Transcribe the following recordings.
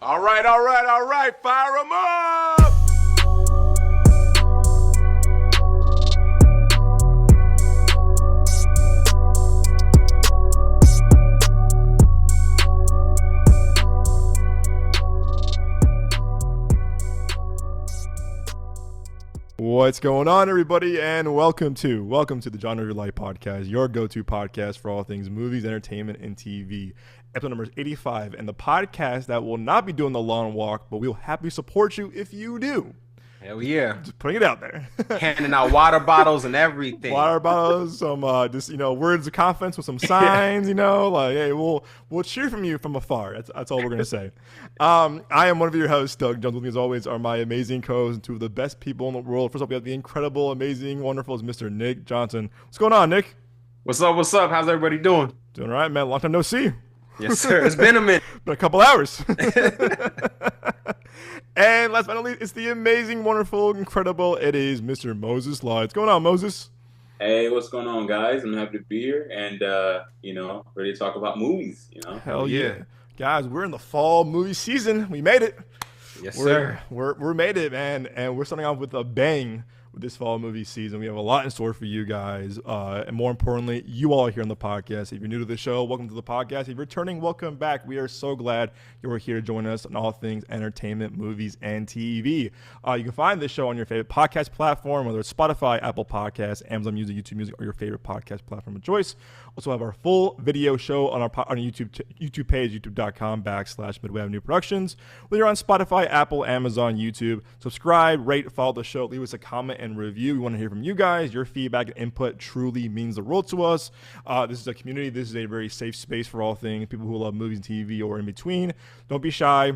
All right. Fire them up. What's going on, everybody, and welcome to the Genre of Your Life podcast, your go-to podcast for all things movies, entertainment, and TV. Episode number 85, and the podcast that will not be doing the long walk, but we'll happily support you if you do. Hell yeah. Just putting it out there. Handing out water bottles and everything. Water bottles, some words of confidence with some signs, hey, we'll cheer from you from afar. That's all we're going to say. I am one of your hosts, Doug Jones. With me as always are my amazing co-hosts and two of the best people in the world. First up, we have the incredible, amazing, wonderful Mr. Nick Johnson. What's going on, Nick? What's up? How's everybody doing? Doing all right, man. Long time no see. Yes, sir. It's been a minute. Been a couple hours. And last but not least, it's the amazing, wonderful, incredible. It is Mr. Moses Law. What's going on, Moses? Hey, what's going on, guys? I'm happy to be here and, ready to talk about movies, Hell yeah. Guys, we're in the fall movie season. We made it. Yes, sir. We're made it, man. And we're starting off with a bang with this fall movie season. We have a lot in store for you guys. And more importantly, you all here on the podcast. If you're new to the show, welcome to the podcast. If you're returning, welcome back. We are so glad you're here to join us on all things entertainment, movies, and TV. You can find this show on your favorite podcast platform, whether it's Spotify, Apple Podcasts, Amazon Music, YouTube Music, or your favorite podcast platform of choice. Also have our full video show on our YouTube page, youtube.com/Midway Avenue Productions. Whether you're on Spotify, Apple, Amazon, YouTube, subscribe, rate, follow the show, leave us a comment and review. We want to hear from you guys. Your feedback and input truly means the world to us. This is a community. This is a very safe space for all things, people who love movies and TV or in between. Don't be shy.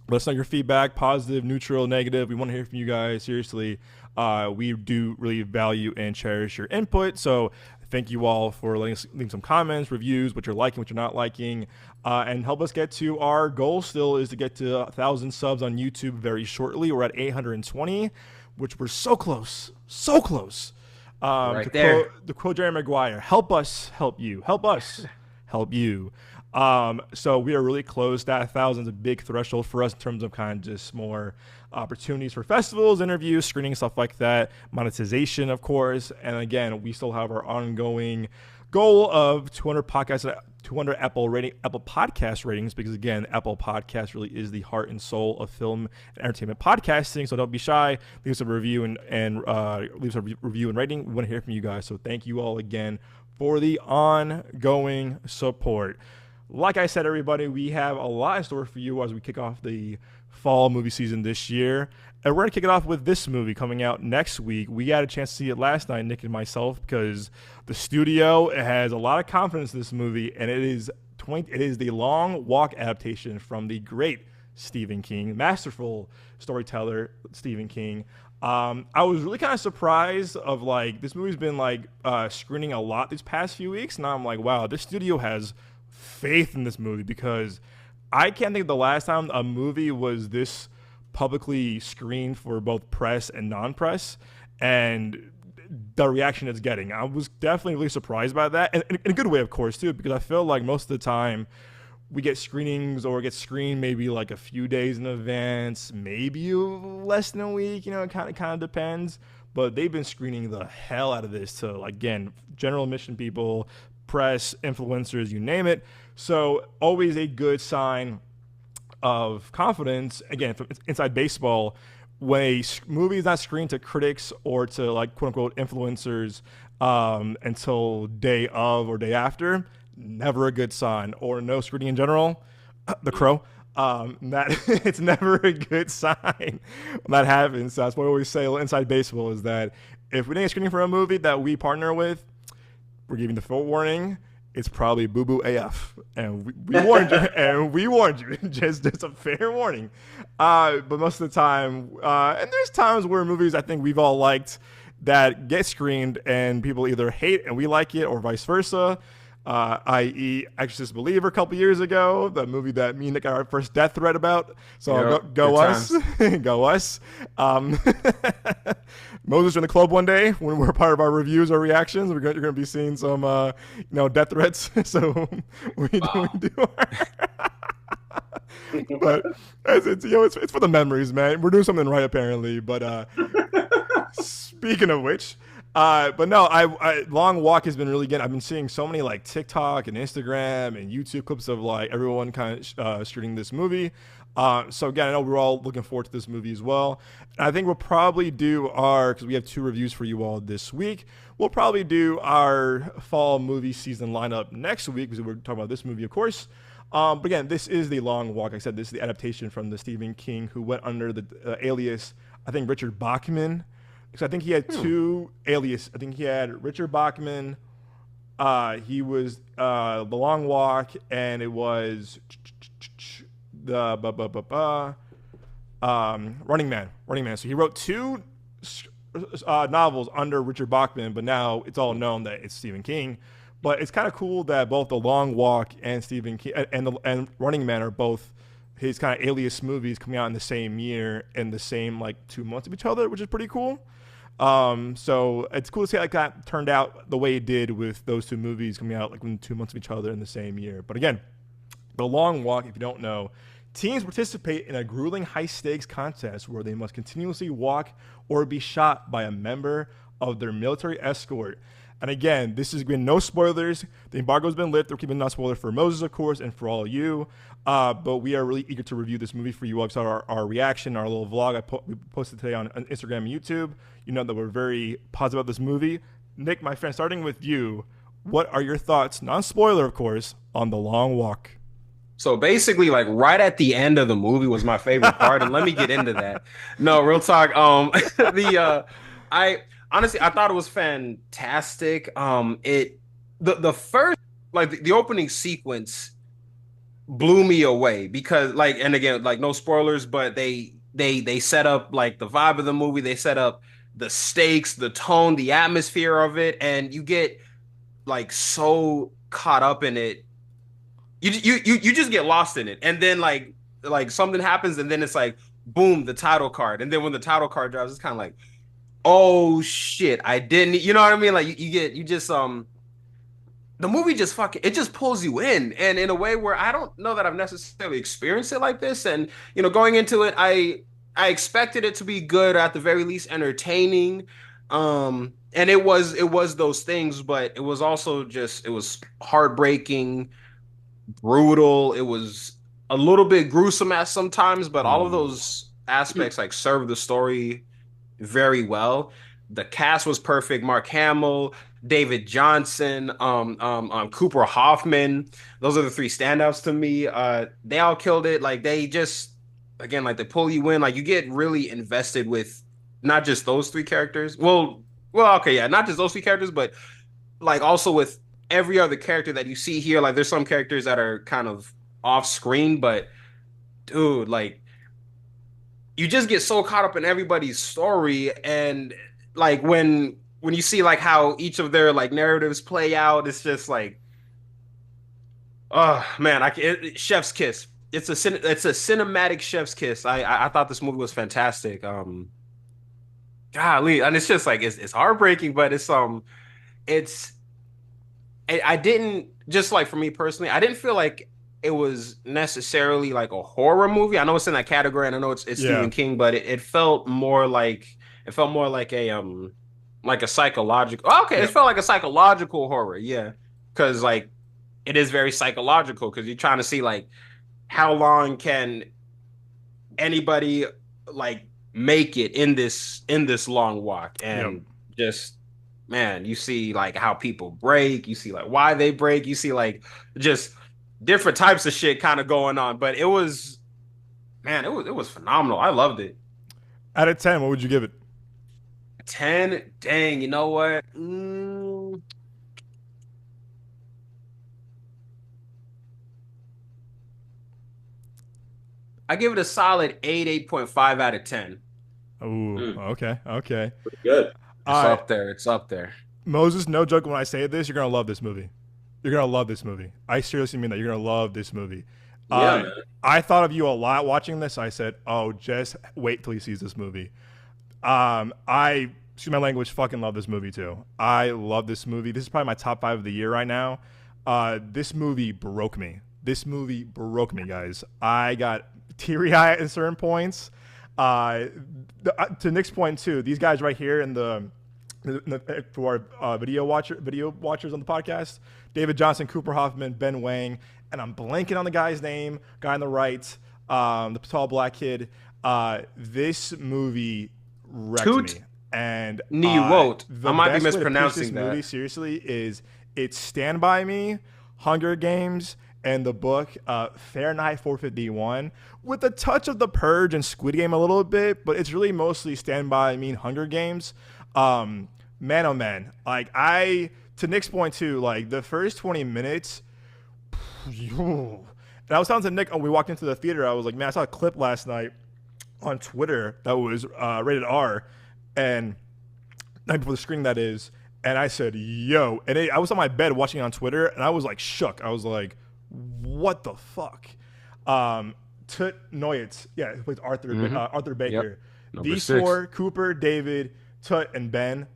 Let us know your feedback, positive, neutral, negative. We want to hear from you guys. Seriously, we do really value and cherish your input. So thank you all for leaving some comments, reviews, what you're liking, what you're not liking, and help us get to our goal. Still is to get to 1,000 subs on YouTube very shortly. We're at 820, which we're so close. Right there. To quote Jerry Maguire, help us, help you. Help us, help you. So we are really close. That 1,000 is a big threshold for us in terms of kind of just more opportunities for festivals, interviews, screenings, stuff like that, monetization, of course. And again, we still have our ongoing goal of 200 Apple podcast ratings, because again, Apple Podcast really is the heart and soul of film and entertainment podcasting. So don't be shy. Leave us a review and leave us a review and rating. We want to hear from you guys. So thank you all again for the ongoing support. Like I said, everybody, we have a lot in store for you as we kick off the fall movie season this year. And we're going to kick it off with this movie coming out next week. We had a chance to see it last night, Nick and myself, because the studio has a lot of confidence in this movie, and it is the Long Walk adaptation from the great Stephen King, masterful storyteller Stephen King. I was really kind of surprised of this movie's been screening a lot these past few weeks. Now I'm like, wow, this studio has faith in this movie, because I can't think of the last time a movie was this publicly screened for both press and non-press, and the reaction it's getting. I was definitely really surprised by that, and in a good way, of course, too, because I feel like most of the time we get screenings or get screened maybe like a few days in advance, maybe less than a week, it kind of depends, but they've been screening the hell out of this to, again, general admission people, press, influencers, you name it. So always a good sign of confidence, again, from inside baseball, when a movie is not screened to critics or to quote unquote influencers until day of or day after, never a good sign. Or no screening in general, The Crow, that it's never a good sign when that happens. So that's what I always say inside baseball, is that if we didn't get screening for a movie that we partner with, we're giving the full warning. It's probably boo-boo AF, and we warned you, and we warned you. just a fair warning. But most of the time, and there's times where movies I think we've all liked that get screened, and people either hate and we like it, or vice versa. I.e. Exorcist Believer a couple years ago, the movie that me and Nick got our first death threat about. So yep, go us. Go us. Moses in the club one day when we're part of our reviews or reactions. You're going to be seeing some death threats. So we do our But it's for the memories, man. We're doing something right apparently. But speaking of which, but no, I Long Walk has been really good. I've been seeing so many like TikTok and Instagram and YouTube clips of like everyone kind of shooting this movie. So again, I know we're all looking forward to this movie as well. And I think we'll probably do because we have 2 reviews for you all this week. We'll probably do our fall movie season lineup next week because we're talking about this movie, of course. But again, this is The Long Walk. Like I said, this is the adaptation from the Stephen King, who went under the alias, I think, Richard Bachman. Because I think he had 2 alias. I think he had Richard Bachman. He was The Long Walk, and it was the Running Man. So he wrote 2 novels under Richard Bachman, but now it's all known that it's Stephen King. But it's kind of cool that both The Long Walk and Stephen King and Running Man are both his kind of alias movies coming out in the same year in the same like 2 months of each other, which is pretty cool. So it's cool to see like that turned out the way it did with those 2 movies coming out like within 2 months of each other in the same year. But again, The Long Walk, if you don't know, teens participate in a grueling high-stakes contest where they must continuously walk or be shot by a member of their military escort. And again, this has been no spoilers. The embargo's been lifted. We're keeping no spoiler for Moses, of course, and for all of you. But we are really eager to review this movie for you. I saw our reaction, our little vlog we posted today on Instagram and YouTube. You know that we're very positive about this movie. Nick, my friend, starting with you, what are your thoughts, non-spoiler, of course, on The Long Walk? So basically, like right at the end of the movie was my favorite part, and let me get into that. No, real talk. I honestly I thought it was fantastic. The first like the opening sequence blew me away because like, and again, like no spoilers, but they set up like the vibe of the movie. They set up the stakes, the tone, the atmosphere of it, and you get like so caught up in it. You just get lost in it, and then like something happens, and then it's like boom, the title card, and then when the title card drops, it's kind of like, oh shit, I didn't, you know what I mean? Like you just the movie just it just pulls you in, and in a way where I don't know that I've necessarily experienced it like this, and you know, going into it, I expected it to be good, or at the very least entertaining, and it was those things, but it was also it was heartbreaking, brutal. It was a little bit gruesome at sometimes, but all of those aspects like serve the story very well. The cast was perfect. Mark Hamill, David Johnson, Cooper Hoffman. Those are the 3 standouts to me. They all killed it. Like they just, again, like they pull you in. Like you get really invested with not just those 3 characters. Well, okay, yeah, not just those 3 characters, but like also with every other character that you see here. Like there's some characters that are kind of off screen, but dude, like you just get so caught up in everybody's story, and like when you see like how each of their like narratives play out, it's just like, oh man, chef's kiss. It's a cinematic chef's kiss. I thought this movie was fantastic. Golly, and it's just like it's heartbreaking, but I didn't, just like for me personally, I didn't feel like it was necessarily like a horror movie. I know it's in that category, and I know it's Stephen King, but it felt more like a psychological. Okay, it felt like a psychological horror, yeah, because like it is very psychological because you're trying to see like how long can anybody like make it in this long walk, and just. Man, you see like how people break, you see like why they break, you see like just different types of shit kind of going on. But it was phenomenal. I loved it. Out of 10, what would you give it? 10? Dang, you know what? I give it a solid 8.5 out of 10. Ooh, okay. Pretty good. It's up there. Moses, no joke when I say this, you're going to love this movie. I seriously mean that. You're going to love this movie. Yeah, man. I thought of you a lot watching this. I said, oh, just wait till he sees this movie. Excuse my language, fucking love this movie too. I love this movie. This is probably my top 5 of the year right now. This movie broke me. this movie broke me, guys. I got teary-eyed at certain points. To Nick's point too, these guys right here for our video watchers on the podcast, David Johnson, Cooper Hoffman, Ben Wang, and I'm blanking on the guy's name, guy on the right, the tall black kid. This movie wrecked me. And I might be mispronouncing that. Movie seriously is it's Stand By Me, Hunger Games, and the book Fahrenheit 451 with a touch of The Purge and Squid Game a little bit, but it's really mostly Stand By Me and Hunger Games. Man, oh man, like to Nick's point too, like the first 20 minutes. And I was telling to Nick when we walked into the theater, I was like, man, I saw a clip last night on Twitter that was rated R, and night before the screening that is, and I said, yo, and I was on my bed watching it on Twitter, and I was like shook. I was like, what the fuck? Tut Noyitz, yeah, he plays Arthur Baker. Yep. These 6. four, Cooper, David, Tut, and Ben,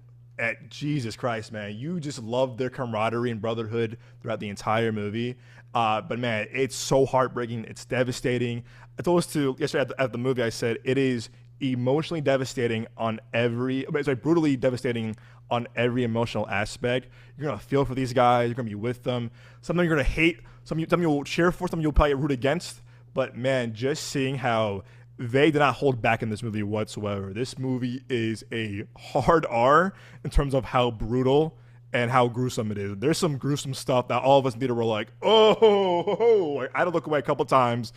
Jesus Christ, man, you just love their camaraderie and brotherhood throughout the entire movie. But man, it's so heartbreaking. It's devastating. I told us to yesterday at the movie, I said it is emotionally devastating on brutally devastating on every emotional aspect. You're going to feel for these guys. You're going to be with them. Some of them you're going to hate. Some you'll cheer for. Some you'll probably root against. But man, just seeing how they did not hold back in this movie whatsoever. This movie is a hard R in terms of how brutal and how gruesome it is. There's some gruesome stuff that all of us in theater were like, oh. I had to look away a couple times,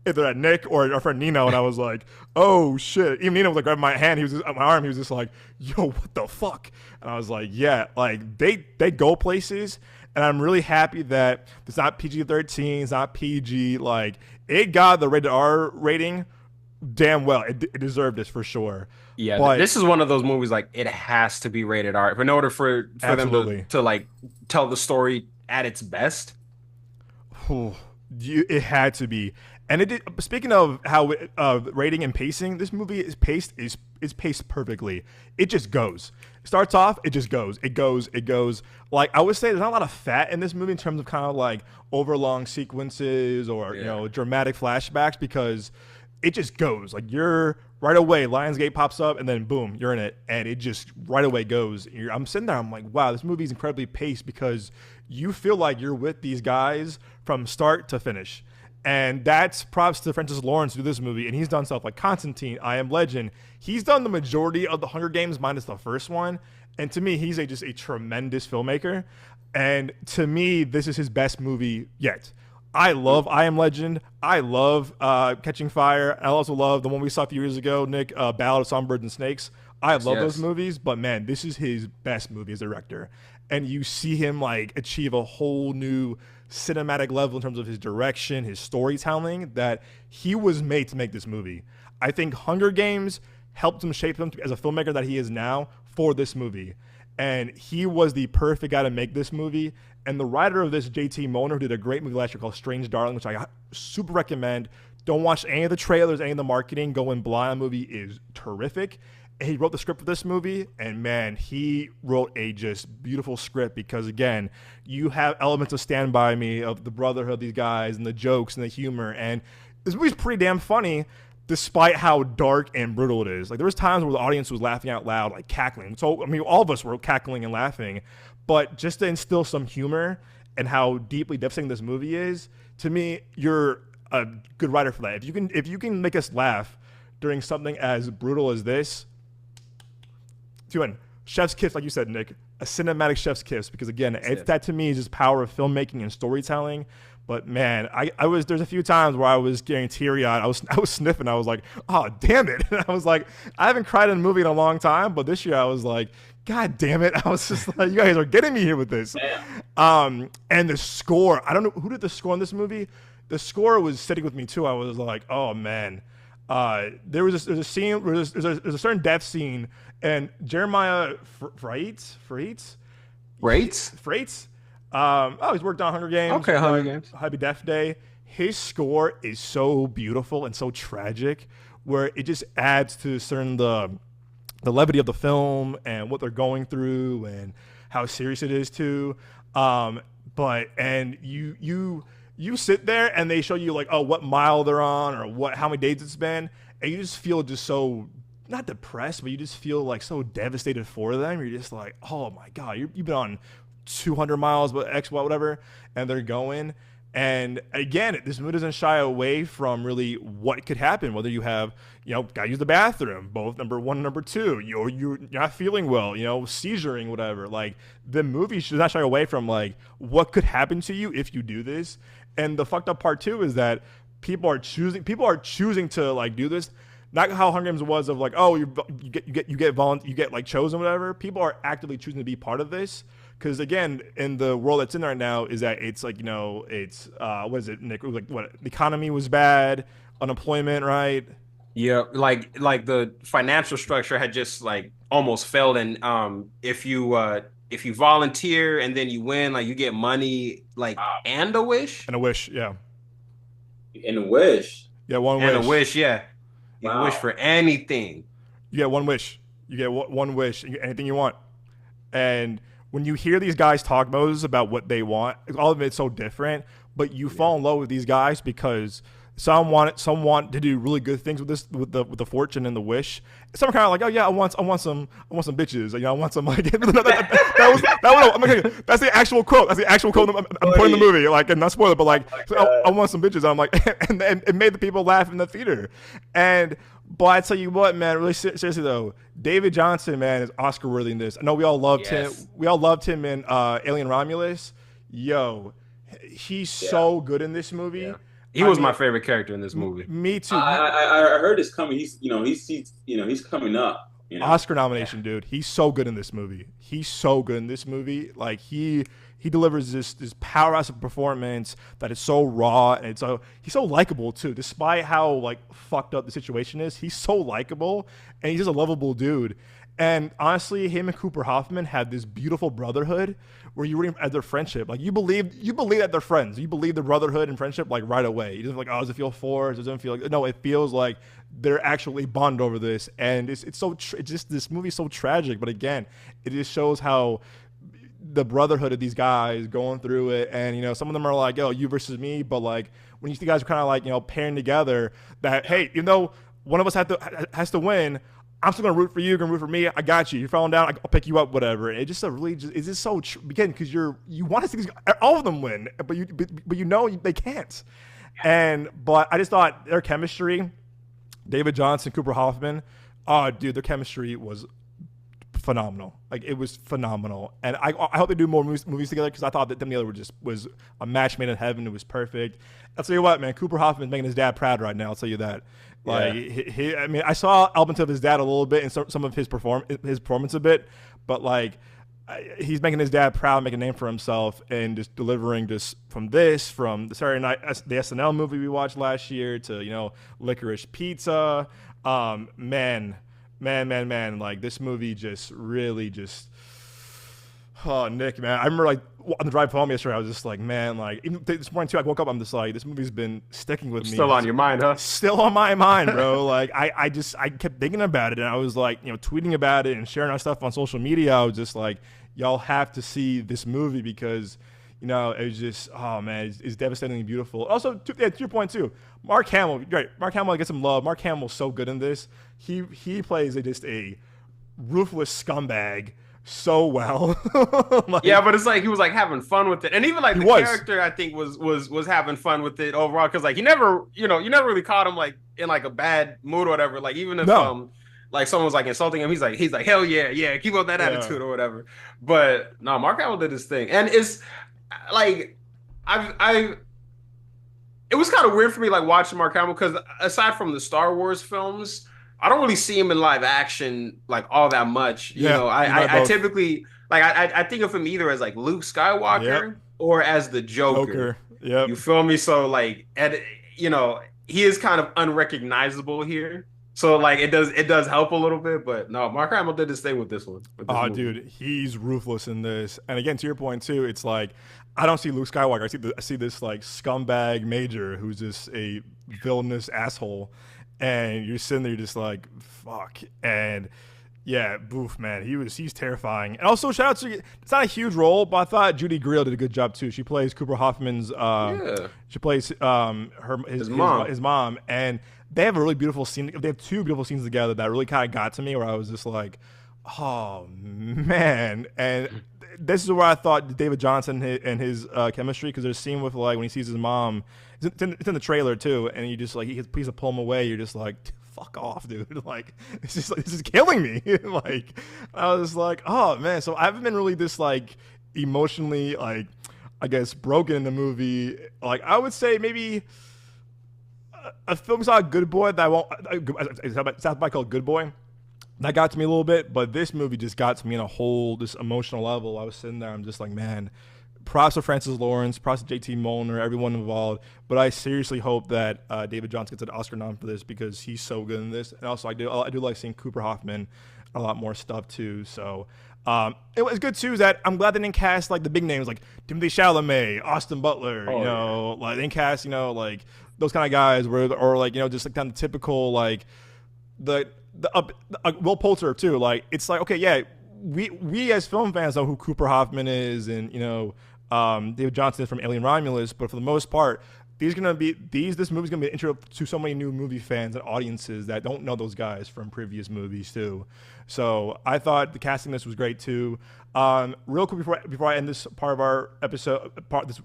either at Nick or our friend Nino, and I was like, oh shit. Even Nino was like grabbing my hand. He was just on my arm. He was just like, yo, what the fuck? And I was like, yeah, like they go places. And I'm really happy that it's not PG-13, it's not PG. Like, it got the rated R rating damn well. It deserved this for sure. Yeah, but this is one of those movies, like, it has to be rated R in order for them to like tell the story at its best. It had to be. And it did. Speaking of how rating and pacing, this movie is paced perfectly. It just goes. It starts off, it just goes. It goes. Like, I would say there's not a lot of fat in this movie in terms of kind of like overlong sequences or dramatic flashbacks, because it just goes. Like, you're right away, Lionsgate pops up, and then boom, you're in it, and it just right away goes. I'm sitting there, I'm like, wow, this movie is incredibly paced, because you feel like you're with these guys from start to finish. And that's props to Francis Lawrence to do this movie, and he's done stuff like Constantine, I Am Legend. He's done the majority of the Hunger Games minus the first one, and to me, he's just a tremendous filmmaker. And to me, this is his best movie yet. I love I Am Legend. I love Catching Fire. I also love the one we saw a few years ago, Nick, Ballad of Songbirds and Snakes. I love those movies, but man, this is his best movie as a director. And you see him like achieve a whole new cinematic level in terms of his direction, his storytelling, that he was made to make this movie. I think Hunger Games helped him shape him as a filmmaker that he is now for this movie. And he was the perfect guy to make this movie. And the writer of this, J.T. Moner, who did a great movie last year called Strange Darling, which I super recommend. Don't watch any of the trailers, any of the marketing. Go in blind. The movie is terrific. And he wrote the script for this movie, and man, he wrote a just beautiful script, because again, you have elements of Stand By Me, of the brotherhood of these guys, and the jokes and the humor. And this movie's pretty damn funny, despite how dark and brutal it is. Like, there was times where the audience was laughing out loud, like cackling. So, I mean, all of us were cackling and laughing. But just to instill some humor and how deeply devastating this movie is, to me, you're a good writer for that. If you can make us laugh during something as brutal as this, chef's kiss, like you said, Nick, a cinematic chef's kiss, because again, that to me is just power of filmmaking and storytelling. But man, there's a few times where I was getting teary-eyed. I was sniffing. I was like, oh, damn it. And I was like, I haven't cried in a movie in a long time, but this year I was like, God damn it. I was just like, you guys are getting me here with this. And the score, I don't know, who did the score in this movie? The score was sitting with me too. I was like, oh man. There's a scene, there's a certain death scene, and Jeremiah Freites? He's worked on Hunger Games. Okay, Hunger Games. Happy Death Day. His score is so beautiful and so tragic, where it just adds to the levity of the film and what they're going through and how serious it is too. You you sit there and they show you like, oh, what mile they're on or how many days it's been, and you just feel just so not depressed, but you just feel like so devastated for them. You're just like, oh my God, you've been on 200 miles, but X, whatever, and they're going. And again, this movie doesn't shy away from really what could happen, whether you have, gotta use the bathroom, both number one and number two, you're not feeling well, seizuring, whatever. Like, the movie should not shy away from, like, what could happen to you if you do this. And the fucked up part, too, is that people are choosing to, like, do this. Not how Hunger Games was of, like, oh, you get like, chosen, whatever. People are actively choosing to be part of this. Because again, in the world that's in right now, is that it's like, it's what is it, Nick? Like, what, the economy was bad, unemployment, right? Yeah, like the financial structure had just like almost failed, and if you volunteer and then you win, like you get money, like and a wish, and a wish, yeah, and a wish, yeah, one wish, and a wish, yeah, you can wish for anything. You get one wish, you get one wish, anything you want, and when you hear these guys talk about what they want, all of it's so different, but you fall in love with these guys because some want to do really good things with the fortune and the wish. Some are kind of like, oh yeah, I want some bitches. I want some like that's the actual quote. That's the actual quote I'm putting in the movie. Like, and not spoiler, but like, I want some bitches. I'm like, and it made the people laugh in the theater. But I tell you what, man, really seriously though, David Johnson, man, is Oscar worthy in this. I know we all loved him. We all loved him in Alien Romulus. Yo, he's so good in this movie. Yeah. He was my favorite character in this movie. Me too. I heard it's coming. He's coming up. Oscar nomination, dude. He's so good in this movie. Like he delivers this powerhouse of performance that is so raw, and he's so likable too. Despite how like fucked up the situation is, he's so likable, and he's just a lovable dude. And honestly, him and Cooper Hoffman had this beautiful brotherhood where you rooting at their friendship. Like you believe that they're friends. You believe the brotherhood and friendship like right away. You don't like, oh, does it feel forced? Does it feel like, no? It feels like they're actually bonded over this. And it's just this movie's so tragic. But again, it just shows how the brotherhood of these guys going through it. And some of them are like, oh, you versus me. But like when you see guys are kind of like pairing together, that hey, one of us has to win. I'm still gonna root for you. You're gonna root for me. I got you. You're falling down. I'll pick you up. Whatever. And it's just so again because you want to see all of them win, but they can't. But I just thought their chemistry, David Johnson, Cooper Hoffman, dude, their chemistry was phenomenal. Like it was phenomenal. And I hope they do more movies together because I thought that them together was a match made in heaven. It was perfect. I'll tell you what, man. Cooper Hoffman's making his dad proud right now. I'll tell you that. Like I mean, I saw elements of his dad a little bit and some of his performance a bit, but like he's making his dad proud, making a name for himself, and just delivering just from the Saturday Night the SNL movie we watched last year to Licorice Pizza. Man, like this movie just really just. Oh, Nick, man. I remember, like, on the drive home yesterday, I was just like, man, like, even this morning, too, I woke up, I'm just like, this movie's been sticking with me. Still on your mind, huh? Still on my mind, bro. Like, I kept thinking about it, and I was, like, tweeting about it and sharing our stuff on social media. I was just like, y'all have to see this movie because, it was just, oh, man, it's devastatingly beautiful. Also, to your point, too, Mark Hamill, great. Mark Hamill gets some love. Mark Hamill's so good in this. He plays just a ruthless scumbag so well. Like, yeah, but it's like he was like having fun with it, and even like the character I think was having fun with it overall because like you never really caught him like in like a bad mood or whatever. Like even if like someone was like insulting him, he's like hell yeah, keep up that attitude or whatever. But no, Mark Hamill did his thing, and it's like it was kind of weird for me like watching Mark Hamill because aside from the Star Wars films, I don't really see him in live action like all that much. I typically like I think of him either as like Luke Skywalker or as the Joker. Yeah, you feel me? So like, he is kind of unrecognizable here. So like it does help a little bit, but no, Mark Hamill did his thing with this one. Dude, he's ruthless in this. And again, to your point too, it's like I don't see Luke Skywalker. I see this like scumbag major who's just a villainous asshole. And you're sitting there, you're just like, fuck. And Yeah, boof, man. He's terrifying. And also, shout out to, it's not a huge role, but I thought Judy Greer did a good job too. She plays Cooper Hoffman's. She plays his mom, and they have a really beautiful scene. They have two beautiful scenes together that really kind of got to me, where I was just like, oh man. And this is where I thought David Johnson and his chemistry, because there's a scene with like when he sees his mom. It's in the trailer too, and you just like he please to pull him away. You're just like, fuck off, dude. Like this is killing me. Like I was like, oh man. So I haven't been really this like emotionally like I guess broken in the movie. Like I would say maybe a film called Good Boy that I won't. It's by called Good Boy. That got to me a little bit, but this movie just got to me on a whole this emotional level. I was sitting there, I'm just like, man, props to Francis Lawrence, props to JT Molnar, everyone involved. But I seriously hope that David Johnson gets an Oscar nom for this, because he's so good in this. And also, I do like seeing Cooper Hoffman a lot more stuff too. So it was good too. Is that I'm glad they didn't cast like the big names like Timothée Chalamet, Austin Butler. Like they didn't cast like those kind of guys, or like just like kind of typical like the Will Poulter too. Like it's like, okay, yeah, we as film fans know who Cooper Hoffman is, and David Johnson is from Alien Romulus, but for the most part, this movie's gonna be an intro to so many new movie fans and audiences that don't know those guys from previous movies too. So I thought the casting this was great too. Real quick before I end this part of our episode,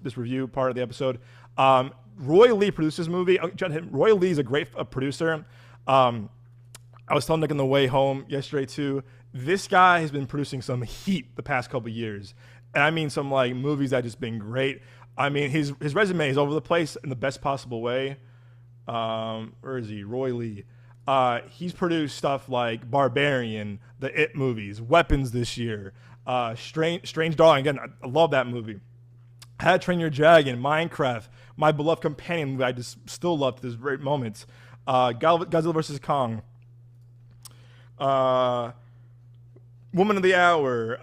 this review part of the episode, Roy Lee produced this movie. Roy Lee is a great producer. I was telling Nick on the way home yesterday too. This guy has been producing some heat the past couple of years, and I mean some like movies that just been great. I mean his resume is over the place in the best possible way. Where is he? Roy Lee. He's produced stuff like Barbarian, the It movies, Weapons this year, Strange Darling. Again, I love that movie. How to Train Your Dragon, Minecraft, My Beloved Companion movie I just still love to this very moment. Godzilla vs. Kong. Woman of the Hour,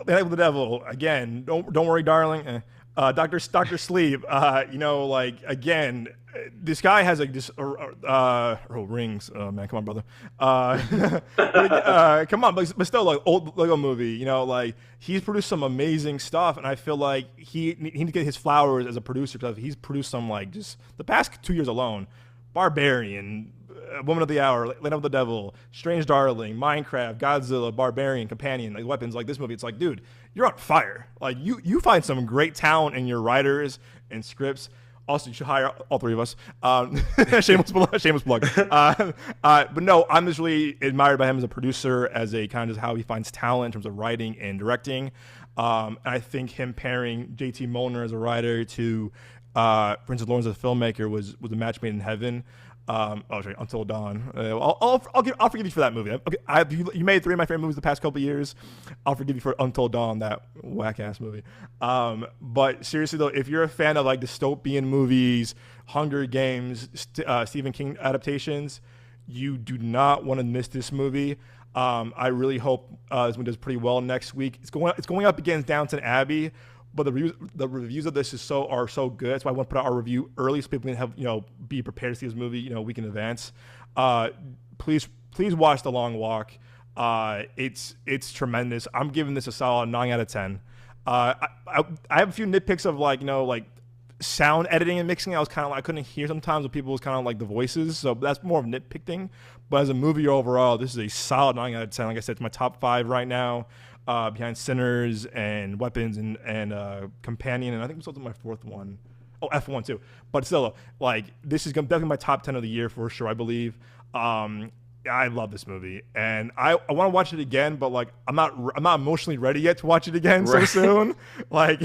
Night with the Devil, again, don't worry, darling. Doctor Sleep, like again, this guy has Rings. Man, come on, brother. Come on, but still, like old Lego movie. Like he's produced some amazing stuff, and I feel like he needs to get his flowers as a producer, because he's produced some like just the past 2 years alone. Barbarian, Woman of the Hour, Land of the Devil, Strange Darling, Minecraft, Godzilla, Barbarian, Companion, like Weapons, like this movie. It's like, dude, you're on fire. Like you find some great talent in your writers and scripts. Also, you should hire all three of us. Shameless plug. But no, I'm just really admired by him as a producer, as a kind of how he finds talent in terms of writing and directing. And I think him pairing JT Molnar as a writer to Francis Lawrence as a filmmaker was a match made in heaven. Sorry, Until Dawn. I'll forgive you for that movie. Okay, you made 3 of my favorite movies the past couple of years. I'll forgive you for Until Dawn, that whack ass movie. But seriously though, if you're a fan of like dystopian movies, Hunger Games, Stephen King adaptations, you do not want to miss this movie. I really hope this one does pretty well next week. It's going up against Downton Abbey. But the reviews of this are so good. That's why I want to put out our review early, so people can have be prepared to see this movie a week in advance. Please watch The Long Walk. It's tremendous. I'm giving this a solid 9 out of 10. I have a few nitpicks of like sound editing and mixing. I couldn't hear sometimes when people was kind of like the voices, so that's more of nitpick thing. But as a movie overall, this is a solid 9 out of 10. Like I said, it's my top 5 right now. Behind Sinners and Weapons and Companion, and I think it's also my 4th one. Oh, F1 too. But still, like this is definitely my top 10 of the year for sure, I believe. I love this movie, and I want to watch it again, but like I'm not emotionally ready yet to watch it again so soon. Like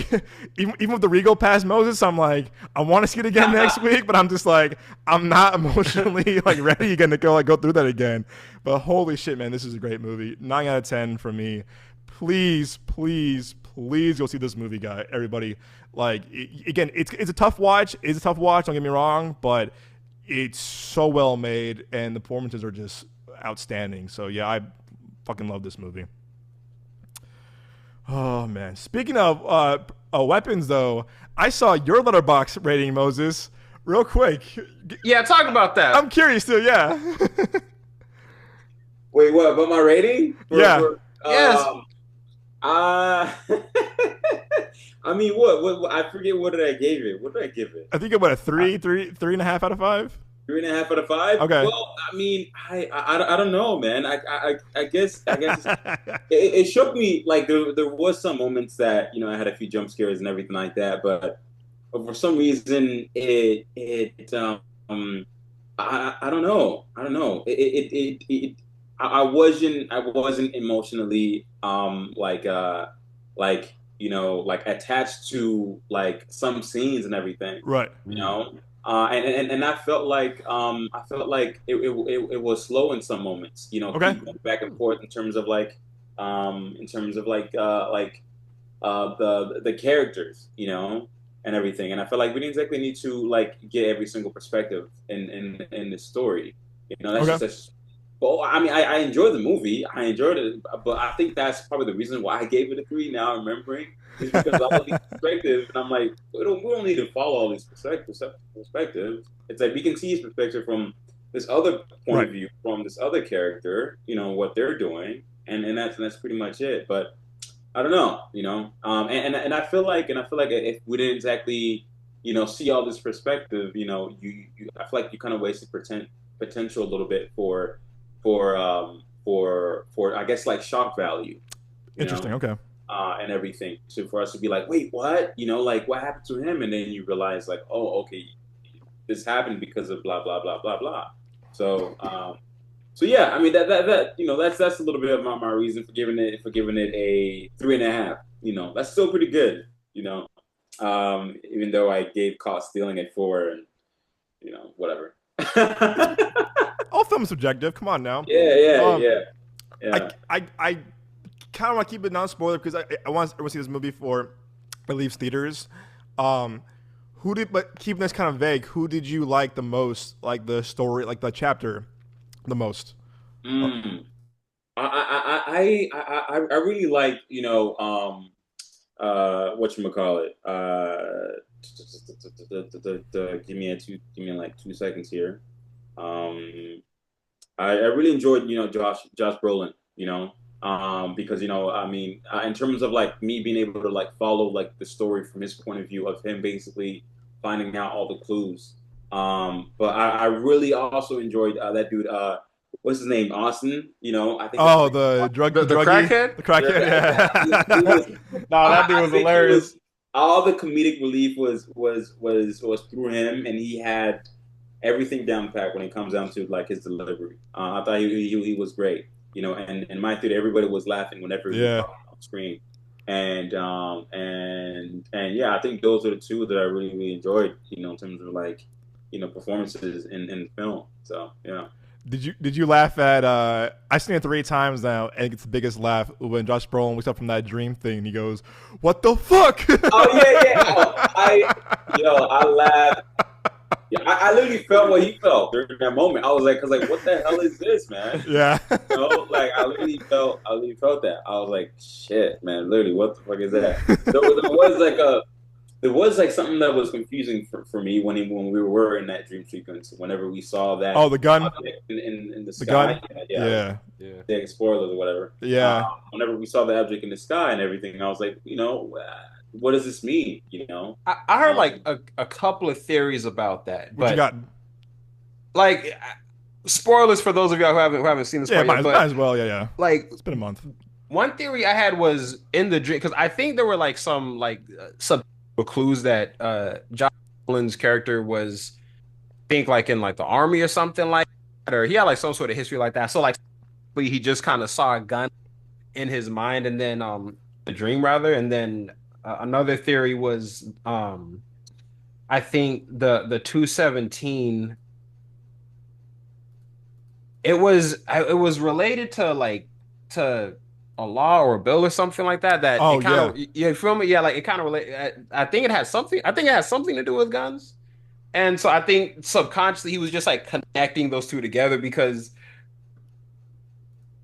even with the Regal Pass Moses, I'm like I want to see it again next week, but I'm just like I'm not emotionally like ready again to go through that again. But holy shit, man, this is a great movie. 9 out of 10 for me. Please go see this movie, guy. Everybody, again, it's a tough watch. It's a tough watch. Don't get me wrong, but it's so well made, and the performances are just outstanding. So yeah, I fucking love this movie. Oh man. Speaking of Weapons, though, I saw your Letterboxd rating, Moses. Real quick. Yeah, talk about that. I'm curious too. Yeah. Wait, what about my rating? Yeah. Yes. Uh, I mean, what? I forget what did I give it. What did I give it? I think about a three and a half out of five. 3.5 out of 5. Okay. Well, I mean, I don't know, man. I guess it shook me. Like there was some moments that I had a few jump scares and everything like that, but for some reason I don't know. I don't know. I wasn't emotionally like attached to like some scenes and everything, Right. you know. And I felt like it was slow in some moments, Okay. keep going back and forth in terms of the characters, and everything. And I feel like we didn't exactly need to like get every single perspective in the story. That's Okay. just well, I mean, I enjoyed the movie. I enjoyed it, but I think that's probably the reason why I gave it a 3. Now remembering is because all of these perspectives, and I'm like, we don't need to follow all these perspectives. It's like we can see his perspective from this other point Right. of view, from this other character. What they're doing, and that's pretty much it. But I don't know, and I feel like if we didn't exactly, see all this perspective, I feel like you kind of wasted potential a little bit for I guess like shock value, you Interesting. know, Okay. and everything. So for us to be like, wait, what? Like what happened to him? And then you realize like, oh, okay, this happened because of blah blah blah blah blah. So so yeah, I mean that's a little bit of my reason for giving it a 3.5. That's still pretty good. Even though I gave Caught Stealing a 4, and whatever. All films subjective. Come on now. Yeah, yeah, Um, yeah, yeah. I kind of want to keep it non-spoiler because I want to see this movie before it leaves theaters. Um, but keeping this kind of vague, who did you like the most? Like the story, like the chapter, the most? Mm. I really like whatchamacallit. Give me like 2 seconds here. Um, I really enjoyed Josh Brolin, because I mean in terms of like me being able to like follow like the story from his point of view of him basically finding out all the clues. But I really also enjoyed that dude. What's his name? Austin. I think Oh, the The druggie, crackhead? the crackhead. he Yeah. was, No, that dude I was think hilarious. all the comedic relief was through him, and he had everything down pat when it comes down to like his delivery. I thought he was great, and in my theater everybody was laughing whenever he was Yeah. on screen, and yeah, I think those are the two that I really really enjoyed, in terms of like performances in film. So yeah. Did you laugh at? I've seen it 3 times now, and it's the biggest laugh when Josh Brolin wakes up from that dream thing. And he goes, "What the fuck?" Oh yeah, yeah. I laughed. Yeah, I literally felt what he felt during that moment. I was like, what the hell is this, man? Yeah. Like I literally felt that. I was like, shit, man, literally, what the fuck is that? There was something that was confusing for me when we were in that dream sequence. Whenever we saw that Oh, the gun. object in the The sky, gun. yeah, Yeah. Yeah. saying spoilers or whatever. Yeah. Whenever we saw the object in the sky and everything, I was like, what does this mean? I heard like a couple of theories about that, What you but got? like spoilers for those of y'all who haven't seen this Yeah, quite yet, might as well. Yeah, yeah. like It's been a month. one theory I had was in the dream because I think there were like some clues that John Nolan's character was think like in like the army or something like that, or he had like some sort of history like that. So like he just kind of saw a gun in his mind and then the dream rather, and then another theory was I think the 217 it was related to like to a law or a bill or something like that Oh, it kind of you feel me, yeah, like it kind of relate. I think it has something to do with guns, and so I think subconsciously he was just like connecting those two together because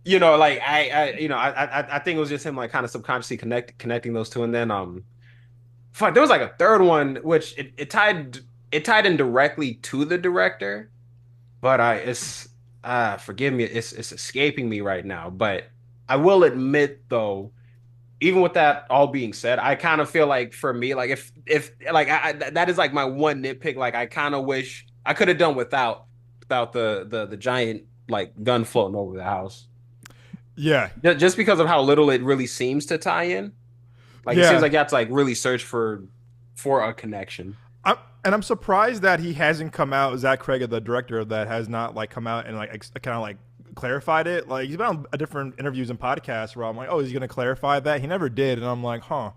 like I think it was just him like kind of subconsciously connecting those two, and then fuck, there was like a third one which it tied in directly to the director, but forgive me, it's escaping me right now, but I will admit though, even with that all being said, I kind of feel like for me, like if like that is like my one nitpick. Like I kind of wish I could have done without the giant like gun floating over the house. Yeah, Just because of how little it really seems to tie in. Like it seems yeah. like you have to like really search for a connection. I'm surprised that he hasn't come out. Zach Craig, the director of that, has not like come out and like kind of like clarified it. Like he's been on different interviews and podcasts where I'm like, oh, is he going to clarify that? He never did, and I'm like, huh.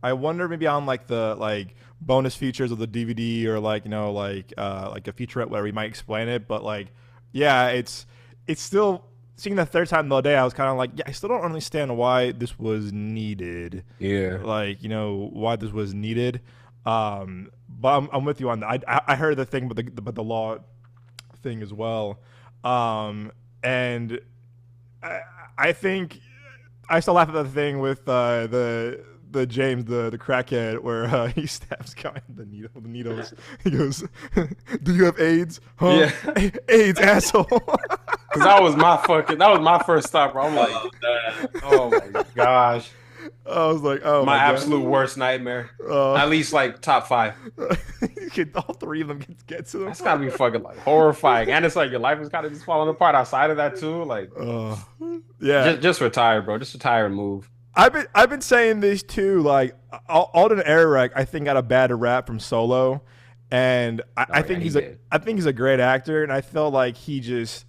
I wonder maybe on like the like bonus features of the DVD or like like a featurette where he might explain it. But like, yeah, it's still seeing the third time the other day. I was kind of like, yeah, I still don't understand why this was needed. Yeah. Like why this was needed. But I'm with you on that. I heard the thing, but the law thing as well. And I think I still laugh at the thing with the James the crackhead where he stabs guy in the needles. He goes, "Do you have AIDS? Huh? Yeah. AIDS, asshole." Cause that was my first stop, bro. I'm like, oh my gosh. I was like, oh my God. absolute worst nightmare. At least like top 5. All 3 of them get to them. That's gotta be fucking like horrifying. And it's like your life is kind of just falling apart outside of that too. Like, yeah, just retire, bro. Just retire and move. I've been saying this too. Like Alden Ehrenreich, I think got a bad rap from Solo, and I think he's a great actor, and I feel like he just.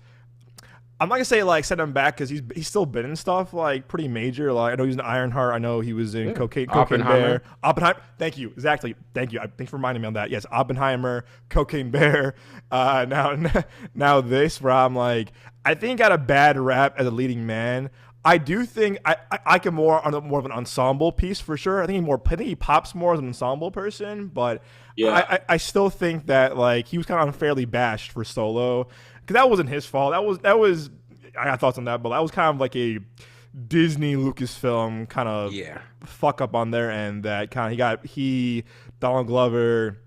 I'm not gonna say like set him back because he's still been in stuff like pretty major. Like I know he was in Ironheart. I know he was in Cocaine Bear. Oppenheimer. Thank you. Exactly. Thank you. Thanks for reminding me on that. Yes, Oppenheimer, Cocaine Bear. Now this where I'm like I think he got a bad rap as a leading man. I do think I can more of an ensemble piece for sure. I think he pops more as an ensemble person, but yeah, I still think that like he was kind of unfairly bashed for Solo. Because that wasn't his fault. That was I got thoughts on that, but that was kind of like a Disney Lucasfilm kind of fuck up on their end. That kind of Donald Glover,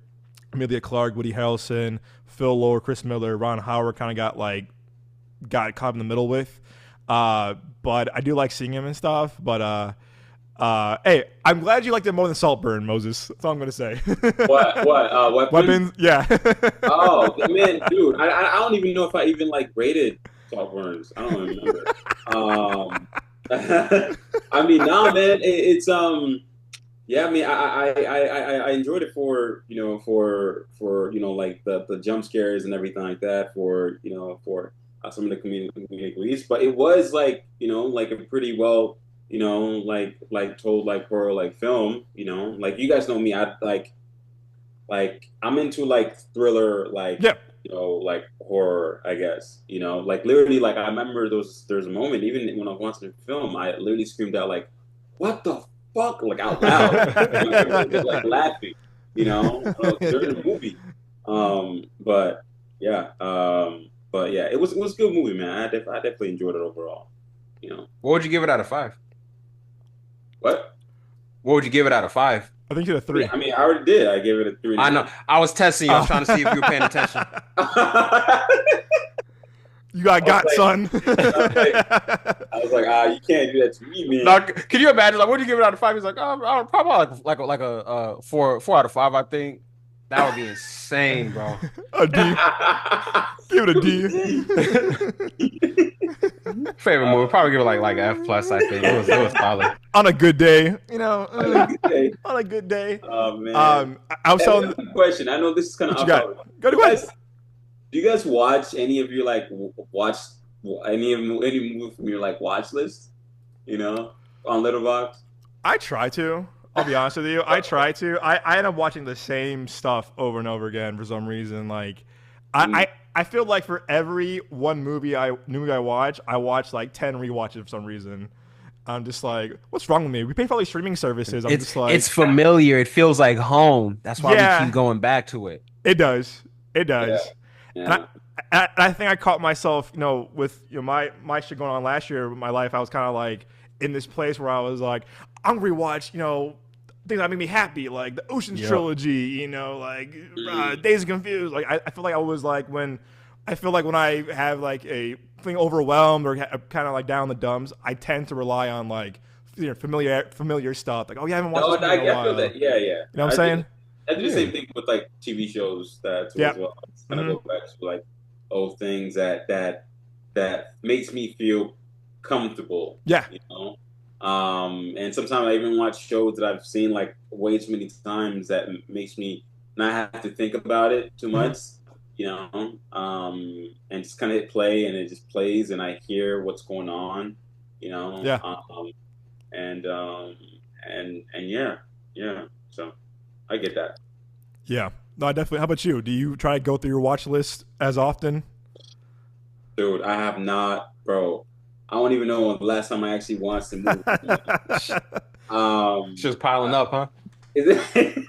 Emilia Clarke, Woody Harrelson, Phil Lord, Chris Miller, Ron Howard kind of got caught in the middle with. But I do like seeing him and stuff. But hey, I'm glad you liked it more than Saltburn, Moses. That's all I'm gonna say. What? Weapons? Yeah. Oh man, dude, I don't even know if I even like rated Saltburns. I don't remember. I mean, nah, man, it's yeah. I mean, I enjoyed it for like the jump scares and everything like that for some of the comedic reliefs, but it was like like a pretty well. Like told like horror like film, like you guys know me, I like I'm into like thriller, like like horror, I guess, like literally, like I remember there's a moment even when I was watching the film, I literally screamed out like, "What the fuck?" like out loud, just, like laughing, during the movie. But yeah, it was a good movie, man. I definitely enjoyed it overall. What would you give it out of 5? What would you give it out of 5? I think you had a 3. I mean, I already did. I gave it a 3. I know. I was testing you. I was trying to see if you were paying attention. You got son. I was like, you can't do that to me, man. Now, can you imagine? Like, what would you give it out of 5? He's like, probably like a 4 out of 5. I think that would be insane, bro. A D. Give it a D. Favorite movie, probably give it like F plus. I think it was solid. On a good day, on a good day. Oh man. I was telling the question. I know this is kind of. Go to do you guys watch any of your any movie from your like watch list? On Letterboxd? I try to. I'll be honest with you. I try to. I end up watching the same stuff over and over again for some reason. Like, I feel like for every one movie I watch, I watch like 10 rewatches for some reason. I'm just like, what's wrong with me? We pay for all these streaming services. It's familiar. It feels like home. That's why we keep going back to it. It does. Yeah. Yeah. And I think I caught myself, with my shit going on last year with my life. I was kind of like in this place where I was like, I'm gonna rewatch, things that make me happy, like the Ocean's trilogy, like Days of Confused. Like I feel like I was like when I feel like when I have like a feeling overwhelmed or kind of like down in the dumps, I tend to rely on like familiar stuff. Like, oh yeah, I haven't watched this movie in a I feel while. that. Yeah, yeah. You know what I'm saying? I do the same thing with like TV shows too as well. It's kind of go back to like old things that makes me feel comfortable. Yeah. You know. And sometimes I even watch shows that I've seen like way too many times that makes me not have to think about it too much. You know, and just kind of hit play and it just plays and I hear what's going on. You know. Yeah. And yeah. So I get that. Yeah. No, I definitely. How about you? Do you try to go through your watch list as often? Dude, I have not, bro. I don't even know when the last time I actually watched the movie. It's just piling up, huh? Is it?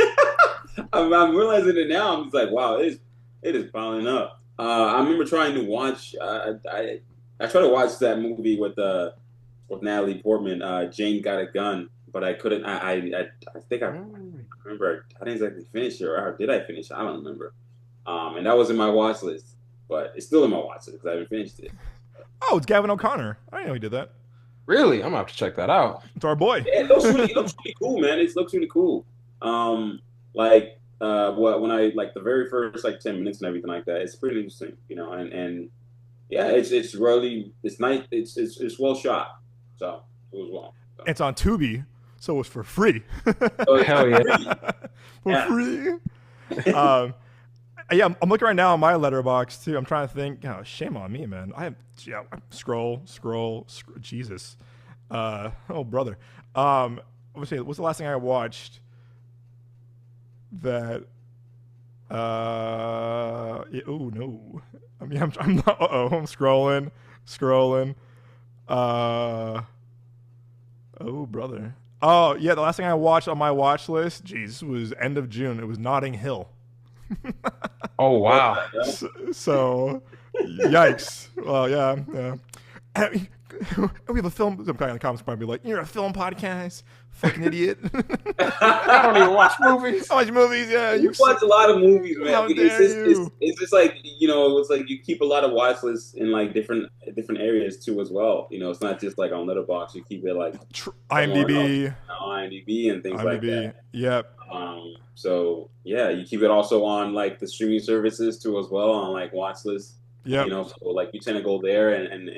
I'm realizing it now. I'm just like, wow, it is piling up. I remember trying to watch. I tried to watch that movie with Natalie Portman. Jane Got a Gun, but I couldn't. I think I remember. I didn't exactly finish it, or did I finish it? I don't remember. And that was in my watch list, but it's still in my watch list because I haven't finished it. Oh, it's Gavin O'Connor. I didn't know he did that. Really? I'm gonna have to check that out. It's our boy. Yeah, it looks really cool, man. It looks really cool. When I like the very first like 10 minutes and everything like that, it's pretty interesting, you know. And yeah, it's really nice. It's well shot. So it was well. So. It's on Tubi, so it's for free. Oh hell yeah! For free. Yeah, I'm looking right now on my letterbox too. I'm trying to think. Oh, shame on me, man. I scroll. Jesus. Oh brother. What's the last thing I watched? That. Oh no. I mean, I'm not. I'm scrolling. Oh brother. Oh yeah, the last thing I watched on my watch list, geez, was end of June. It was Notting Hill. Oh wow! So yikes. Well, yeah. We have a film. Some guy in the comments probably like, "You're a film podcast, fucking idiot." I don't even watch movies. I watch movies. Yeah, you watch a lot of movies, man. How dare you? It's just like, you know, it's like you keep a lot of watch lists in like different areas too as well. You know, it's not just like on Letterboxd. You keep it like IMDb and things like that. Yep. So yeah, you keep it also on like the streaming services too as well, on like watch lists. Yeah. You know, so like you tend to go there and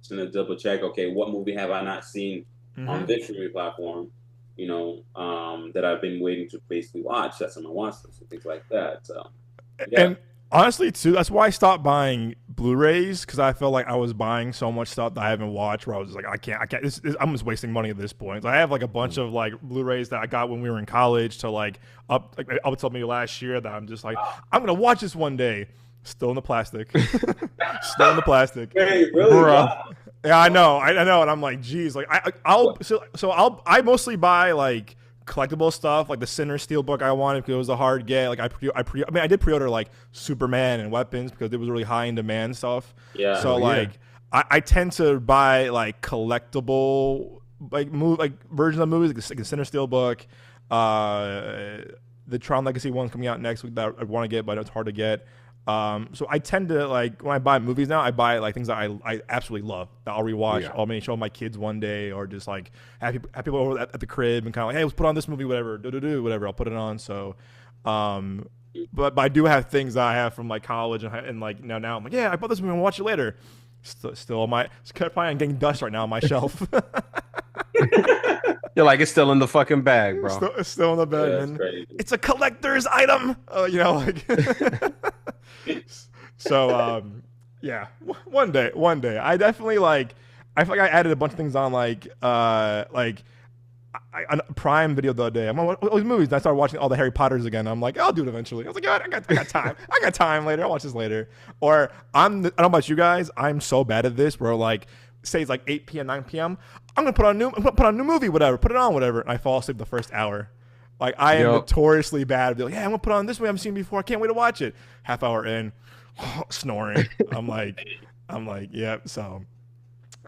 tend to double check. Okay, what movie have I not seen on this streaming platform? You know, that I've been waiting to basically watch. That's on my watch list and things like that. So yeah. And honestly, too, that's why I stopped buying Blu-rays, because I felt like I was buying so much stuff that I haven't watched. Where I was just like, I can't. I'm just wasting money at this point. So I have like a bunch of like Blu-rays that I got when we were in college to like up until maybe last year that I'm just like, I'm gonna watch this one day. Still in the plastic. Still in the plastic. Hey, really? Wow. Yeah, I know, and I'm like, geez, like I mostly buy like collectible stuff, like the Sinner Steelbook I wanted because it was a hard get. Like I did pre-order like Superman and Weapons because it was really high in demand stuff. Yeah. So I tend to buy like collectible like versions of movies, like the Sinner Steelbook, the Tron Legacy one's coming out next week that I want to get, but it's hard to get. So I tend to like when I buy movies now, I buy like things that I absolutely love that I'll rewatch. Yeah. I'll maybe show my kids one day, or just like have people over at the crib and kind of like, hey, let's put on this movie, whatever, whatever. I'll put it on. So, but I do have things that I have from like college and like now I'm like, yeah, I bought this movie and watch it later. Still on it's probably on getting dust right now on my shelf. You're like, it's still in the fucking bag, bro. It's still in the bag, man. Crazy. It's a collector's item. You know, like. So yeah, one day. I definitely like. I feel like I added a bunch of things on on Prime Video the other day. I'm on all these movies, and I started watching all the Harry Potters again. I'm like, I'll do it eventually. I was like, I got time. I got time later. I'll watch this later. Or I don't know about you guys. I'm so bad at this. Where like, say it's like 8 p.m., 9 p.m. I'm gonna put on a new movie, whatever. Put it on, whatever. And I fall asleep the first hour. Like I am notoriously bad. Be like, yeah, I'm gonna put on this movie I haven't seen before. I can't wait to watch it. Half hour in, snoring. I'm like, yeah. So,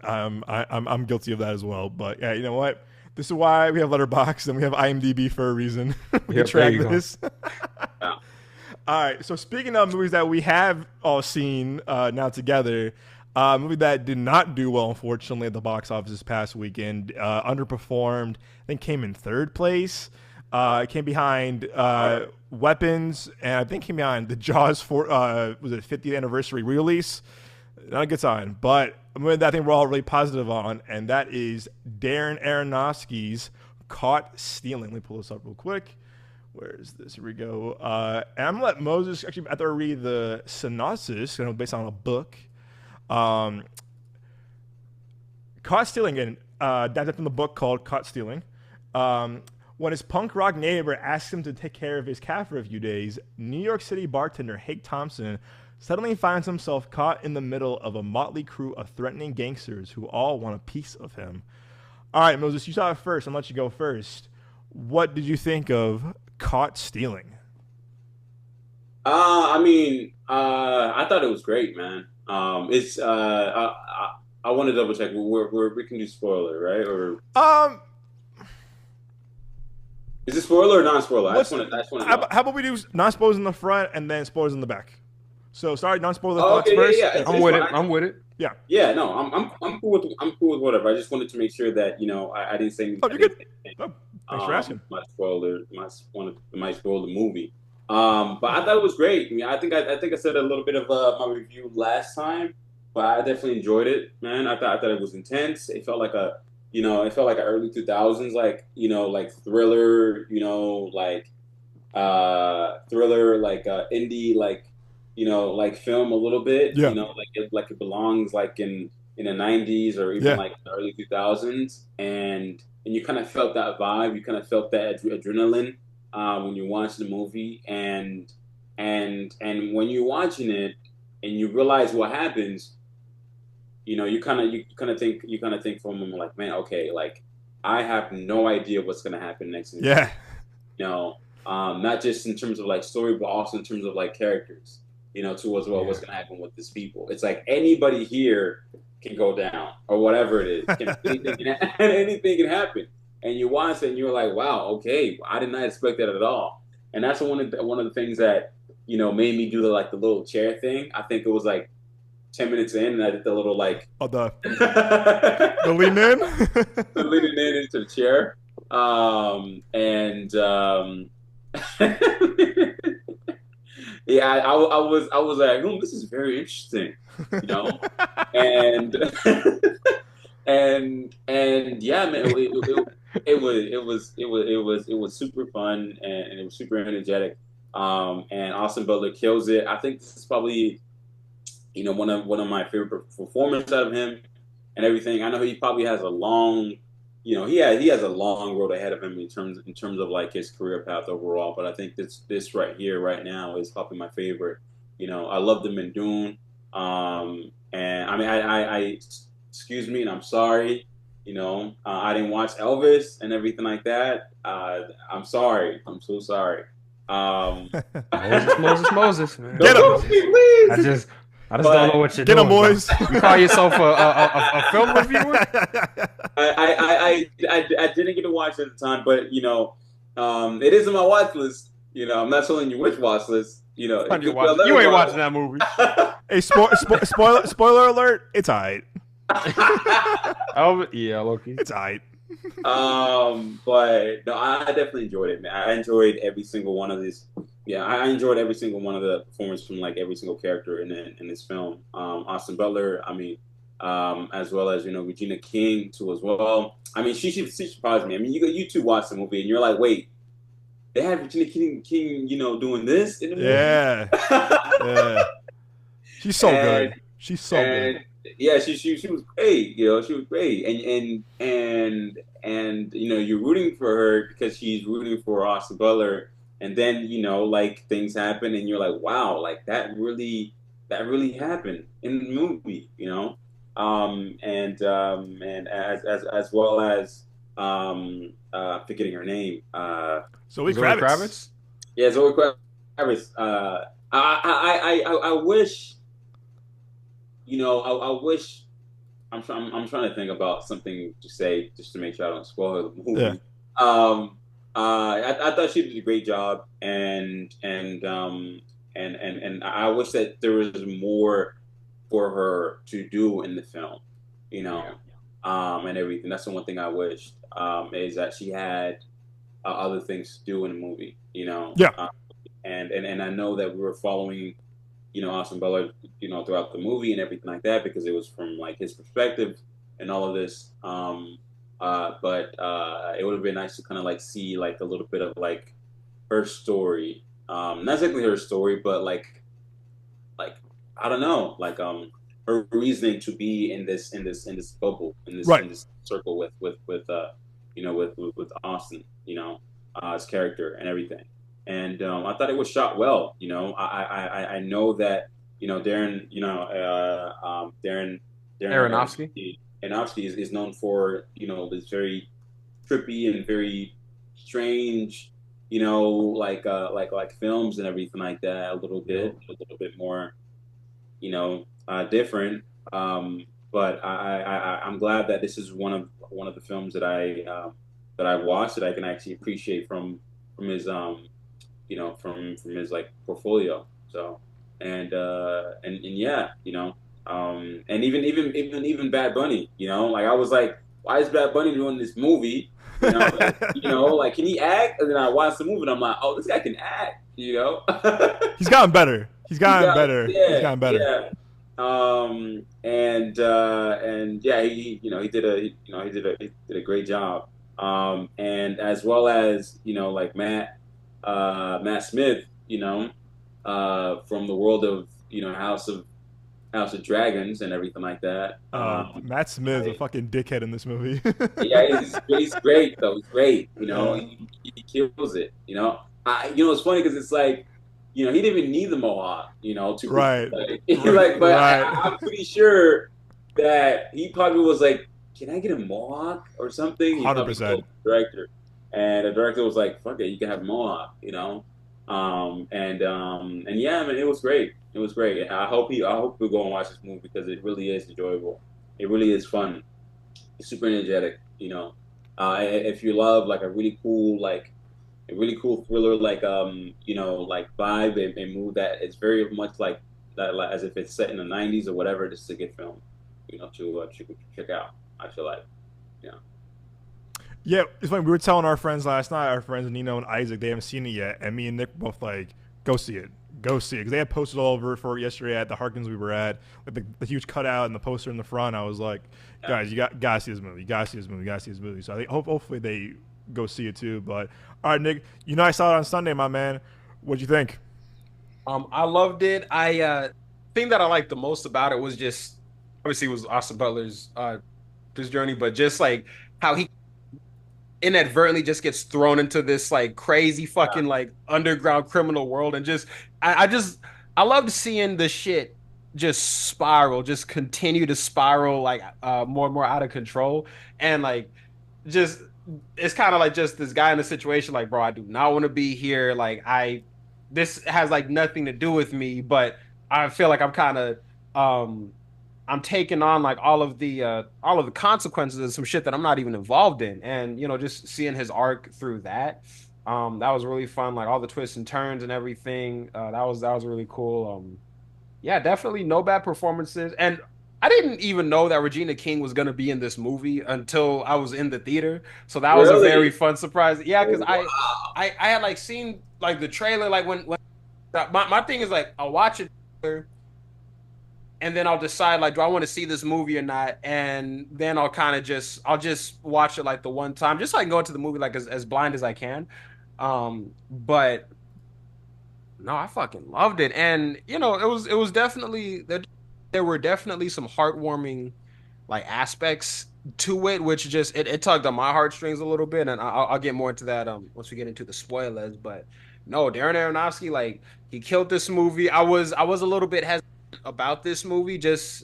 I'm guilty of that as well. But yeah, you know what? This is why we have Letterboxd and we have IMDb for a reason. We can track this. All right. So speaking of movies that we have all seen now together, a movie that did not do well, unfortunately, at the box office this past weekend, underperformed. I think came in third place. It came behind Weapons, and I think came behind the Jaws was it 50th anniversary re-release. Not a good sign, but a movie that I think we're all really positive on, and that is Darren Aronofsky's Caught Stealing. Let me pull this up real quick. Where is this? Here we go. And I'm gonna let Moses actually after I read the synopsis, based on a book. Caught Stealing, and that's from the book called Caught Stealing. When his punk rock neighbor asks him to take care of his cat for a few days, New York City bartender Hank Thompson suddenly finds himself caught in the middle of a motley crew of threatening gangsters who all want a piece of him. All right, Moses, you saw it first. I'm gonna let you go first. What did you think of Caught Stealing? I thought it was great, man. It's I want to double check. We can do spoiler, right? Or is it spoiler or non-spoiler? I just want to. How about we do non-spoilers in the front and then spoilers in the back? So sorry, non-spoiler thoughts okay, first. Yeah. I'm with it. Yeah. Yeah. No, I'm cool with whatever. I just wanted to make sure that I didn't say. Oh, you're good. Oh, thanks for asking. Might spoil the movie. But I thought it was great. I mean, I think I said a little bit of my review last time, but I definitely enjoyed it, man. I thought it was intense. It felt like an early 2000s, like thriller, indie, like film a little bit, yeah. It belongs in the 90s or even the early 2000s, and you kind of felt that vibe, you kind of felt that adrenaline when you watch the movie, and when you're watching it and you realize what happens, you kind of think for a moment, like, man, okay, like I have no idea what's gonna happen next. Yeah. Not just in terms of like story, but also in terms of like characters, too, as well. What's gonna happen with these people? It's like anybody here can go down or whatever it is. Anything can happen. And you watch it and you're like, wow, okay, I did not expect that at all. And that's one of the things that, made me do the little chair thing. I think it was like 10 minutes in and I did the little the lean in? The leaning in into the chair. Yeah, I was like, this is very interesting, and and yeah, man, it was super fun and it was super energetic. And Austin Butler kills it. I think this is probably, one of my favorite performances out of him and everything. I know he probably has a long, he has a long road ahead of him in terms of like his career path overall. But I think this right here, right now, is probably my favorite. I loved him in Dune. And I mean, I excuse me, and I'm sorry. I didn't watch Elvis and everything like that. I'm sorry. I'm so sorry. Moses, man. Get him. I just don't know what you're doing. Get him, boys. You call yourself a film reviewer? I didn't get to watch it at the time, but it is on my watch list. I'm not telling you which watch list. You ain't watching that movie. Hey, spoiler alert! It's alright. Oh yeah, Loki. It's alright. But no, I definitely enjoyed it, man. I enjoyed every single one of these. Yeah, I enjoyed every single one of the performances from like every single character in this film. Austin Butler, I mean, as well as Regina King too as well. I mean, she surprised me. I mean, you two watch the movie and you're like, wait, they have Regina King, doing this in the movie? Yeah. Yeah. She's so good. She's so good. Yeah, she was great. She was great, and you're rooting for her because she's rooting for Austin Butler, and then like things happen, and you're like, wow, like that really happened in the movie, and as well as forgetting her name, Zoë Kravitz. Yeah, Zoë Kravitz. I wish. I wish. I'm trying to think about something to say just to make sure I don't spoil the movie. Yeah. I thought she did a great job, and and I wish that there was more for her to do in the film, you know, and everything. That's the one thing I wished, is that she had other things to do in the movie, you know. Yeah. And I know that we were following, you know, Austin Butler, you know, throughout the movie and everything like that because it was from like his perspective and all of this. But it would have been nice to kind of like see like a little bit of like her story. Not exactly her story, but like I don't know, like her reasoning to be in this bubble Right. in this circle with you know with Austin, you know, his character and everything. And I thought it was shot well. You know, I know that you know Darren Aronofsky is known for you know this very trippy and very strange, you know, like films and everything like that. A little bit more, you know, different. But I'm glad that this is one of the films that I watched that I can actually appreciate from his you know from his like portfolio. So and yeah, you know, and even Bad Bunny, you know, like I was like, why is Bad Bunny doing this movie? You know, like can he act? And then I watched the movie and I'm like, oh, this guy can act, you know. He's gotten better. He's gotten better. Yeah, He's gotten better. yeah. And yeah, he you know he did a great job. And as well as you know like Matt Smith, you know, from the world of you know House of Dragons and everything like that. Matt Smith, a fucking dickhead in this movie. Yeah, he's great though. He's great. You know, he kills it. You know, you know it's funny because it's like, you know, he didn't even need the mohawk. You know, to Right. like, but I'm pretty sure that he probably was like, "Can I get a mohawk or something?" 100%. Director, and the director was like, "Fuck it, you can have a mohawk." You know, and yeah, man, it was great. It was great. I hope we go and watch this movie because it really is enjoyable. It really is fun. It's super energetic. You know, if you love like a really cool thriller, like you know, like vibe and mood that it's very much like that, like, as if it's set in the '90s or whatever. This is a good film, you know, to check out. I feel like, yeah. Yeah, it's funny. We were telling our friends last night, our friends Nino and Isaac, they haven't seen it yet, and me and Nick were both like, "Go see it, go see it," because they had posted all over for it yesterday at the Harkins we were at, with the huge cutout and the poster in the front. I was like, "Guys, you gotta see this movie. You gotta see this movie. You gotta see this movie." So I think hopefully they go see it too. But all right, Nick, you know I saw it on Sunday, my man. What'd you think? I loved it. Thing that I liked the most about it was just obviously it was Austin Butler's his journey, but just like how he inadvertently just gets thrown into this like crazy fucking like underground criminal world, and just I loved seeing the shit just spiral, just continue to spiral like more and more out of control, and like just it's kind of like just this guy in a situation like, bro, I do not want to be here. Like this has like nothing to do with me, but I feel like I'm kind of I'm taking on like all of the consequences of some shit that I'm not even involved in. And you know, just seeing his arc through that, that was really fun. Like all the twists and turns and everything. That was really cool. Yeah, definitely no bad performances. And I didn't even know that Regina King was gonna be in this movie until I was in the theater. So that was a very fun surprise. Yeah, because I had like seen like the trailer, like when my thing is like I'll watch it and then I'll decide like, do I want to see this movie or not? And then I'll just watch it like the one time, just so I can go into the movie like as blind as I can. But no, I fucking loved it. And you know, it was definitely there were definitely some heartwarming like aspects to it, which just it tugged on my heartstrings a little bit. And I'll get more into that once we get into the spoilers. But no, Darren Aronofsky, like he killed this movie. I was a little bit hesitant about this movie, just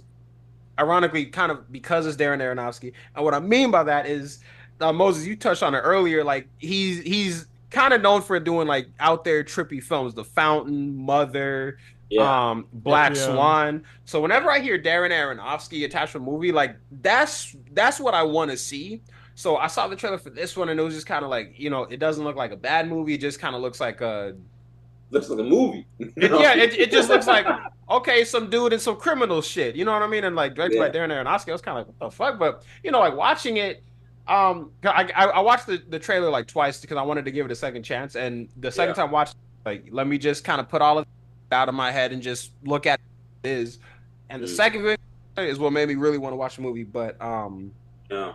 ironically, kind of because it's Darren Aronofsky. And what I mean by that is, Moses, you touched on it earlier. Like he's kind of known for doing like out there trippy films, The Fountain, Mother, Black Swan. So whenever I hear Darren Aronofsky attached to a movie, like that's what I want to see. So I saw the trailer for this one, and it was just kind of like, you know, it doesn't look like a bad movie. It just kind of looks like looks like a movie. It just looks like, okay, some dude and some criminal shit. You know what I mean? And like directed by Darren Aronofsky, I was kind of like, what the fuck? But like watching it, I watched the trailer like twice because I wanted to give it a second chance. And the second time I watched, like, let me just kind of put all of it out of my head and just look at it is. And the second video is what made me really want to watch the movie. But no,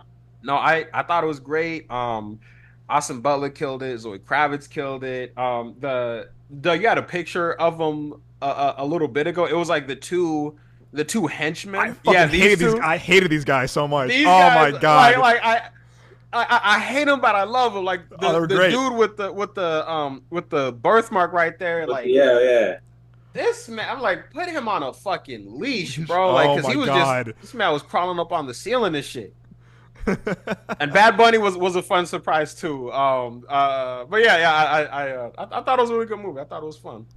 I thought it was great. Austin Butler killed it. Zoë Kravitz killed it. You had a picture of them a little bit ago. It was like the two henchmen. I hated these guys so much. My god! I hate them, but I love them. Like the dude with the birthmark right there. Like this man, I'm like, put him on a fucking leash, bro. Like, because he was this man was crawling up on the ceiling and shit. And Bad Bunny was a fun surprise too. But yeah, I thought it was a really good movie. I thought it was fun.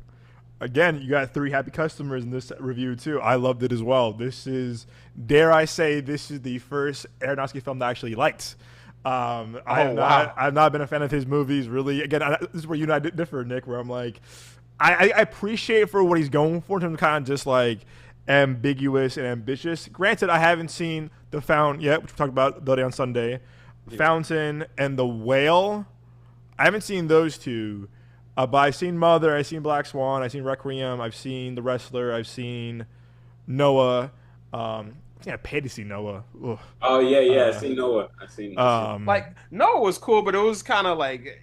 Again, you got 3 happy customers in this review too. I loved it as well. This is, dare I say, this is the first Aronofsky film that I actually liked. I've not been a fan of his movies really. Again, this is where you and I differ, Nick. Where I'm like, I appreciate for what he's going for in terms of kind of just like ambiguous and ambitious. Granted, I haven't seen The Fountain yet, which we talked about the other day on Sunday. Yeah. Fountain and The Whale. I haven't seen those two. But I've seen Mother, I've seen Black Swan, I've seen Requiem, I've seen The Wrestler, I've seen Noah. I think I paid to see Noah. Ugh. Oh yeah, I've seen Noah. Like Noah was cool, but it was kind of like,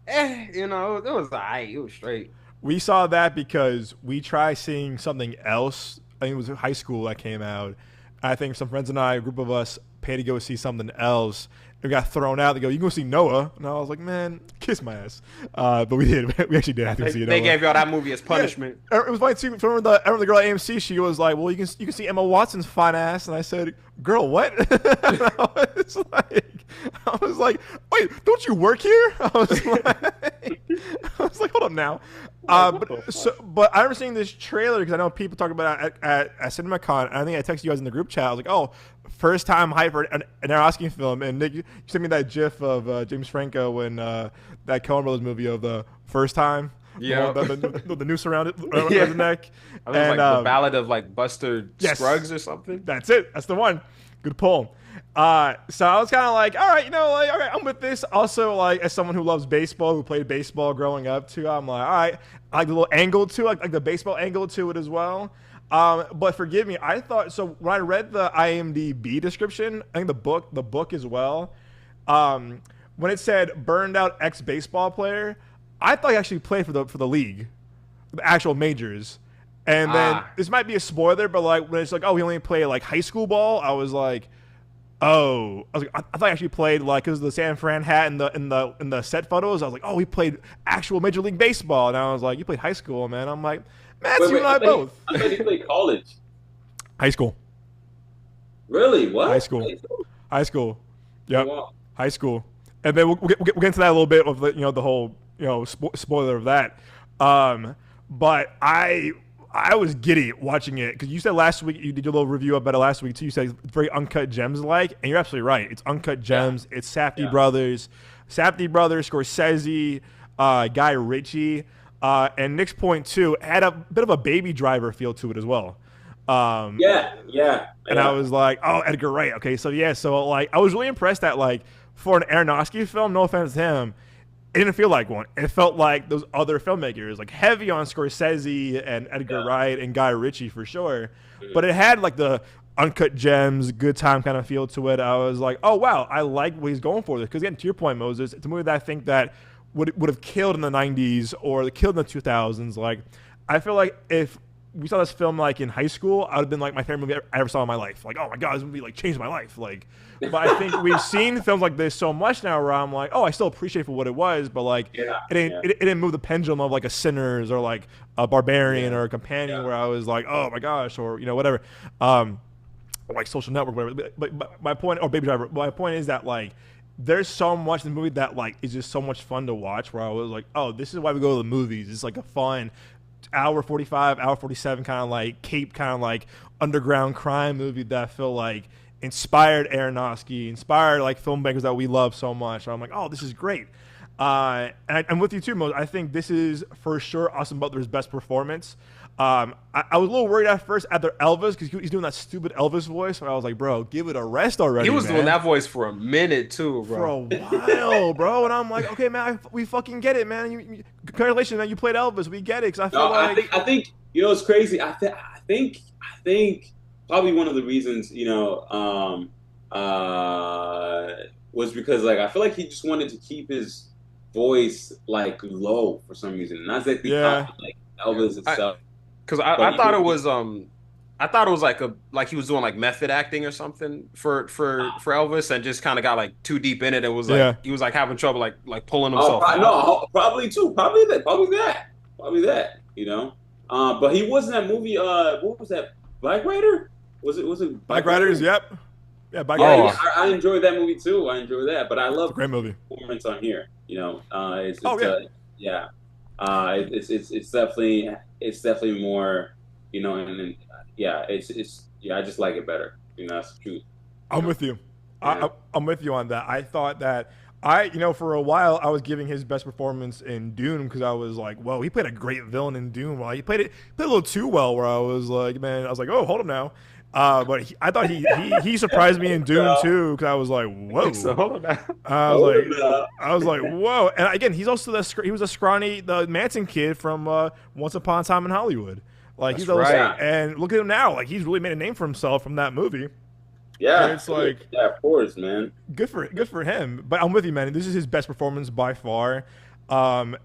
it was alright. It was straight. We saw that because we tried seeing something else. I think it was high school that came out. I think some friends and I, a group of us, paid to go see something else. We got thrown out. They go, you can go see Noah. And I was like, man, kiss my ass. But we did. We actually did have to see Noah. They gave y'all that movie as punishment. Yeah. It was funny too. Remember the girl at AMC? She was like, well, you can see Emma Watson's fine ass. And I said, girl, what? I was like, wait, don't you work here? I was like, hold up now. But I remember seeing this trailer because I know people talk about it at CinemaCon. And I think I texted you guys in the group chat. I was like, oh, first time hype for an Aronofsky film. And Nick, you sent me that GIF of James Franco in that Coen Brothers movie of the first time. Yeah, the noose around his neck. I think like the Ballad of like Buster Scruggs or something. That's it. That's the one. Good pull. So I was kind of like, all right, all right, I'm with this. Also, like, as someone who loves baseball, who played baseball growing up too, I'm like, all right, I like the little angle to it, like the baseball angle to it as well. But forgive me, I thought, so when I read the IMDb description, I think the book as well, when it said burned out ex-baseball player, I thought he actually played for the league, the actual majors. And then this might be a spoiler, but like when it's like, oh, he only played like high school ball, I was like, oh, I thought he actually played like, because the San Fran hat in the set photos, I was like, oh, he played actual Major League Baseball, and I was like, you played high school, man. I'm like, man, you and I both. I thought he played college. High school. Really? What? High school. Yep. Oh, wow. High school. And then we'll get into that a little bit of the whole spoiler of that. But I was giddy watching it because you said last week, you did your little review about it last week too. You said it's very Uncut Gems like, and you're absolutely right. It's Uncut Gems. Yeah. It's Safdie Brothers, Scorsese, Guy Ritchie, and Nick's point too had a bit of a Baby Driver feel to it as well. And I was like, oh, Edgar Wright. Okay, so like I was really impressed that like for an Aronofsky film, no offense to him, it didn't feel like one. It felt like those other filmmakers, like heavy on Scorsese and Edgar Wright and Guy Ritchie for sure. But it had like the Uncut Gems, good time kind of feel to it. I was like, oh, wow, I like what he's going for this. Because again, to your point, Moses, it's a movie that I think that would have killed in the 90s or killed in the 2000s. Like, I feel like if we saw this film like in high school, I would have been like my favorite movie I ever saw in my life. Like, oh my God, this movie like changed my life. Like, but I think we've seen films like this so much now where I'm like, oh, I still appreciate it for what it was, but like it didn't move the pendulum of like a Sinners or like a Barbarian or a Companion where I was like, oh my gosh, or whatever. Like Social Network, whatever. But my point, or Baby Driver, my point is that like there's so much in the movie that like is just so much fun to watch where I was like, oh, this is why we go to the movies. It's like a fun hour 45, hour 47 kind of like cape kind of like underground crime movie that I feel like inspired Aronofsky, inspired like filmmakers that we love so much. I'm like, oh, this is great. I'm with you too, Mo. I think this is for sure Austin Butler's best performance. I was a little worried at first after Elvis because he's doing that stupid Elvis voice. But I was like, bro, give it a rest already. He was man. doing that voice for a minute too, bro. For a while, bro. And I'm like, okay, man, we fucking get it, man. Congratulations, man. You played Elvis. We get it. Because I feel like I think you know it's crazy. I think probably one of the reasons was because like I feel like he just wanted to keep his voice like low for some reason, not that like Elvis itself. Because I thought it was like he was doing like method acting or something for Elvis, and just kind of got like too deep in it and was like he was like having trouble like pulling himself out. No, probably that. You know, but he was in that movie. What was that? Black Rider? Was it Black Riders? Yep. Yeah, Black Riders. I enjoyed that movie too. I enjoyed that, but I love great movie performance on here. You know, it's definitely more. You know, and I just like it better. You know, that's the truth. I'm with you. Yeah. I'm with you on that. I thought that for a while I was giving his best performance in Dune because I was like, whoa, he played a great villain in Dune. Well, he played a little too well. Where I was like, oh, hold him now. But I thought he surprised me in Dune too because I was like, whoa. So hold on now. I was like, whoa. And again, he's also he was a scrawny the Manson kid from Once Upon a Time in Hollywood. Like That's he's always right. And look at him now. Like he's really made a name for himself from that movie. Yeah, and it's like of course, man. Good for him. But I'm with you, man. This is his best performance by far. And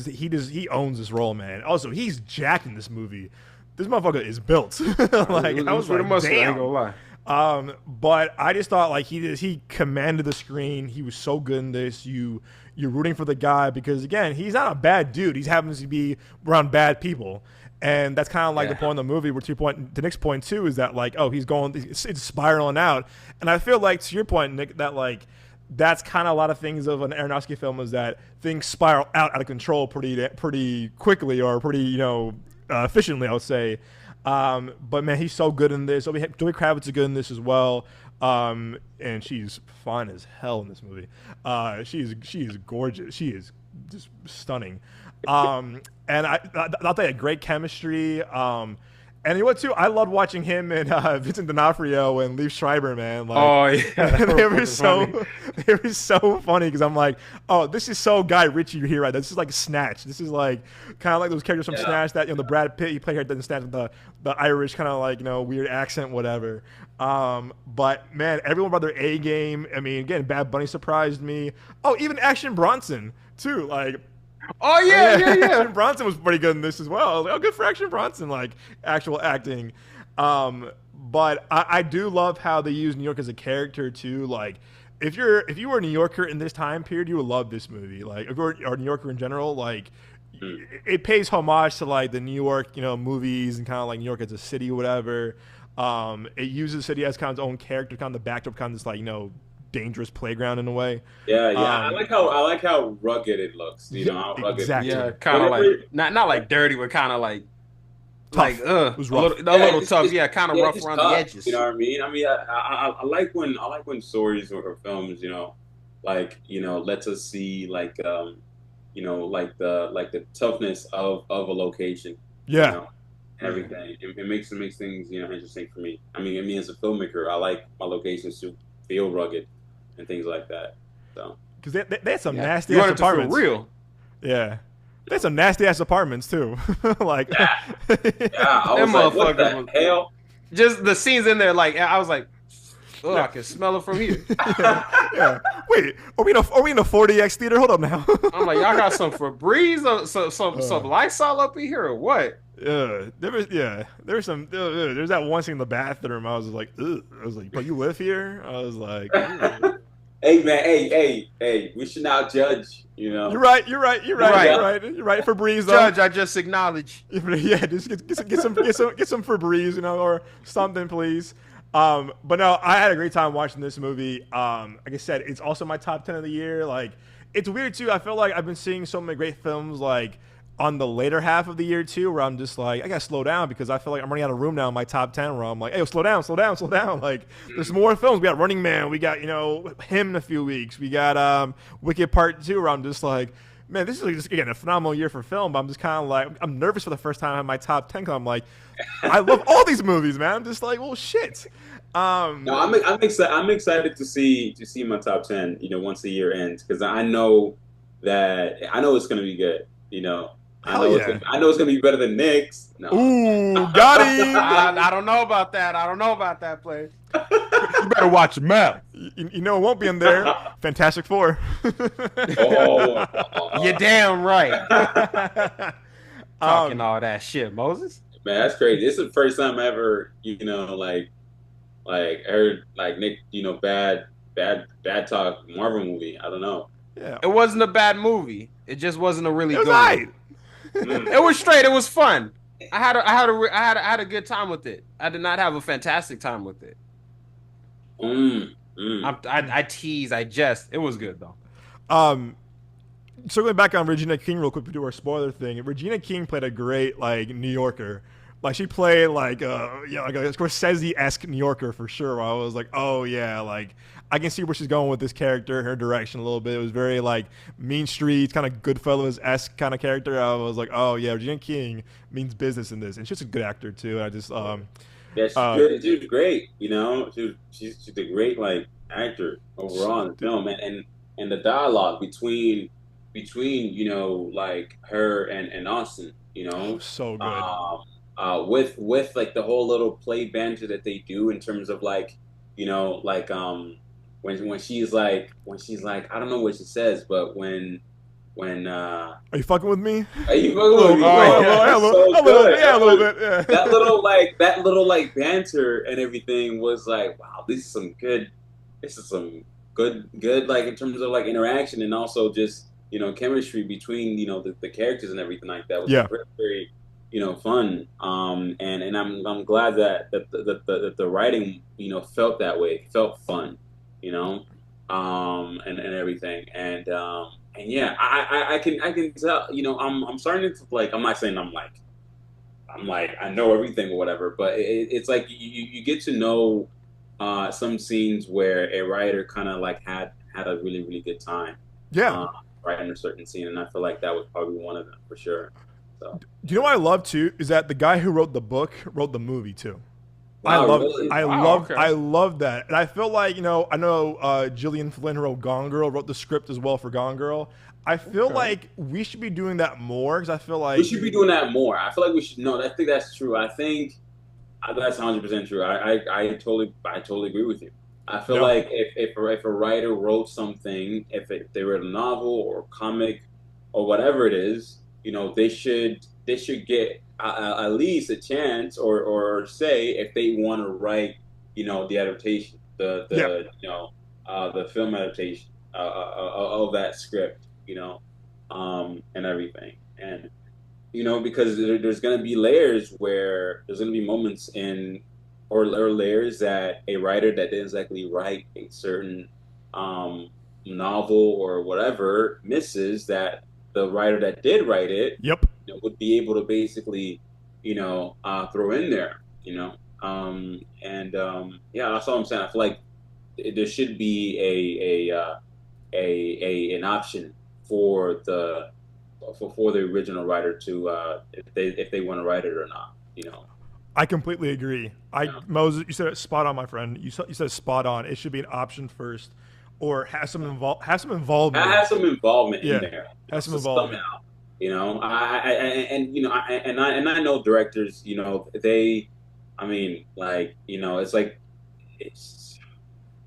he owns this role, man. Also, he's jacked in this movie. This motherfucker is built. Like I was like, damn. Ain't gonna lie. But I just thought like he commanded the screen. He was so good in this. You're rooting for the guy because again, he's not a bad dude. He happens to be around bad people. And that's kind of like the point of the movie where the next point too is that like, oh, it's spiraling out. And I feel like to your point, Nick, that like that's kind of a lot of things of an Aronofsky film is that things spiral out of control pretty quickly or pretty, efficiently, I would say. But man, he's so good in this. Zoë Kravitz is good in this as well. And she's fine as hell in this movie. She is gorgeous. She is just stunning. And I thought they had great chemistry. And you know what, too? I loved watching him and Vincent D'Onofrio and Liev Schreiber, man. Like, oh, yeah. they were so funny because I'm like, oh, this is so Guy Ritchie here, right? This is like Snatch. This is like kind of like those characters from Snatch that, the Brad Pitt, he played here in Snatch with the Irish kind of like, weird accent, whatever. But, man, everyone brought their A game. I mean, again, Bad Bunny surprised me. Oh, even Action Bronson, too. Like, oh yeah. Action Bronson was pretty good in this as well. I was like, oh, good for Action Bronson, like actual acting. But I do love how they use New York as a character too. Like, if you were a New Yorker in this time period, you would love this movie. Like, if you're a New Yorker in general, like it pays homage to like the New York, movies and kind of like New York as a city or whatever. It uses the city as kind of its own character, kind of the backdrop, kind of this like dangerous playground in a way. Yeah. I like how rugged it looks. How rugged. Exactly. Yeah, kind of like not like dirty, but kind of like tough. Like it was rough. a little tough. Yeah, kind of rough around tough, the edges. You know what I mean? I mean, I like when stories or films, lets us see like the toughness of a location. Yeah. Everything. It makes things interesting for me. I mean, as a filmmaker, I like my locations to feel rugged and things like that. So because they had some nasty you ass want it to apartments. feel real. Yeah, they had some nasty ass apartments too. Like I was like, what the hell? Just the scenes in there, like I was like, oh, I can smell it from here. yeah. Wait, are we in a 4DX theater? Hold up now. I'm like, y'all got some Febreze or some Lysol up in here or what? There's that one scene in the bathroom. I was like, ugh. I was like, but you live here? I was like, hey man, hey, we should not judge. You're right. Febreze, though. Judge, I just acknowledge. Yeah, just get some Febreze, or something, please. But no, I had a great time watching this movie. Like I said, it's also my top 10 of the year. Like, it's weird too. I feel like I've been seeing so many great films like on the later half of the year too, where I'm just like, I gotta slow down because I feel like I'm running out of room now in my top 10 where I'm like, hey, slow down, slow down, slow down. Like, there's more films. We got Running Man. We got, him in a few weeks. We got Wicked Part 2 where I'm just like, man, this is like just, again, a phenomenal year for film, but I'm just kind of like, I'm nervous for the first time in my top 10 because I'm like, I love all these movies, man. I'm just like, well, shit. No, I'm excited to see my top 10, once the year ends, because I know it's going to be good, I know it's gonna be better than Nick's. No. Ooh, got him. I don't know about that. I don't know about that play. You better watch your mouth. You know it won't be in there. Fantastic Four. You're damn right. Talking all that shit, Moses. Man, that's crazy. This is the first time I ever, heard like Nick, bad talk Marvel movie. I don't know. Yeah. It wasn't a bad movie. It just wasn't a really good movie. It was straight. It was fun. I had a good time with it. I did not have a fantastic time with it. I tease. I jest. It was good though. Circling back on Regina King real quick to do our spoiler thing. Regina King played a great New Yorker. Like she played like a Scorsese-esque New Yorker for sure. I was like, oh yeah, like I can see where she's going with this character, her direction a little bit. It was very like mean streets, kind of Goodfellas-esque kind of character. I was like, oh yeah, Regina King means business in this, and she's a good actor too. I just yeah, she's good. She was great. She's a great actor overall in the film, and the dialogue between her and Austin, so good. With the whole little play banter that they do in terms of when she's like I don't know what she says, but when are you fucking with me? Are you fucking with me? Yeah, a little bit. Yeah. That little banter and everything was like, wow, this is some good in terms of interaction and also just chemistry between the characters and everything like that was very, very fun. And I'm glad that the writing felt that way, felt fun, and everything. And yeah, I can tell, I'm starting to I'm not saying I'm I know everything or whatever, but it's like you get to know some scenes where a writer kind of had a really, really good time. Yeah. Writing a certain scene, and I feel like that was probably one of them for sure. So. Do you know what I love too? Is that the guy who wrote the book wrote the movie too. Wow, I love that, and I feel like I know Gillian Flynn who wrote Gone Girl wrote the script as well for Gone Girl. I feel like we should be doing that more because I feel like we should be doing that more. I feel like we should. No, I think that's true. I think that's 100% true. I totally agree with you. I feel like if a writer wrote something, if they wrote a novel or a comic or whatever it is, they should get at least a chance or say if they want to write, the adaptation, the film adaptation of that script, and everything, and because there's going to be layers where there's going to be moments in. Or layers that a writer that didn't exactly write a certain novel or whatever misses that the writer that did write it would be able to basically throw in there, and that's all I'm saying. I feel like there should be an option for the original writer to if they want to write it or not, I completely agree. Moses, you said it spot on, my friend. You said spot on. It should be an option first, or have some involvement. Have some involvement in there. Have some involvement. Somehow, I know directors. It's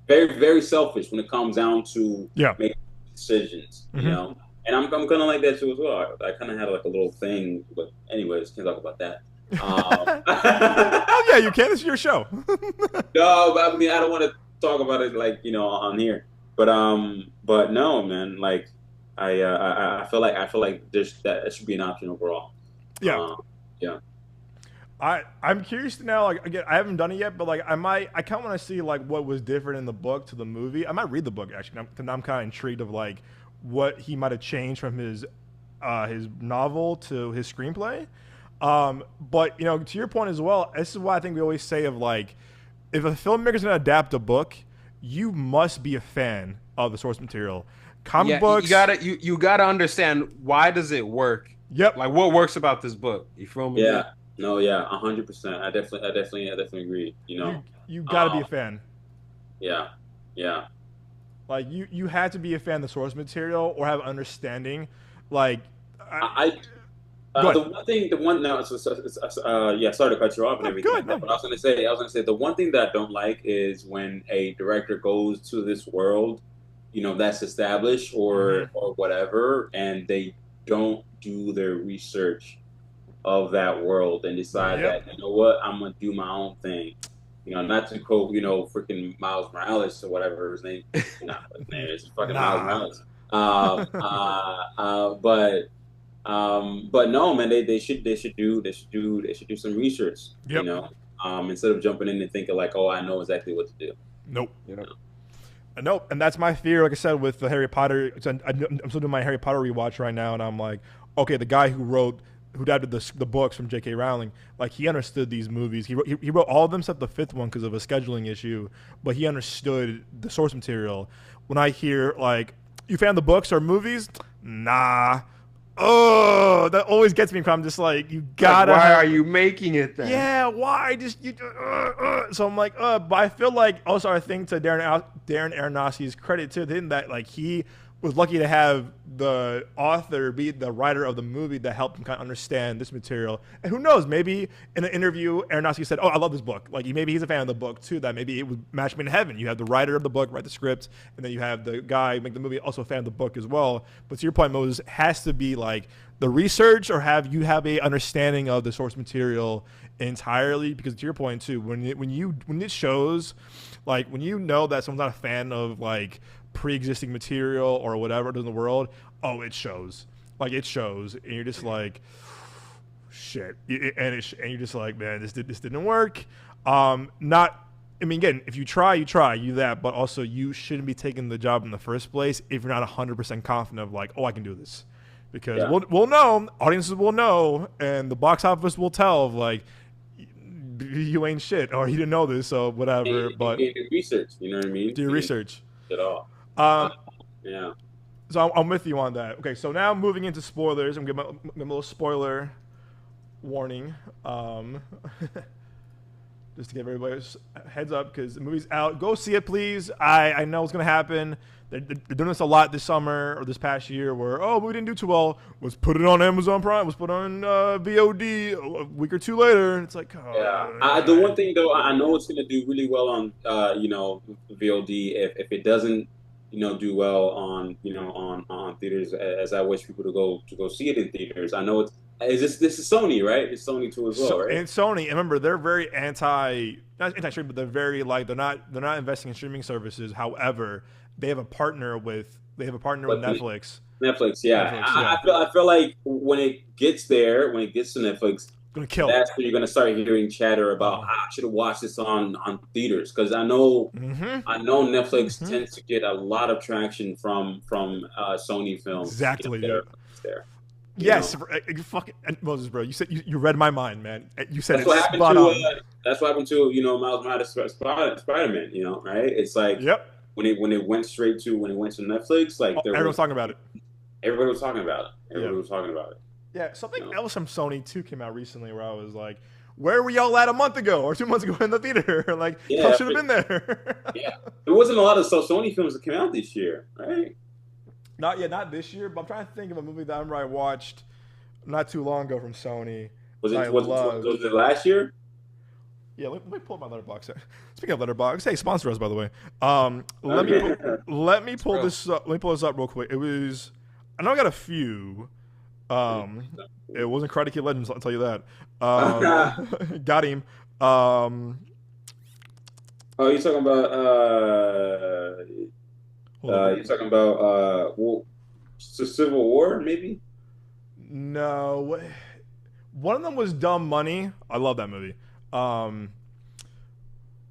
very, very selfish when it comes down to making decisions. And I'm kind of like that too as well. I kind of had a little thing, but anyways, can't talk about that. Oh yeah, you can. It's your show. No, but I don't want to talk about it on here. But no, man. I feel like that should be an option overall. Yeah. I'm curious to now. Again, I haven't done it yet, but I kind of want to see what was different in the book to the movie. I might read the book actually. I'm kind of intrigued of what he might have changed from his his novel to his screenplay. But you know, to your point as well, this is why I think we always say of like, if a filmmaker's gonna adapt a book, you must be a fan of the source material. Comic books, you gotta understand, why does it work? Yep. Like, what works about this book? You feel me? Yeah. No. Yeah. 100%. I definitely agree. You know, you gotta be a fan. Yeah. Yeah. Like you had to be a fan of the source material or have understanding. Like the one now, yeah. Sorry to cut you off and everything. But I was gonna say the one thing that I don't like is when a director goes to this world, you know, that's established or whatever, and they don't do their research of that world and decide that, you know what, I'm gonna do my own thing. You know, not to quote, you know, freaking Miles Morales or whatever his name. Not his name. It's fucking Miles Morales. But no, man, they should do some research. You know, instead of jumping in and thinking like, oh, I know exactly what to do. Nope. You know? Nope. And that's my fear. Like I said, with the Harry Potter, I'm still doing my Harry Potter rewatch right now, and I'm like, okay, the guy who adapted the books from J.K. Rowling, like, he understood these movies. He wrote all of them except the fifth one because of a scheduling issue, but he understood the source material. When I hear, like, you fan the books or movies? Nah. Oh, that always gets me because I'm just like, you gotta. Like, why are you making it then? Yeah, why? So I'm like, but I feel like also I think to Darren Aronofsky's credit too, didn't that like he was lucky to have the author be the writer of the movie that helped him kind of understand this material. And who knows, maybe in an interview, Aronofsky said, oh, I love this book. Like, maybe he's a fan of the book too, that maybe it would match me in heaven. You have the writer of the book write the script, and then you have the guy make the movie also a fan of the book as well. But to your point, Moses, has to be like the research or have a understanding of the source material entirely, because to your point too, when it shows, like when you know that someone's not a fan of like pre-existing material or whatever in the world, it shows. Like, it shows, and you're just like, shit. And you're just like, man, this didn't work. Again, if you try, you do that, but also you shouldn't be taking the job in the first place if you're not 100% confident of like, I can do this. Because we'll know, audiences will know, and the box office will tell of like, you ain't shit, or you didn't know this, so whatever. But do research, you know what I mean? Do your research. At all. Yeah. So I'm with you on that. Okay, so now moving into spoilers, I'm gonna give a little spoiler warning. Just to give everybody a heads up, because the movie's out. Go see it, please. I know what's gonna happen. They're doing this a lot this summer or this past year, where we didn't do too well. Let's put it on Amazon Prime. Let's put it on VOD a week or two later. And it's like, the one thing though, I know it's gonna do really well on VOD. If it doesn't do well on on theaters, as I wish people to go see it in theaters. I know this is Sony, right? It's Sony too as well, right? And Sony, remember, they're very not anti-streaming, but they're very like they're not investing in streaming services. However, they have a partner with Netflix. Netflix, yeah. I feel like when it gets to Netflix, gonna kill. That's when you're gonna start hearing chatter about I should have watched this on theaters, because I know Netflix tends to get a lot of traction from Sony films. Exactly. There. Yes, you fucking Moses, bro. You said you read my mind, man. You said that's what happened to. That's what happened to Miles Morales Spider-Man. Right? It's like when it went to Netflix, like everyone's talking about it. Everybody was talking about it. Yeah, something else from Sony too came out recently where I was like, where were y'all at a month ago or 2 months ago in the theater? Like, y'all should have been there. Yeah, there wasn't a lot of Sony films that came out this year, right? Not this year, but I'm trying to think of a movie that I watched not too long ago from Sony. Was it last year? Yeah, let me pull up my letterbox. Speaking of letterbox, hey, sponsor us, by the way. Let me pull this up. Let me pull this up real quick. It was, I know I got a few. It wasn't Karate Kid Legends, I'll tell you that. Got him. You're talking about you're talking about Civil War, maybe? No. One of them was Dumb Money. I love that movie. You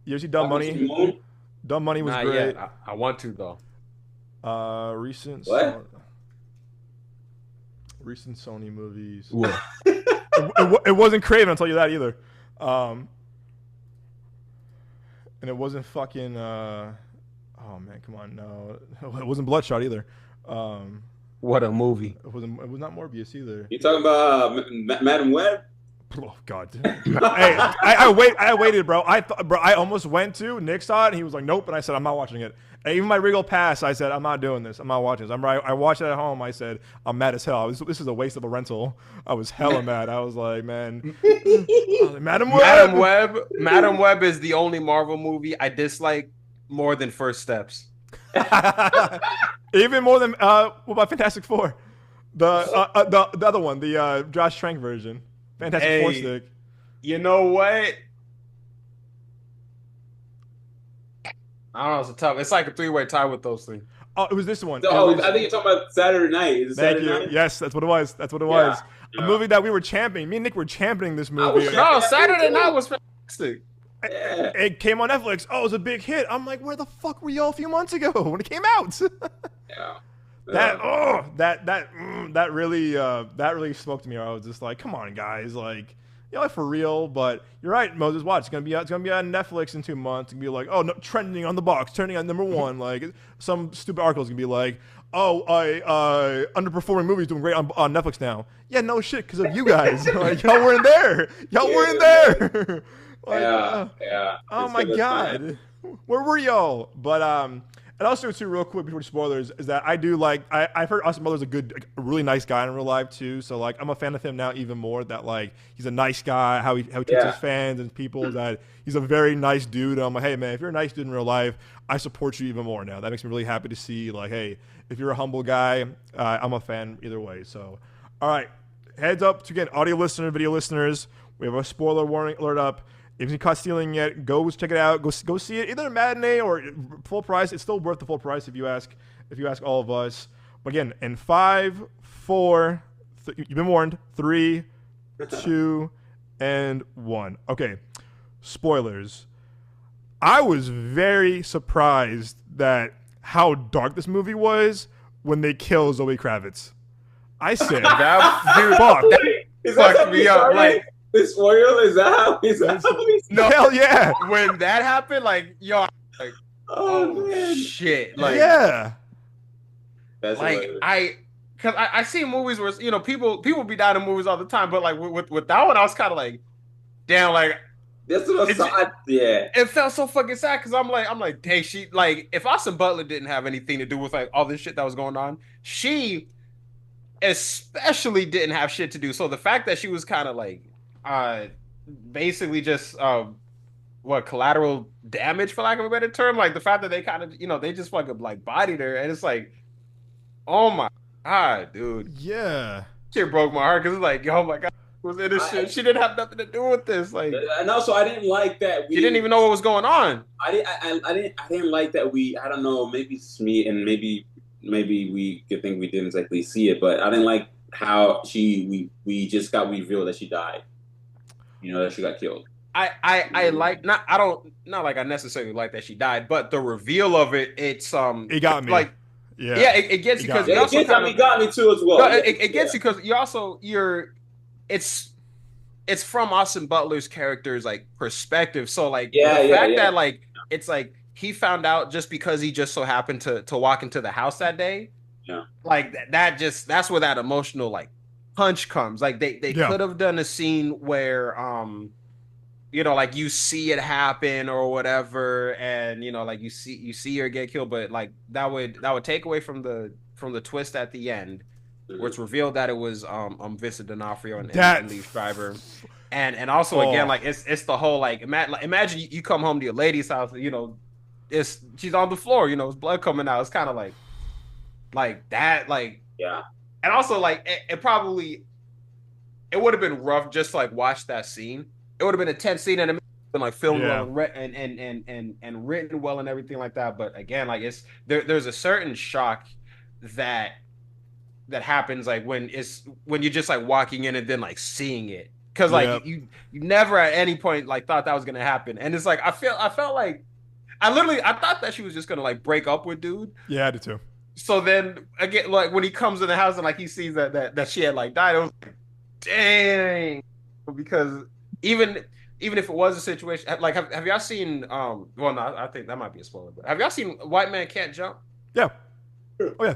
ever see Dumb Money? Dumb Money was great. Yet. I want to though. Recent. What? Recent Sony movies. It wasn't Craven, I'll tell you that either. And it wasn't fucking. Oh man, come on, no, it wasn't Bloodshot either. What a movie! It was not Morbius either. You talking about Madam Web? Oh God! Hey, I waited, bro. I almost went to. Nick saw it, and he was like, "Nope," and I said, "I'm not watching it." And even my Regal Pass, I said, "I'm not doing this. I'm not watching this." I watched it at home. I said, "I'm mad as hell. This is a waste of a rental." I was hella mad. I was like, "Man, Madam Web." Madam Web is the only Marvel movie I dislike more than First Steps. Even more than what about Fantastic Four? The other one, the Josh Trank version. Fantastic Four stick. You know what? I don't know. It's tough. It's like a 3-way tie with those things. Oh, it was this one. I think you're talking about Saturday Night. Is it Saturday Night? Yes, that's what it was. A movie that we were championing. Me and Nick were championing this movie. Saturday Night was fantastic. Yeah. It came on Netflix. Oh, it was a big hit. I'm like, where the fuck were y'all a few months ago when it came out? Yeah. That really spoke to me. I was just like, come on, guys, like, for real. But you're right, Moses. Watch, it's gonna be on Netflix in 2 months. It's gonna be like, oh, no, trending on the box, trending on #1. Like some stupid article's gonna be like, oh, underperforming movies doing great on Netflix now. Yeah, no shit, because of you guys. Like y'all weren't there. Like, yeah. Oh my God, where were y'all? But and also too, real quick before spoilers, is that I do like I've heard Austin Butler's a really nice guy in real life too. So like I'm a fan of him now even more. That like he's a nice guy. How he treats his fans and people. That he's a very nice dude. And I'm like, hey man, if you're a nice dude in real life, I support you even more now. That makes me really happy to see. Like, hey, if you're a humble guy, I'm a fan either way. So, all right, heads up to again, audio listeners, video listeners. We have a spoiler warning alert up. If you caught stealing it, go check it out. Go see it, either matinee or full price. It's still worth the full price if you ask all of us. But again, in 5, 4, you've been warned. 3, 2, and 1. Okay, spoilers. I was very surprised that how dark this movie was when they kill Zoë Kravitz. I said, fuck. Is that fucked me up. Like, this spoil is that no, hell yeah. When that happened, like, yo, like, oh man, shit, like, yeah. That's like because I see movies where people be dying in movies all the time, but like with that one, I was kind of like, damn, like. That's what I saw. Yeah, it felt so fucking sad because I'm like, dang, she like if Austin Butler didn't have anything to do with like all this shit that was going on, she especially didn't have shit to do. So the fact that she was kind of like, basically just collateral damage for lack of a better term, like the fact that they kind of they just fucking like bodied her, and it's like, oh my God, dude, yeah, shit broke my heart because it's like, oh my God. Was innocent. She didn't have nothing to do with this. Like, and also I didn't like that she didn't even know what was going on. I didn't like that I don't know, maybe it's me and maybe we could think we didn't exactly see it, but I didn't like how we just got revealed that she died. That she got killed. I like not like I necessarily like that she died, but the reveal of it, it's it got me. Like yeah, it gets you because it also got me too as well. No, it gets you because it's from Austin Butler's character's like perspective. So like the fact that like it's like he found out just because he just so happened to walk into the house that day. Yeah. Like that's where that emotional like punch comes. Like they could have done a scene where like you see it happen or whatever, and like you see her get killed, but like that would take away from the twist at the end. Where it's revealed that it was Vincent D'Onofrio and Lee Schreiber, and also again like it's the whole like imagine you come home to your lady's house, she's on the floor, there's blood coming out. It's kind of like that, like yeah, and also like it would have been rough just to, like watch that scene. It would have been a tense scene and it been like filmed well and written well and everything like that. But again, like there's a certain shock that happens like when you're just like walking in and then like seeing it, because like you never at any point like thought that was gonna happen, and it's like I felt like I thought that she was just gonna like break up with dude. Yeah, I did too. so then again, like when he comes in the house and like he sees that she had like died, it was like, dang, because even even if it was a situation like have y'all seen well no I think that might be a spoiler, but have y'all seen White Man Can't Jump? Yeah. Oh yeah.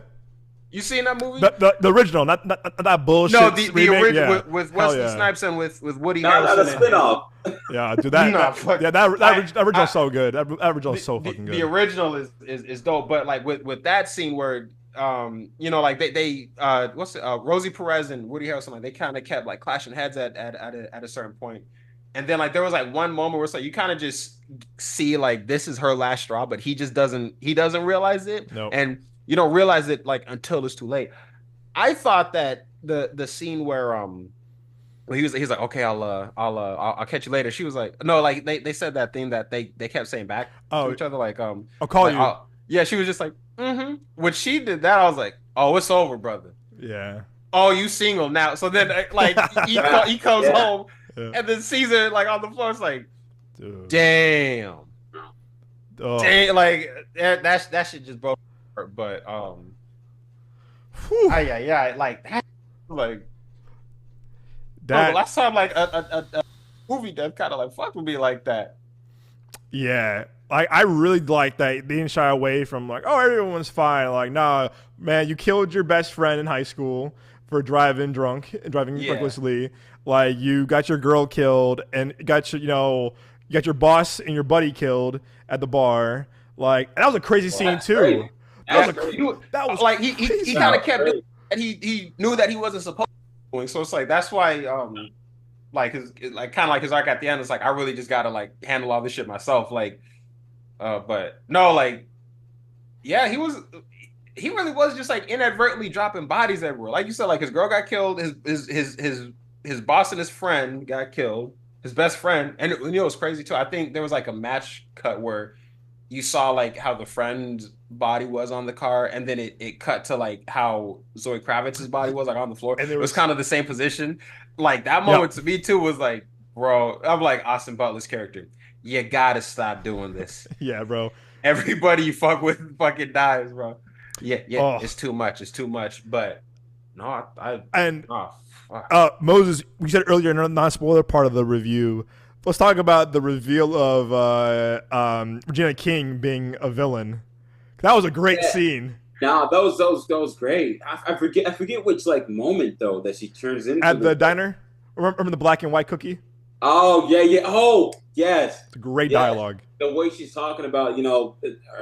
You seen that movie? The original, not that bullshit. No, the remake. original Yeah. with Hell Wesley yeah. Snipes and with Woody Not a Harrelson. spinoff. Yeah, dude, that original's so good. That original's so fucking good. The original is dope, but like with that scene where you know like they what's it, Rosie Perez and Woody Harrelson, like they kind of kept like clashing heads at a certain point. And then like there was like one moment where it's like you kind of just see like this is her last straw, but he doesn't realize it. Nope. And you don't realize it like until it's too late. I thought that the scene where he's like, okay, I'll catch you later. She was like, no, like they said that thing that they kept saying back to each other, like I'll call like, you. Yeah, she was just like, mm-hmm. When she did that, I was like, oh, it's over, brother. Yeah. Oh, you single now? So then like he comes home and then sees her like on the floor. It's like, dude. Damn, damn, like that shit just broke my heart. But yeah, like that, like that. The last time like a movie that kind of like fucked with me like that. Yeah, I really like that they didn't shy away from like, oh, everyone's fine. Like, nah, man, you killed your best friend in high school for driving drunk and driving recklessly. Like, you got your girl killed and got your, you got your boss and your buddy killed at the bar. Like, that was a crazy scene too. That was like he kind of kept doing it. He knew that he wasn't supposed to be doing. So it's like that's why like his like kind of like his arc at the end. It's like I really just gotta like handle all this shit myself. Like, but no, like, yeah, he really was just like inadvertently dropping bodies everywhere. Like you said, like his girl got killed, his boss and his friend got killed, his best friend, and you know what's crazy too. I think there was like a match cut where you saw like how the friend's body was on the car, and then it cut to like how Zoe Kravitz's body was like on the floor. And it was kind of the same position. Like that moment to me too was like, bro, I'm like Austin Butler's character. You gotta stop doing this. Yeah, bro. Everybody you fuck with fucking dies, bro. Yeah, it's too much. It's too much. But no, Moses, we said earlier in the non-spoiler part of the review. Let's talk about the reveal of Regina King being a villain. That was a great scene. No, that was great. I forget which like moment though that she turns into at the diner. Remember the black and white cookie? Oh yeah. Oh yes. It's a great dialogue. The way she's talking about,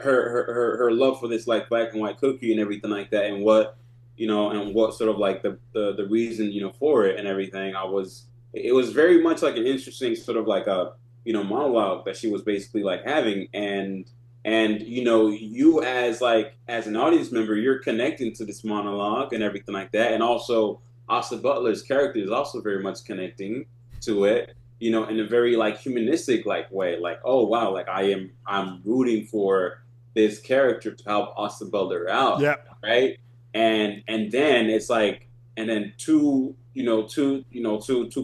her love for this like black and white cookie and everything like that, and what sort of like the reason for it and everything. It was very much like an interesting sort of like a monologue that she was basically like having, and you as an audience member, you're connecting to this monologue and everything like that, and also Austin Butler's character is also very much connecting to it, in a very like humanistic like way, like, oh wow, like I'm rooting for this character to help Austin Butler out, right, and then it's like, and then two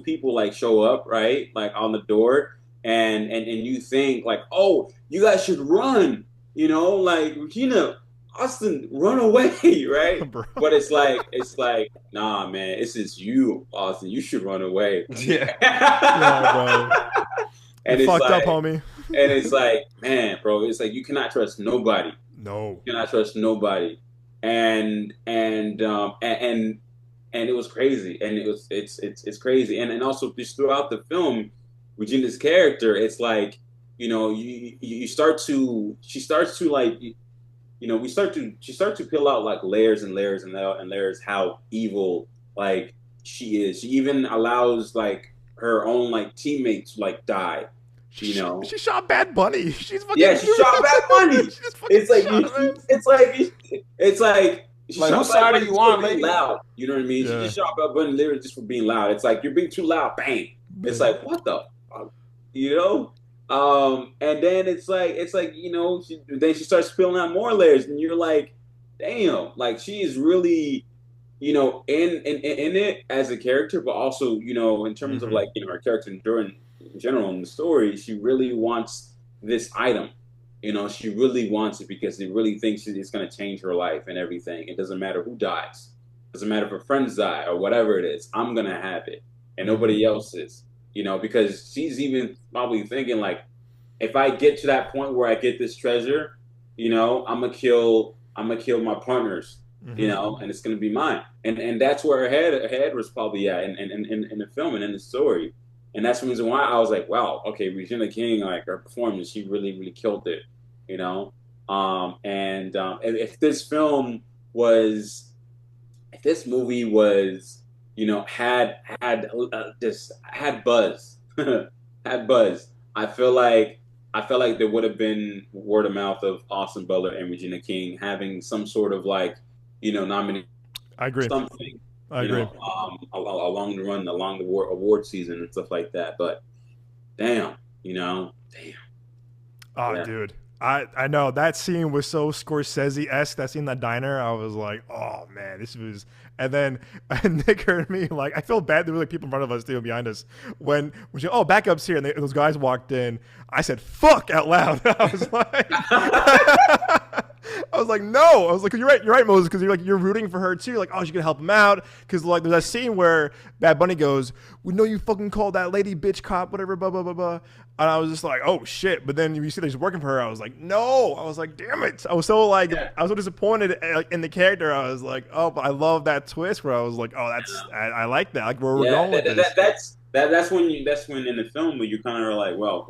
people like show up, right, like on the door, and you think like, oh, you guys should run, like, Regina, Austin, run away, right? But it's like, nah, man, it's just you, Austin, you should run away. Yeah, bro. And you it's fucked like, up, homie. And it's like, man, bro, it's like you cannot trust nobody. No, you cannot trust nobody. And it was crazy, and it's crazy, and also just throughout the film, Regina's character, it's like, she starts to peel out like layers and layers and layers how evil like she is. She even allows like her own like teammates to like die. She shot Bad Bunny. She's fucking she shot Bad Bunny. It's like. Like, whose side are you on, lady? Loud, you know what I mean? Yeah. She just shot Bad Bunny literally just for being loud. It's like, you're being too loud, bang. It's like, what the fuck, and then it's like, then she starts peeling out more layers, and you're like, damn, like she is really, in it as a character, but also, in terms of like, her character in general in the story, she really wants this item, You know, she really wants it because she really thinks it's going to change her life and everything. It doesn't matter who dies. It doesn't matter if her friends die or whatever it is. I'm going to have it. And nobody else is. You know, because she's even probably thinking like, if I get to that point where I get this treasure, you know, I'm gonna kill my partners, you know, and it's gonna be mine. And that's where her head was probably at in the film and in the story. And that's the reason why I was like, wow, okay, Regina King, like her performance, she really, really killed it, you know. If this movie was, you know, had buzz, had buzz, I feel like there would have been word of mouth of Austin Butler and Regina King having some sort of like, you know, nomination. I agree. Something. I agree. Along the award season and stuff like that. But damn. Oh, yeah. Dude. I know that scene was so Scorsese-esque. That scene in that diner, I was like, oh man, this was. And then Nick heard me like, I feel bad. There were like people in front of us too, behind us. When she, backup's here, and those guys walked in. I said, "Fuck" out loud. I was like, no. I was like, you're right, Moses, because you're rooting for her too. You're like, oh, she's gonna help him out, because like there's that scene where Bad Bunny goes, "We know you fucking called that lady bitch cop, whatever, blah blah blah blah." And I was just like, oh shit. But then you see that he's working for her. I was like, no. I was like, damn it. I was so I was so disappointed in the character. I was like, oh, but I love that twist where I was like, oh, that's I like that. Like where we're going with this. That's when in the film where you kind of are like, well,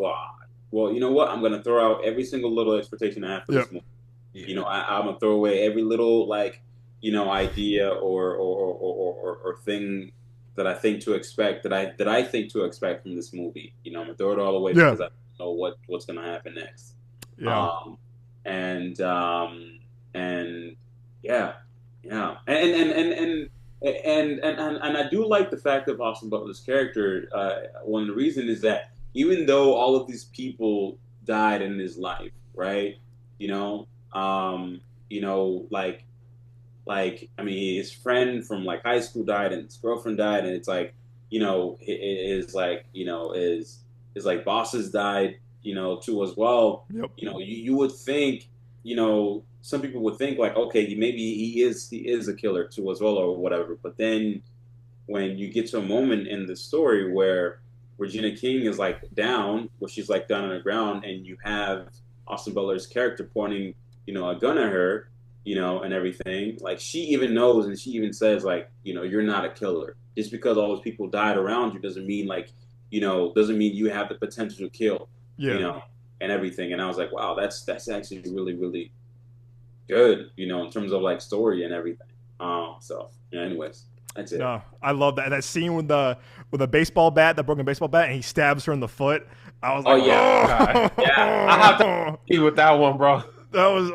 you know what? I'm gonna throw out every single little expectation I have for this movie. Yeah. You know, I'm gonna throw away every little like, you know, idea or thing that I think to expect that I think to expect from this movie. You know, I'm gonna throw it all away because I don't know what's gonna happen next. Yeah. And I do like the fact of Austin Butler's character. One of the reasons is that even though all of these people died in his life, right? Like, I mean, his friend from like high school died and his girlfriend died, and it's like, you know, his like bosses died, you know, too as well. Yep. You know, you would think, you know, some people would think like, okay, maybe he is a killer too as well or whatever. But then when you get to a moment in the story where Regina King is like down, where she's like down on the ground, and you have Austin Butler's character pointing, you know, a gun at her, you know, and everything. Like, she even knows, and she even says, like, you know, you're not a killer. Just because all those people died around you doesn't mean, like, you know, doesn't mean you have the potential to kill, you know, and everything. And I was like, wow, that's actually really, really good, you know, in terms of, like, story and everything. So, yeah, anyways, that's it. No, I love that. And that scene with the baseball bat, that broken baseball bat, and he stabs her in the foot. I was like, yeah. I have to be with that one, bro. That was,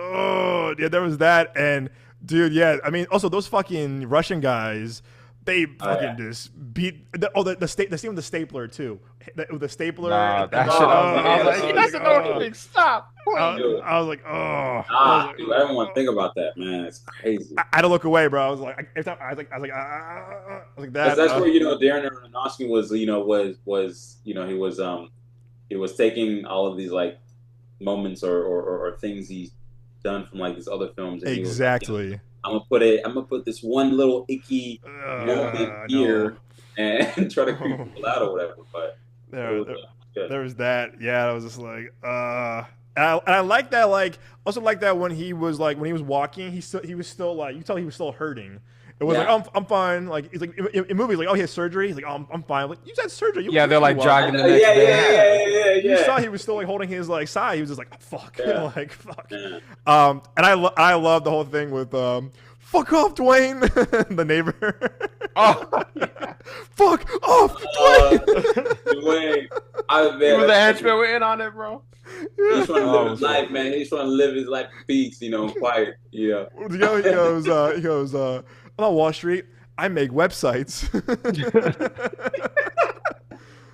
there was that. And dude, yeah, I mean, also those fucking Russian guys, they fucking just beat the scene with the stapler too. The stapler. Nah, that shit. I was like, he doesn't know anything. Stop. I was like, dude, I don't want to think about that, man. It's crazy. I had to look away, bro. I was like, that. That's where, you know, Darren Aronofsky was, you know, you know, he was taking all of these like moments or things he's done from like these other films. And exactly. He was, I'm gonna put this one little icky moment here and try to creep people out or whatever. But there was that. Yeah, I was just like, and I like that. Like, also like that when he was walking, he was still like, you tell he was still hurting. It was like, I'm fine. Like, he's like, in movies, like, oh, he has surgery. He's like, oh, I'm fine. Like, you had surgery. They're like jogging the next day. Yeah. You saw he was still like holding his like side. He was just like, oh, fuck. Yeah. Like, fuck. Yeah. And I love the whole thing with fuck off, Dwayne, the neighbor. Oh, yeah. Fuck off, Dwayne. Dwayne. He was the henchman. We're in on it, bro. He's trying to live his life, man. He's trying to live his life in peace, you know, quiet. Yeah. He goes, I'm on Wall Street. I make websites.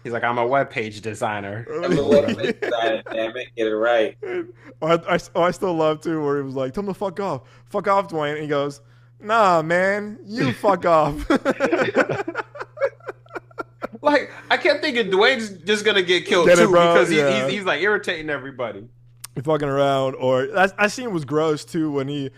He's like, I'm a webpage designer. I'm a webpage designer, damn it, get it right. I still love too, where he was like, tell him to fuck off, Dwayne. And he goes, nah, man, you fuck off. Like, I kept thinking Dwayne's just gonna get killed too, because he's like irritating everybody. fucking around. Or that scene was gross too when he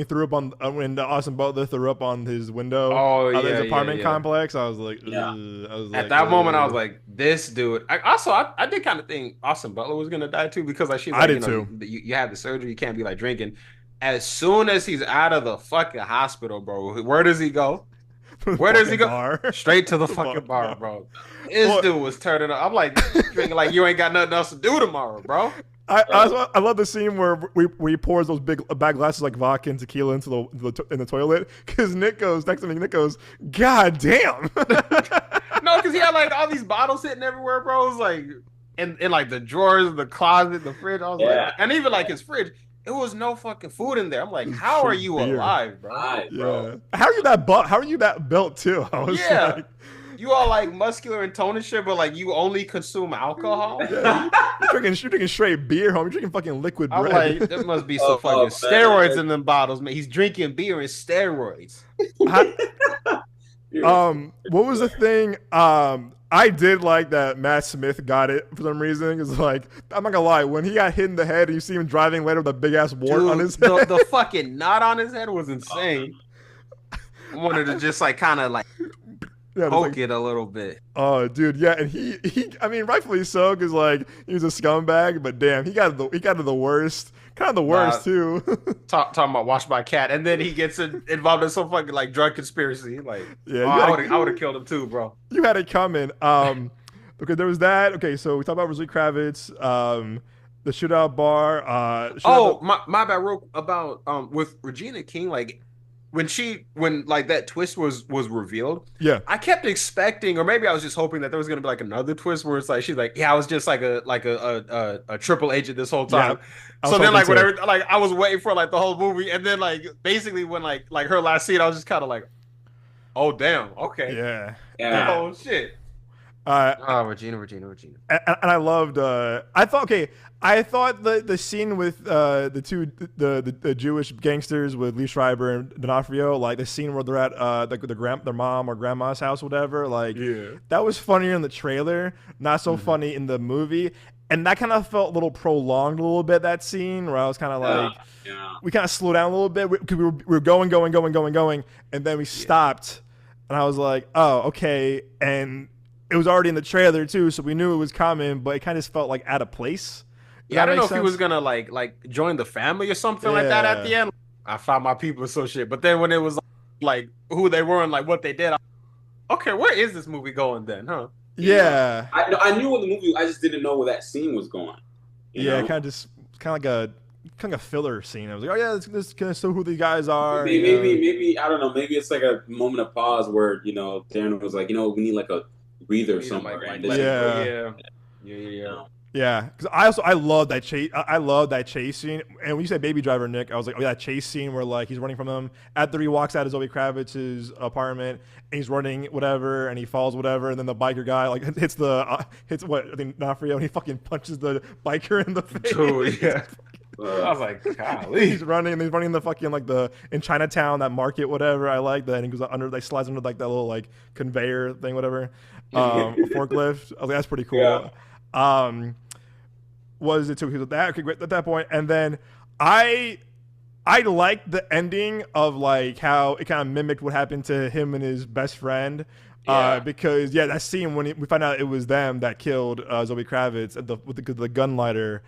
threw up on when Austin Butler threw up on his window of his apartment complex. I was like, at that moment I was like, this dude. I did kind of think Austin Butler was gonna die too, because like she's like, I did too. You have the surgery, you can't be like drinking. As soon as he's out of the fucking hospital, bro, where does he go? Where does he go? Bar. Straight to the fucking bar, bro. This dude was turning up. I'm like drinking like you ain't got nothing else to do tomorrow, bro. I love the scene where he pours those big glasses like vodka and tequila into the toilet, because Nick goes next to me. Nick goes, "God damn!" No, because he had like all these bottles sitting everywhere, bro. It was like in like the drawers, the closet, the fridge. I was like, and even like his fridge, it was no fucking food in there. I'm like, how are you alive, bro? Yeah. How are you that built too? I was like, you all like muscular and toned and shit, but like you only consume alcohol. Yeah, you're drinking straight beer, homie. You're drinking fucking liquid bread. I'm like, there must be some fucking steroids in them bottles, man. He's drinking beer and steroids. What was the thing? I did like that Matt Smith got it for some reason. It's like, I'm not gonna lie, when he got hit in the head and you see him driving later with a big ass wart on his head. The fucking knot on his head was insane. I wanted to just like kind of like poke it a little bit. Oh, dude, yeah, and he I mean, rightfully so, because like he was a scumbag, but damn, he got the worst. Kind of the worst too. Talking about Watch My Cat, and then he gets involved in some fucking like drug conspiracy. Like, yeah, I would have killed him too, bro. You had it coming. Okay, there was that. Okay, so we talked about Zoë Kravitz, the shootout bar. My bad. Real about with Regina King, like when like that twist was revealed. Yeah, I kept expecting, or maybe I was just hoping that there was gonna be like another twist where it's like she's like, yeah, I was just like a triple agent this whole time. Yeah. So then, like, whatever, like, I was waiting for like the whole movie, and then like basically when like her last scene, I was just kind of like, oh damn, okay, yeah, oh shit. Regina. And I loved. I thought the scene with the Jewish gangsters with Lee Schreiber and D'Onofrio, like the scene where they're at their mom or grandma's house, or whatever. Like, that was funnier in the trailer, not so funny in the movie. And that kind of felt a little prolonged a little bit, that scene, where I was kind of like, we kind of slowed down a little bit, because we were going, and then we stopped, and I was like, oh, okay, and it was already in the trailer too, so we knew it was coming, but it kind of just felt like out of place. Yeah, I don't know if he was gonna like join the family or something like that at the end. I found my people or some shit, but then when it was like who they were and like what they did, okay, where is this movie going then, huh? Yeah, I knew in the movie, I just didn't know where that scene was going. You know? kind of like a filler scene. I was like, oh yeah, this kind of show who these guys are. Maybe I don't know. Maybe it's like a moment of pause where Darren was like, we need like a breather somewhere. Yeah, because I love that chase. I love that chase scene. And when you said Baby Driver, Nick, I was like, oh yeah, that chase scene where like he's running from them. After he walks out of Zoë Kravitz's apartment and he's running whatever and he falls whatever, and then the biker guy like hits what I think D'Onofrio, and he fucking punches the biker in the face. Dude, yeah. I was like, golly. He's running the fucking like in Chinatown, that market, whatever. I like that. And he goes under, like slides under like that little like conveyor thing, whatever, forklift. I was like, that's pretty cool. Yeah. Was it too? He was that okay, great at that point, and then I liked the ending of like how it kind of mimicked what happened to him and his best friend. Because that scene when we found out it was them that killed Zoë Kravitz with the gun lighter.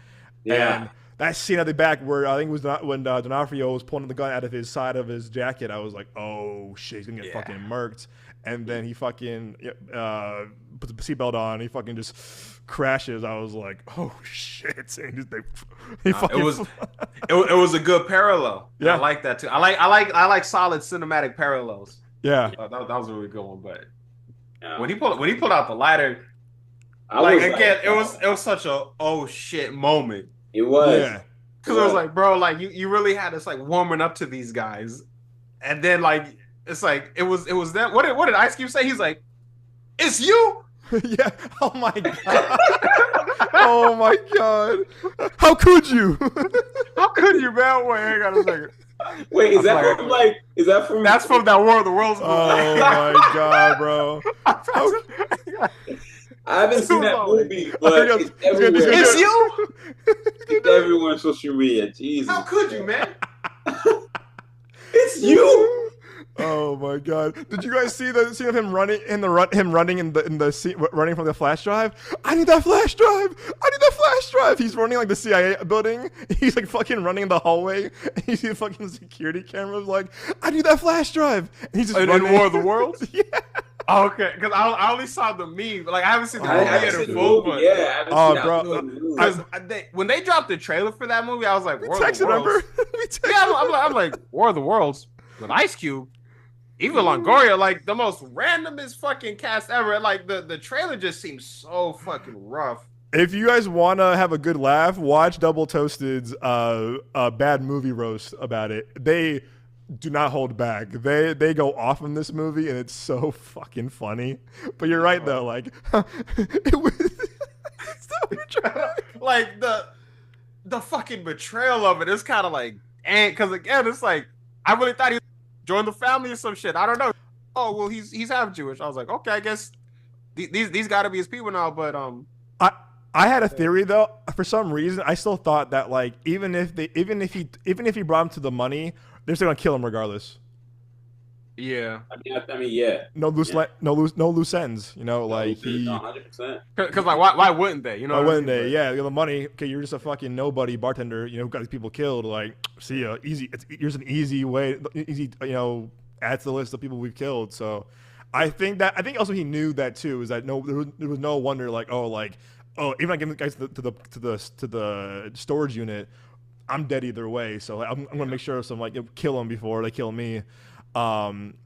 Yeah. And that scene at the back where I think it was when D'Onofrio was pulling the gun out of his side of his jacket, I was like, oh shit, he's gonna get fucking murked. And then he fucking puts the seatbelt on. And he fucking just crashes. I was like, oh shit! And it was a good parallel. Yeah, I like that too. I like solid cinematic parallels. Yeah, that was a really good one. But when he pulled out the lighter, it was such a oh shit moment. It was. Yeah. Because it was like, bro, like you really had us like warming up to these guys, and then like it's like it was them. What did Ice Cube say? He's like, it's you. Yeah. Oh my god. Oh my god. How could you? How could you, man? Wait, hang on a second. Wait, is that from That's from that War of the Worlds movie. Oh my god, bro. I haven't seen that movie, but it's everywhere. It's you. It's everywhere on social media. Jesus. How could you, man? It's you. Oh my god! Did you guys see the scene of him running in the scene, running from the flash drive? I need that flash drive! I need that flash drive! He's running like the CIA building. He's like fucking running in the hallway. And you see the fucking security cameras like, I need that flash drive! And he's just running. In War of the Worlds? Yeah. Oh, okay, because I only saw the meme. Like I haven't seen the I movie haven't in seen the full. movie. Yeah, I haven't seen that bro. movie. Because when they dropped the trailer for that movie, I was like, We War of the texted, remember? Worlds. We texted. Yeah, I'm like War of the Worlds with Ice Cube. Even Longoria, like the most randomest fucking cast ever. Like the trailer just seems so fucking rough. If you guys want to have a good laugh, watch Double Toasted's bad movie roast about it. They do not hold back. They go off in this movie, and it's so fucking funny. But you're right though. Like it was so like the fucking betrayal of it is kind of like, and because again, it's like I really thought he joined the family or some shit. I don't know. Oh well, he's half Jewish. I was like, okay, I guess these got to be his people now. But I had a theory though. For some reason, I still thought that like even if he brought him to the money, they're still gonna kill him regardless. Yeah. I mean, yeah. No loose ends. You know, like he. 100%. Because like, why wouldn't they? You know, why wouldn't they? Yeah, you got the money. Okay, you're just a fucking nobody bartender. You know, who got these people killed. Like, see ya, easy. Here's an easy way. Easy, you know, add to the list of people we've killed. So, I think also he knew that too. Is that there was no wonder like even I give the guys to the storage unit, I'm dead either way. So I'm gonna make sure kill them before they kill me. I'm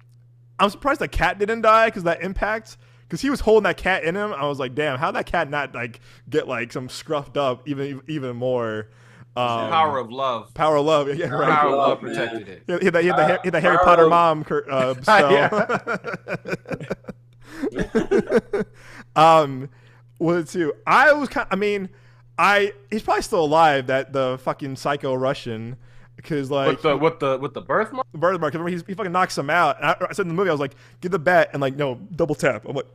surprised the cat didn't die because that impact. Because he was holding that cat in him. I was like, damn, how'd that cat not like get like some scruffed up even more? Power of love. Power of love. Yeah, right. Power of love protected it. He had the Harry Potter mom spell. Too. I was kind. I mean, he's probably still alive. That the fucking psycho Russian. Because like with the birthmark. The birthmark. Remember, he fucking knocks him out. And I said in the movie, I was like, get the bat and like no double tap. I'm like,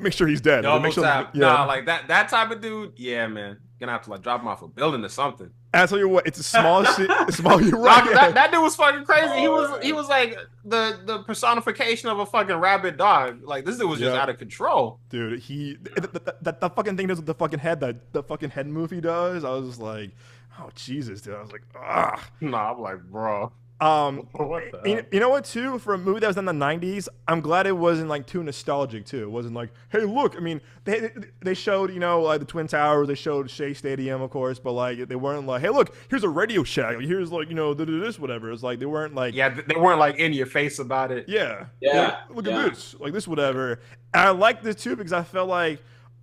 make sure he's dead. Double make sure tap. Yeah. Nah, like that type of dude. Yeah, man. Gonna have to like drop him off a building or something. And I tell you what, it's a small shit. Small. You're right. That dude was fucking crazy. He was like the personification of a fucking rabid dog. Like this dude was just out of control. Dude, the fucking thing does with the fucking head. The fucking head move he does. I was just like, oh Jesus, dude. I was like, ah. Nah, I'm like, bro. What you know what too, for a movie that was in the 90s, I'm glad it wasn't like too nostalgic too. It wasn't like, hey look, I mean they showed, you know, like the Twin Towers, they showed Shea Stadium of course, but like they weren't like, hey look, here's a Radio Shack, here's like, you know, this whatever. It's like they weren't like, they weren't like in your face about it. Yeah. Look at this, like this whatever. And I like this too because I felt like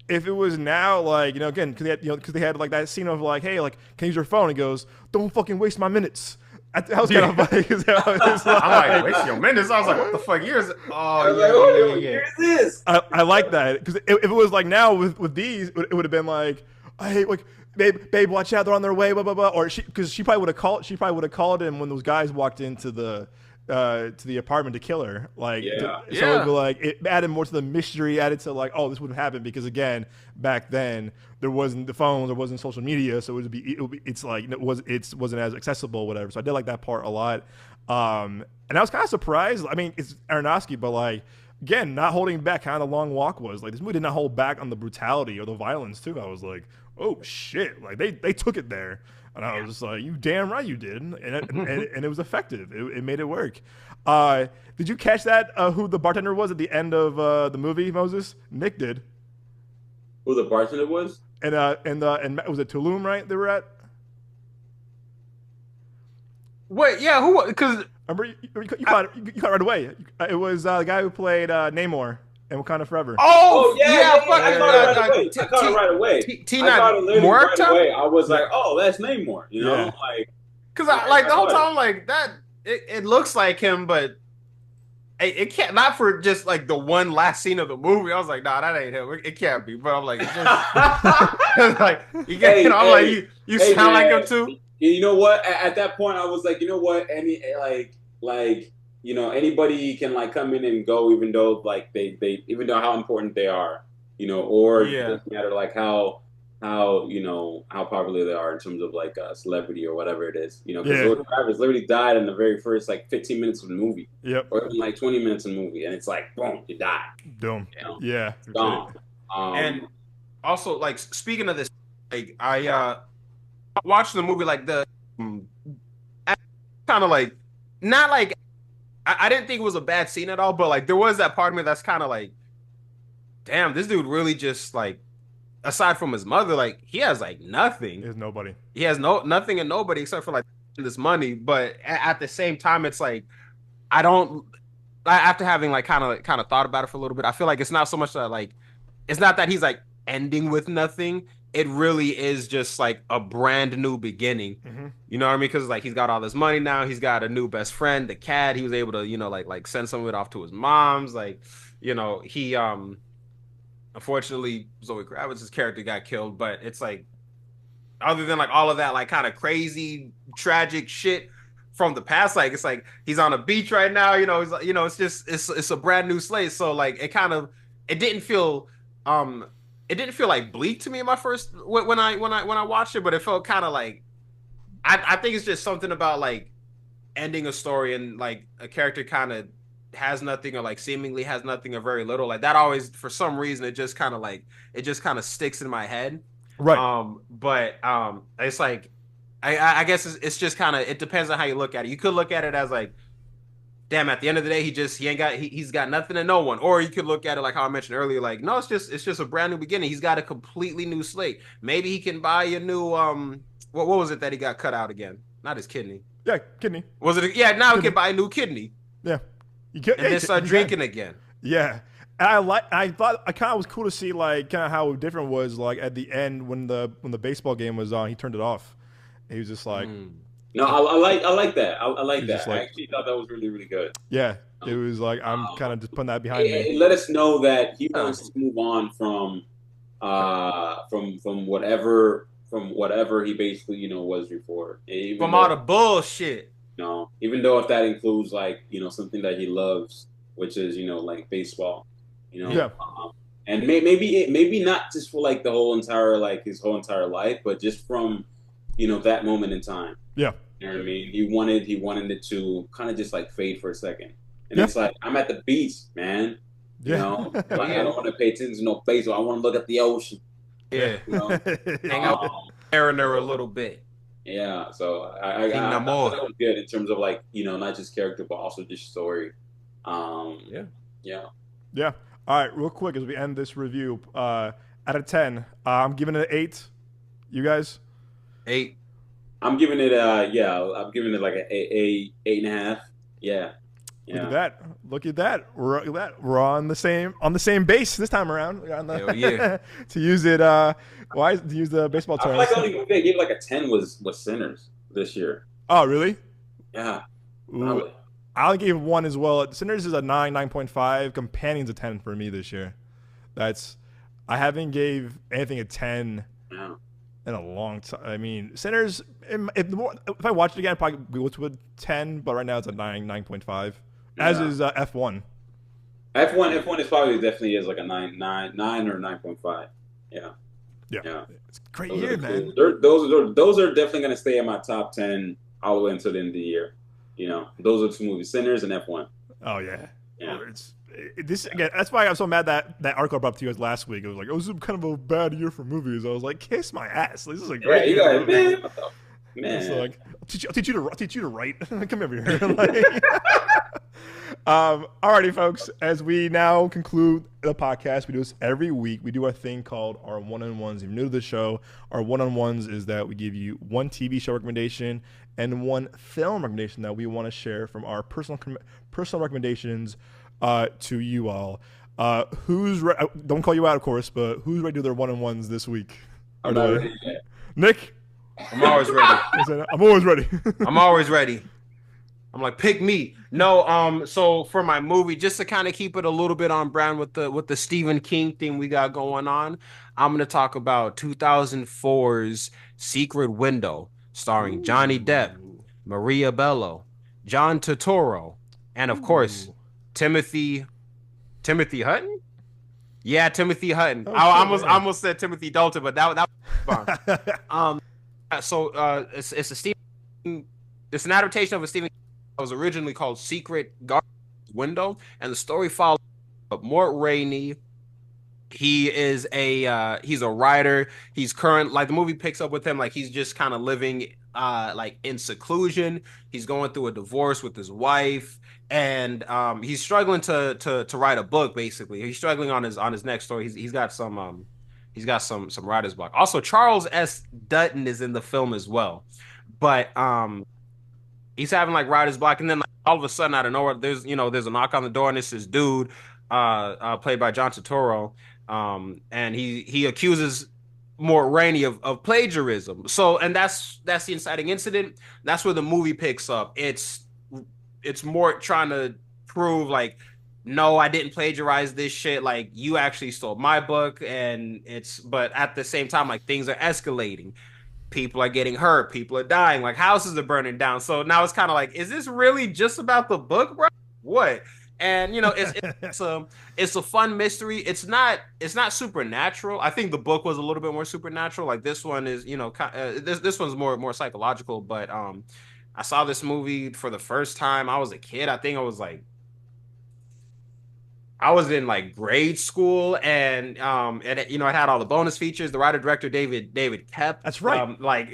if it was now, like, you know, again, because they had like that scene of like, hey, like, can you use your phone? He goes, don't fucking waste my minutes. That was kind of funny. I'm like, waste your minutes. I was like, what the fuck year is it? Oh, yeah. Here's this. I like that because if it was like now with these, it would have been like, hey, like, babe, watch out, they're on their way, blah blah blah. Or because she probably would have called him when those guys walked into the apartment to kill her. Like, so it'd be like it added more to the mystery, added to like, oh, this wouldn't happen because again, back then there wasn't the phones, there wasn't social media, so it's like it wasn't as accessible, whatever. So I did like that part a lot, and I was kind of surprised. I mean, it's Aronofsky, but like again, not holding back. Kind of the long walk was like this movie did not hold back on the brutality or the violence too. I was like, oh shit, like they took it there. And I was just like, you damn right you did. And it was effective. It made it work. Did you catch that, who the bartender was at the end of the movie, Moses? Nick did. Who the bartender was? And was it Tulum, right, they were at? Wait, yeah, who? Because remember, you caught it right away. It was the guy who played Namor in Wakanda Forever. Oh yeah, I caught it right away. I caught it literally right away. I was like, oh, that's Namor. You know, like because I like the whole time like that. It looks like him, but it can't. Not for just like the one last scene of the movie. I was like, nah, that ain't him. It can't be. But I'm like, just, like you get. I'm like, you sound like him too. You know what? At that point, I was like, you know what? Any like. You know, anybody can like come in and go, even though like they even though how important they are. or it Yeah. doesn't matter like how how popular they are in terms of like celebrity or whatever it is, because Yeah. Zoe Kravitz literally died in the very first like 15 minutes of the movie, Yep. or even like 20 minutes of the movie, and it's like boom, you die, Doom. Yeah. gone. And also, like, speaking of this, like, I watched the movie, like, kind of like, not like, I didn't think it was a bad scene at all, but like, there was that part of me that's kind of like, damn, this dude really just like, aside from his mother, like, he has like nothing. There's nobody. He has nothing and nobody except for like this money. But at the same time, it's like, I don't. After having like kind of thought about it for a little bit, I feel like it's not so much that like, it's not that he's like ending with nothing. It really is just like a brand new beginning. Mm-hmm. You know what I mean? Because like he's got all this money now. He's got a new best friend, the cat. He was able to, like send some of it off to his mom's. Like, he unfortunately Zoe Kravitz's character got killed, but it's like, other than like all of that like kind of crazy tragic shit from the past, like it's like he's on a beach right now, he's like, it's just it's a brand new slate. So like it didn't feel like bleak to me in my first when I watched it, but it felt kind of like I think it's just something about like ending a story and like a character kind of has nothing or like seemingly has nothing or very little, like that always for some reason it just kind of sticks in my head. Right. But it's like I guess it's just kind of, it depends on how you look at it. You could look at it as like, damn, at the end of the day he's got nothing and no one. Or you could look at it like how I mentioned earlier, like, no, it's just a brand new beginning. He's got a completely new slate. Maybe he can buy a new what was it that he got cut out again? Not his kidney. Yeah, kidney. Was it? Yeah, now he can buy a new kidney. Yeah. And then start drinking again. Yeah. And I thought I kind of was cool to see like kind of how different it was like at the end when the baseball game was on, he turned it off. He was just like, No, I like that. I like that. Like, I actually thought that was really, really good. Yeah, it was like I'm kind of just putting that behind me. It let us know that he wants to move on from whatever he basically was before. From all the bullshit. Even though if that includes like something that he loves, which is like baseball. Yeah. And maybe not just for like the whole entire like his whole entire life, but just from that moment in time. Yeah. You know what I mean? He wanted it to kind of just like fade for a second. And it's like, I'm at the beach, man. Like, I don't want to pay attention to no baseball. I want to look at the ocean. Yeah. Hang out with Mariner a little bit. Yeah. So I thought that was good in terms of like, not just character, but also just story. Yeah. All right, real quick as we end this review, out of 10, I'm giving it an 8. You guys? 8. I'm giving it I'm giving it like an 8.5. Yeah. Look at that. We're on the same base this time around. Hell yeah. To use the baseball term. I feel like the only movie I gave like a 10 was Sinners this year. Oh, really? Yeah. Ooh, I gave 1 as well. Sinners is a 9.5. Companion's a 10 for me this year. I haven't gave anything a 10 in a long time. I mean, Sinners, if I watch it again, I'd probably go to a 10, but right now it's a 9.5. As is F1. F1 is probably definitely is like a 9 or 9.5. Yeah. It's a great year, man. Those are definitely going to stay in my top 10 all the way until the end of the year. Those are 2 movies, Sinners and F1. Oh yeah. Yeah. This again. That's why I'm so mad that article I brought up to you guys last week. It was like, this is kind of a bad year for movies. I was like, kiss my ass. This is a great year. Man. So like, I'll teach you to write. Come over here. Alrighty, folks. As we now conclude the podcast, we do this every week. We do our thing called our one-on-ones. If you're new to the show, our one-on-ones is that we give you one TV show recommendation and one film recommendation that we want to share from our personal recommendations to you all. Don't call you out, of course, but who's ready to do their one-on-ones this week? I'm not ready yet. Nick? I'm always ready. I'm always ready. I'm always ready. I'm like, pick me. No, so for my movie, just to kind of keep it a little bit on brand with the Stephen King thing we got going on, I'm going to talk about 2004's Secret Window, starring Johnny Depp, Maria Bello, John Turturro, and of course, Timothy Hutton? Yeah, Timothy Hutton. Oh, I shit, yeah. almost said Timothy Dalton, but that was bomb. It's a Stephen. It's an adaptation of a Stephen. It was originally called Secret Garden Window, and the story follows Mort Rainey. He's a writer. He's current like the movie picks up with him like he's just kind of living like in seclusion. He's going through a divorce with his wife, and he's struggling to write a book. Basically, he's struggling on his next story. He's got some writer's block. Also, Charles S. Dutton is in the film as well, but he's having like writer's block, and then like, all of a sudden out of nowhere, there's a knock on the door, and it's this dude, played by John Turturro, and he accuses Mort Rainey of plagiarism. So, and that's the inciting incident. That's where the movie picks up. It's Mort trying to prove like, no, I didn't plagiarize this shit. Like, you actually stole my book, but at the same time, like things are escalating. People are getting hurt. People are dying. Like houses are burning down. So now it's kind of like, is this really just about the book, bro? What? And it's a fun mystery. It's not supernatural. I think the book was a little bit more supernatural. Like this one is, this one's more psychological. But I saw this movie for the first time. I was a kid. I think I was in like grade school, and it had all the bonus features. The writer director David Koepp. That's right. Like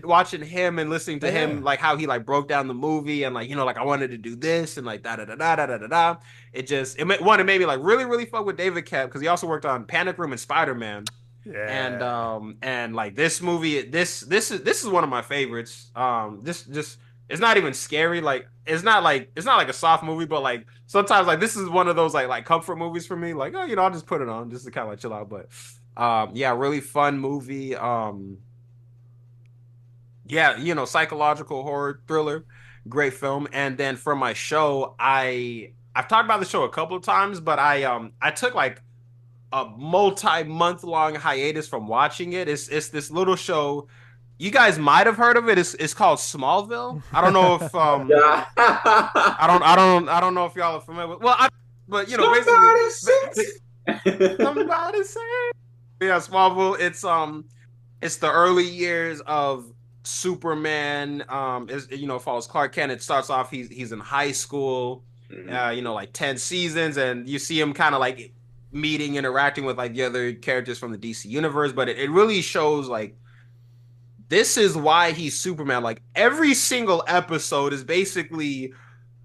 watching him and listening to him, like how he like broke down the movie, and like like I wanted to do this and like da da da da da da da. It made me like really really fuck with David Koepp because he also worked on Panic Room and Spider-Man. Yeah. And like this movie, this is one of my favorites. It's not even scary. Like it's not like a soft movie, but like sometimes like this is one of those like comfort movies for me. Like, oh, I'll just put it on just to kind of like chill out. But yeah, really fun movie. Yeah, psychological horror thriller, great film. And then for my show, I've talked about the show a couple of times, but I took like a multi-month long hiatus from watching it. It's this little show. You guys might have heard of it. It's called Smallville. I don't know if I don't know if y'all are familiar with. Well, basically, somebody say, yeah, Smallville. It's the early years of Superman. Follows Clark Kent. It starts off he's in high school. Like 10 seasons, and you see him kind of like interacting with like the other characters from the DC universe. But it really shows like, this is why he's Superman. Like every single episode is basically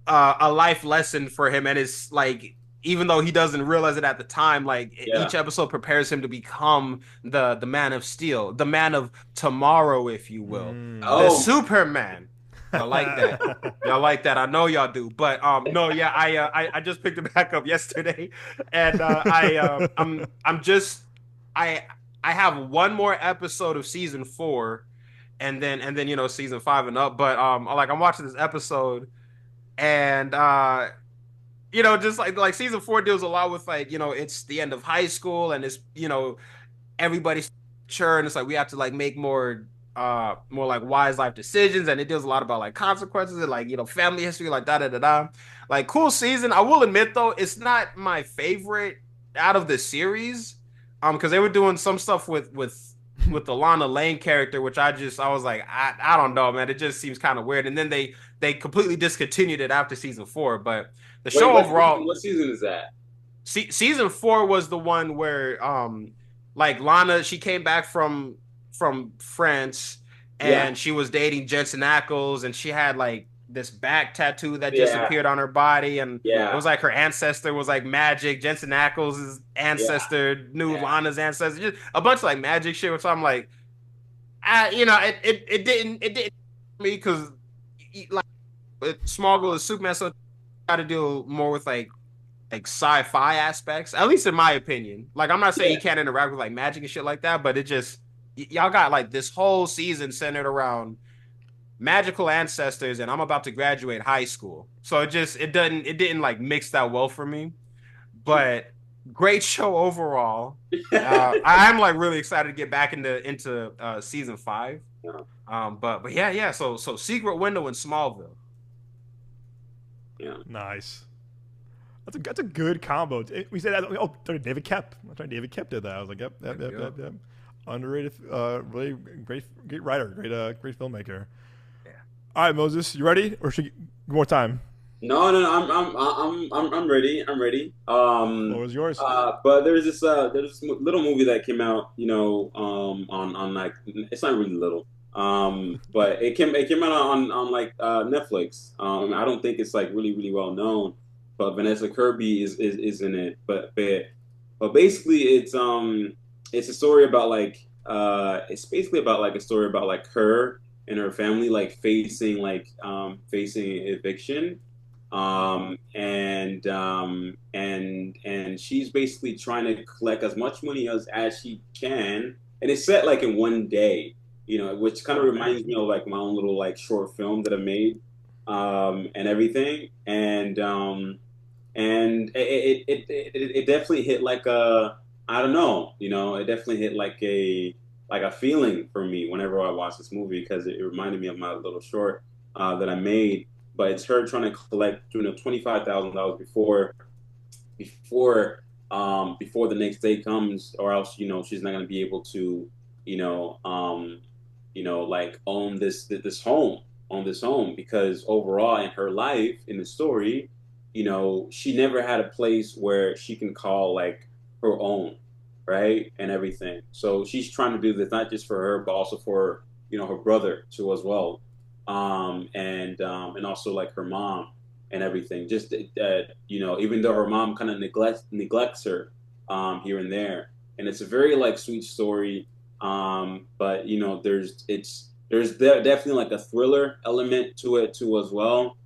a life lesson for him, and it's like, even though he doesn't realize it at the time, like each episode prepares him to become the Man of Steel, the Man of Tomorrow, if you will, the Superman. I like that. Y'all like that. I know y'all do. But no, yeah, I just picked it back up yesterday, and I have one more episode of season 4. And then season 5 and up. But I'm watching this episode, and just like season 4 deals a lot with like, it's the end of high school, and it's everybody's mature, and it's like we have to like make more like wise life decisions, and it deals a lot about like consequences and like family history, like da da da da. Like cool season. I will admit though, it's not my favorite out of the series, because they were doing some stuff with the Lana Lane character, which I was like, I don't know, man. It just seems kind of weird. And then they completely discontinued it after season 4. But the show overall, what season is that? Season 4 was the one where like Lana, she came back from France, and she was dating Jensen Ackles, and she had like this back tattoo that just appeared on her body, and it was like her ancestor was like magic. Jensen Ackles' ancestor knew Lana's ancestor, just a bunch of like magic shit. Which I'm like, it didn't me, because like Smallville is Superman, so got to deal more with like sci-fi aspects, at least in my opinion. Like I'm not saying you can't interact with like magic and shit like that, but it just y'all got like this whole season centered around magical ancestors, and I'm about to graduate high school, so it didn't like mix that well for me. But great show overall. I'm like really excited to get back into season 5. But yeah. So Secret Window in Smallville. Yeah. Nice. That's a good combo. We said that. Oh, David Kep. David Kep did that. I was like, yep. Underrated, really great writer, great filmmaker. Yeah. All right, Moses, you ready, or should you get more time? No, I'm ready. I'm ready. What was yours? But there's this little movie that came out, on like, it's not really little. But it came out on like Netflix. I don't think it's like really well known, but Vanessa Kirby is in it. But basically it's a story about like it's basically about like a story about like her and her family like facing eviction. And she's basically trying to collect as much money as she can, and it's set like in one day, which kind of reminds me of like my own little like short film that I made, and everything, and it definitely hit like I don't know, it definitely hit like a feeling for me whenever I watched this movie, because it reminded me of my little short that I made. But it's her trying to collect, $25,000 before the next day comes, or else she's not going to be able to like own this home, because overall in her life, in the story, she never had a place where she can call like her own, right, and everything. So she's trying to do this not just for her, but also for her brother too as well. And also like her mom and everything. Just even though her mom kind of neglects her here and there, and it's a very like sweet story. But there's definitely like a thriller element to it too as well.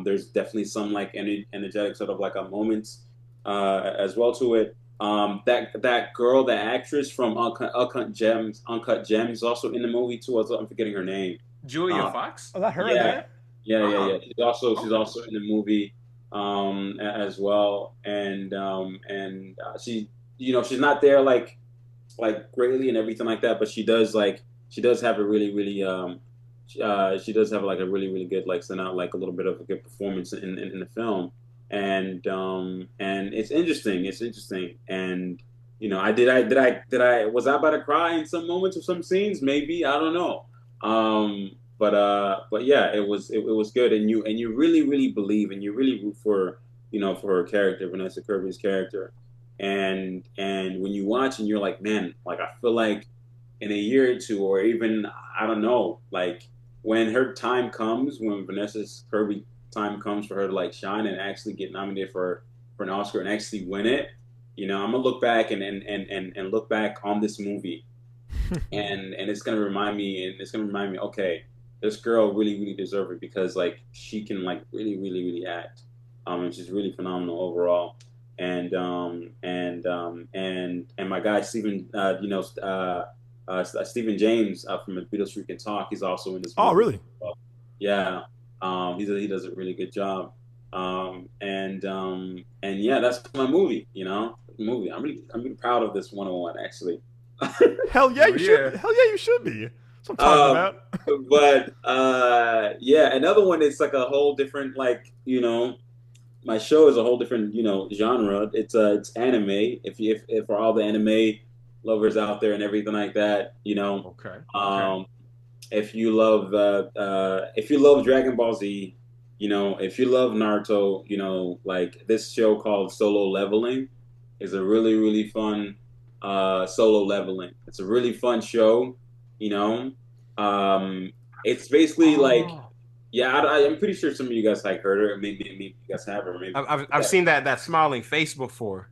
There's definitely some like energetic sort of like a moments as well to it. That girl, that actress from Uncut Gems, is also in the movie too. I'm forgetting her name. Julia Fox. Oh, that her? Yeah, yeah. She's also in the movie as well. And she, she's not there like greatly and everything like that, but she does have a really she does have like a really good like send out like a little bit of a good performance in the film. And it's interesting. And was I about to cry in some moments or some scenes? Maybe, I don't know. But yeah, it was good, and you really believe, and you really root for for her character, Vanessa Kirby's character, and when you watch and you're like, man, like I feel like in a year or two, or even I don't know, like when her time comes, when Vanessa Kirby time comes for her to like shine and actually get nominated for an Oscar and actually win it, I'm gonna look back and look back on this movie, and it's gonna remind me, okay, this girl really deserves it, because like she can like really act, and she's really phenomenal overall. And my guy Stephen, Stephen James from The Beatles Street Can Talk, he's also in this movie. Oh, really? Yeah. He does a really good job. And yeah, that's my movie, movie. I'm really proud of this 101, actually. Hell yeah, you should. Hell yeah, you should be. That's what I'm talking about. But yeah, another one is like a whole different, like, my show is a whole different, genre. It's anime. If for all the anime lovers out there and everything like that, Okay. If you love Dragon Ball Z, if you love Naruto, like this show called Solo Leveling is a really fun solo leveling. It's a really fun show, it's basically like, yeah, I'm pretty sure some of you guys like heard it, maybe you guys have, or maybe I've seen that smiling face before.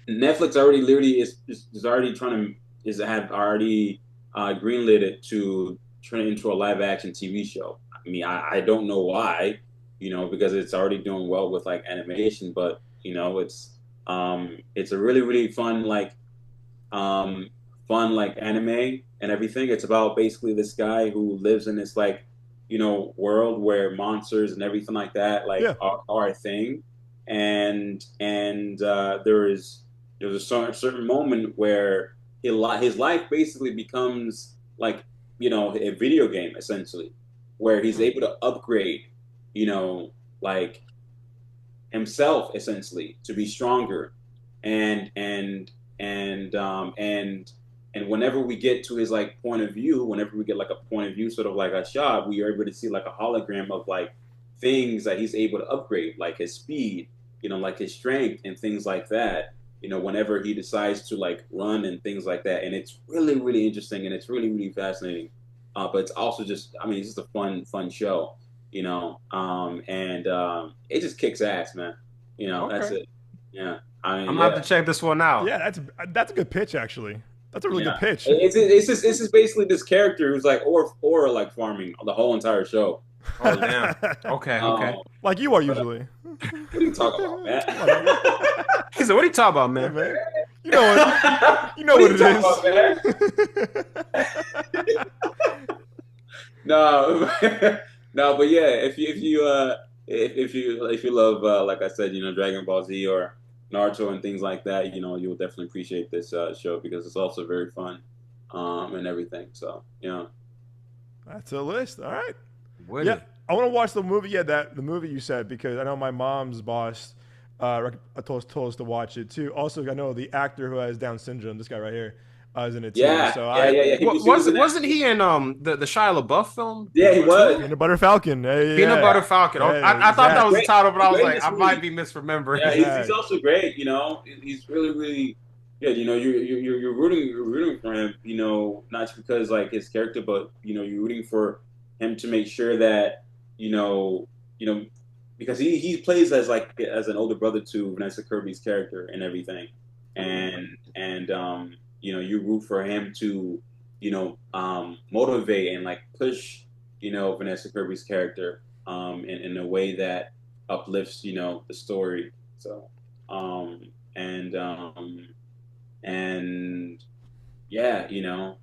Netflix already literally is already trying to already greenlit it to turn it into a live action TV show. I mean, I don't know why, because it's already doing well with like animation, but it's a really fun like anime and everything. It's about basically this guy who lives in this like world where monsters and everything like that are a thing, and there's a certain moment where his life basically becomes like a video game, essentially, where he's able to upgrade like himself essentially to be stronger, and whenever we get to his like point of view, whenever we get like a point of view, sort of like a shot, we are able to see like a hologram of like things that he's able to upgrade, like his speed, like his strength and things like that. Whenever he decides to like run and things like that, and it's really, really interesting and it's really, really fascinating. But it's also just, I mean, it's just a fun show, it just kicks ass, man. Okay. That's it. Yeah. I mean, I'm gonna have to check this one out. Yeah, that's a good pitch, actually. That's a really good pitch. It's just basically this character who's like or like farming the whole entire show. Oh damn. Okay. Like you are usually. What are you talking about, man? He said, "What are you talking about, man?" You know what? You know what it is. No, no, but yeah, if you love like I said, Dragon Ball Z or Naruto and things like that, you'll definitely appreciate this show because it's also very fun and everything. So that's a list. All right. Yeah, I want to watch the movie. Yeah, the movie you said, because I know my mom's boss told us to watch it too. Also, I know the actor who has Down syndrome, this guy right here, is in it too. Yeah, so yeah. Wasn't he in the Shia LaBeouf film? Yeah, he was. Peanut Butter Falcon. Peanut Butter Falcon. I thought that was the title, but I was like, I might be misremembering. Yeah, he's also great. He's really, really good. You're rooting for him. Not just because like his character, but you're rooting for him to make sure that because he plays as an older brother to Vanessa Kirby's character and everything, and you root for him to motivate and like push Vanessa Kirby's character in a way that uplifts the story. So and yeah,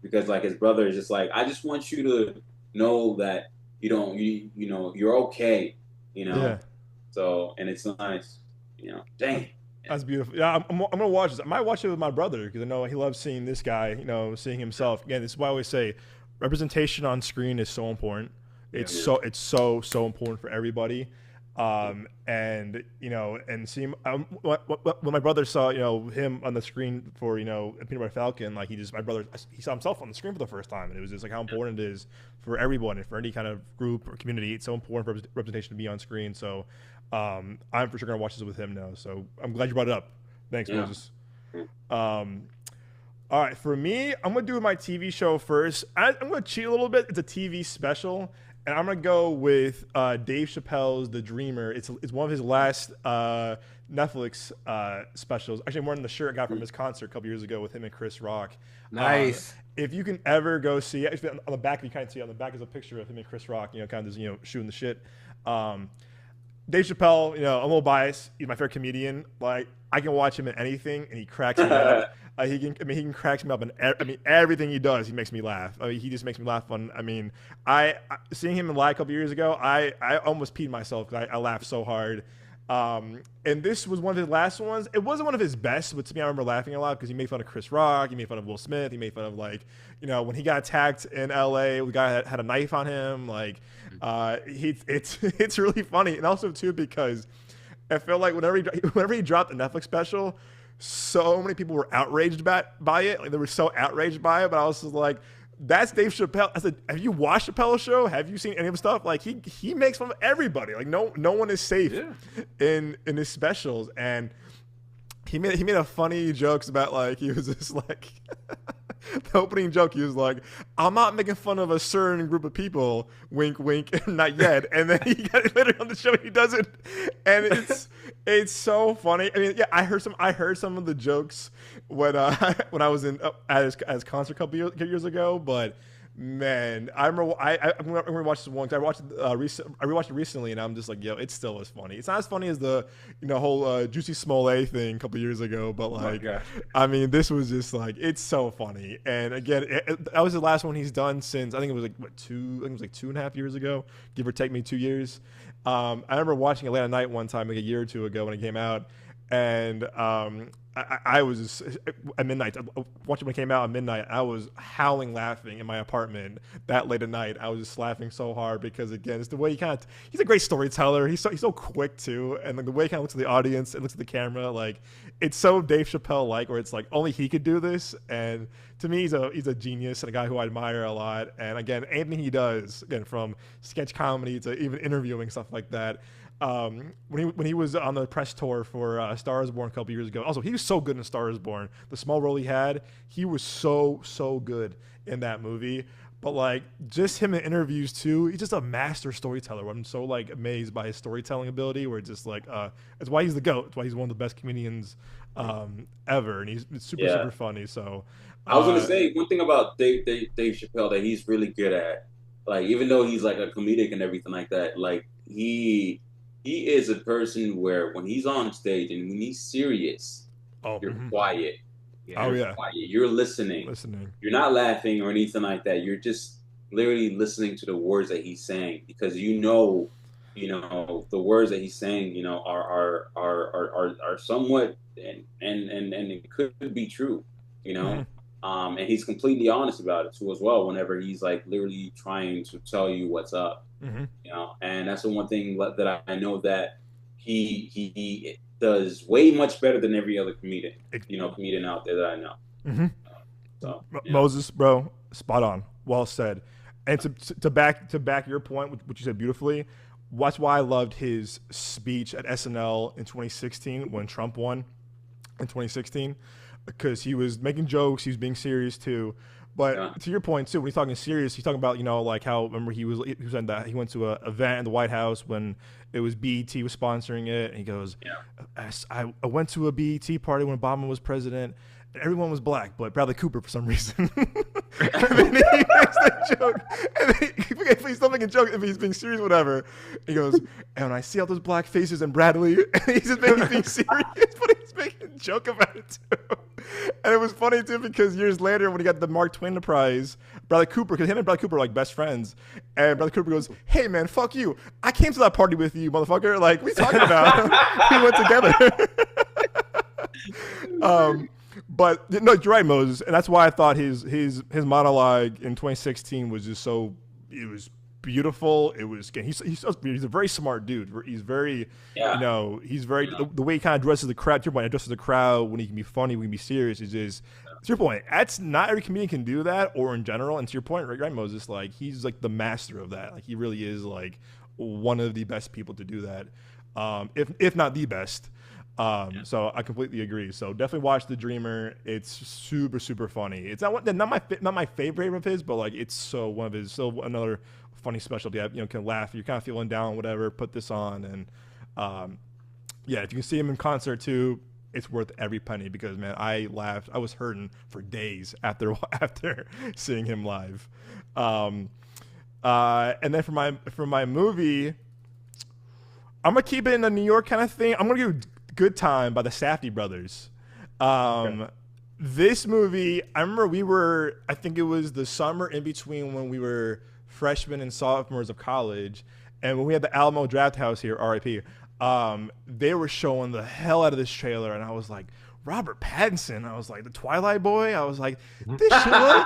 because like his brother is just like, I just want you to know that you're okay, Yeah. So, and it's nice, dang. That's beautiful. Yeah, I'm gonna watch this. I might watch it with my brother because I know he loves seeing this guy, seeing himself. Again, this is why I always say representation on screen is so important. It's so important for everybody. And seeing when my brother saw him on the screen for Peanut Butter Falcon, like he saw himself on the screen for the first time, and it was just like how important it is for everyone and for any kind of group or community. It's so important for representation to be on screen. So I'm for sure gonna watch this with him now. So I'm glad you brought it up. Thanks, Moses. All right, for me, I'm gonna do my TV show first. I'm gonna cheat a little bit. It's a TV special. And I'm gonna go with Dave Chappelle's The Dreamer. It's one of his last Netflix specials. Actually, more than the shirt I got from his concert a couple years ago with him and Chris Rock. Nice. If you can ever go see it, on the back, you can't see it. On the back is a picture of him and Chris Rock. Kind of just shooting the shit. Dave Chappelle, I'm a little biased. He's my favorite comedian. Like I can watch him in anything, and he cracks me up. He can crack me up, and everything he does, he makes me laugh. He just makes me laugh. I seeing him live a couple years ago, I almost peed myself because I laughed so hard. And this was one of his last ones. It wasn't one of his best, but to me, I remember laughing a lot because he made fun of Chris Rock, he made fun of Will Smith, he made fun of when he got attacked in L.A., the guy had a knife on him. It's really funny, and also too because I felt like whenever he dropped the Netflix special, so many people were outraged by it. Like they were so outraged by it, but I was just like, that's Dave Chappelle. I said, have you watched Chappelle's show? Have you seen any of his stuff? Like he makes fun of everybody. Like no one is safe in his specials. And he made a funny jokes about he was just like the opening joke, he was like, I'm not making fun of a certain group of people, wink wink, not yet. And then he got later on the show he does it, and it's so funny. I mean, yeah, I heard some of the jokes when I was at his concert a couple years ago, but man, I'm gonna watch this one because I rewatched it recently, and I'm just like, yo, it's still as funny. It's not as funny as the whole Juicy Smollett thing a couple years ago, but I mean, this was just it's so funny. And again, that was the last one he's done since I think it was 2.5 years ago, give or take me 2 years. I remember watching it late at night one time, a year or two ago when it came out. And I was just, at midnight, watching when it came out at midnight, I was howling laughing in my apartment that late at night. I was just laughing so hard because, again, it's the way he's a great storyteller. He's so quick too. And like, the way he kind of looks at the audience and looks at the camera, like, it's so Dave Chappelle-like, where it's like only he could do this. And to me, he's a genius and a guy who I admire a lot. And again, anything he does, again, from sketch comedy to even interviewing, stuff like that. When he was on the press tour for Star is Born a couple years ago, also he was so good in Star is Born. The small role he had, he was so good in that movie. But like just him in interviews too, he's just a master storyteller. I'm so like amazed by his storytelling ability. Where it's just like that's why he's the GOAT. That's why he's one of the best comedians ever, and he's super funny. So I was gonna say one thing about Dave Chappelle that he's really good at. Like even though he's like a comedic and everything like that, like he is a person where when he's on stage and when he's serious, you're quiet. Quiet. You're listening. You're not laughing or anything like that. You're just literally listening to the words that he's saying because you know the words that he's saying, are somewhat and it could be true, and he's completely honest about it too as well. Whenever he's like literally trying to tell you what's up. And that's the one thing that I know that he does way much better than every other comedian out there that I know. So Moses, bro, spot on, well said. And to back your point, which you said beautifully, that's why I loved his speech at SNL in 2016 when Trump won in 2016, because he was making jokes, he was being serious too. But to your point too, when he's talking serious, he's talking about like how, remember he went to an event in the White House when it was BET was sponsoring it, and he goes, I went to a BET party when Obama was president, and everyone was black, but Bradley Cooper for some reason. And then he makes that joke, and then he's still making jokes if he's being serious, whatever. He goes, and when I see all those black faces and Bradley, and he's just being serious, but he's making a joke about it too. And it was funny too because years later when he got the Mark Twain Prize, Bradley Cooper, because him and Bradley Cooper are like best friends, and Bradley Cooper goes, "Hey man, fuck you! I came to that party with you, motherfucker! Like, what are you talking about? We went together." But no, you're right, Moses, and that's why I thought his monologue in 2016 was just so, it was beautiful. It was, he's a very smart dude. He's very, he's very, the way he kind of addresses the crowd, to your point, addresses the crowd when he can be funny, when he can be serious, is just, to your point, that's not every comedian can do that, or in general, and to your point, right, Moses, like, he's like the master of that. Like, he really is like one of the best people to do that, if not the best. So I completely agree. So definitely watch The Dreamer. It's super funny. It's not my favorite of his, but like it's so one of his, so another funny specialty. Can laugh. You're kind of feeling down, whatever. Put this on, and if you can see him in concert too, it's worth every penny because man, I laughed. I was hurting for days after seeing him live. And then for my movie, I'm gonna keep it in the New York kind of thing. I'm gonna do Good Time by the Safdie brothers. This movie, I remember I think it was the summer in between when we were freshmen and sophomores of college, and when we had the Alamo Draft House here, RIP, they were showing the hell out of this trailer, and I was like, Robert Pattinson. I was like, the Twilight Boy. I was like, this shit looks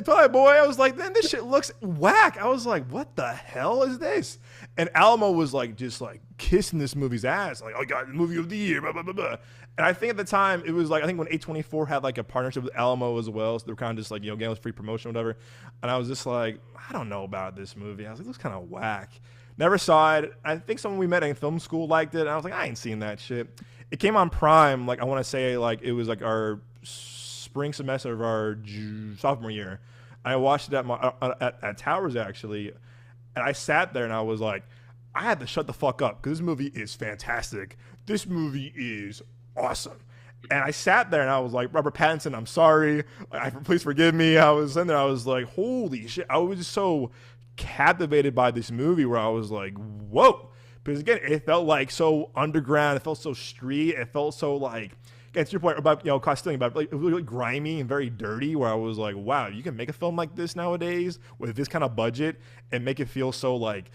Twilight Boy. I was like, man, this shit looks whack. I was like, what the hell is this? And Alamo was like, just like kissing this movie's ass. Like, oh God, the movie of the year, blah, blah, blah, blah. And I think at the time it was like, I think when A24 had like a partnership with Alamo as well. So they were kind of just like, getting us free promotion or whatever. And I was just like, I don't know about this movie. I was like, it looks kind of whack. Never saw it. I think someone we met in film school liked it. And I was like, I ain't seen that shit. It came on Prime, like I want to say, like it was like our spring semester of our sophomore year. I watched it at Towers actually, and I sat there and I was like, I had to shut the fuck up because this movie is fantastic. This movie is awesome. And I sat there and I was like, Robert Pattinson, I'm sorry. Please forgive me. I was in there. I was like, holy shit. I was so captivated by this movie where I was like, whoa. Because again, it felt like so underground. It felt so street. It felt so like, again, to your point about costume, about like it was really grimy and very dirty. Where I was like, wow, you can make a film like this nowadays with this kind of budget and make it feel so like,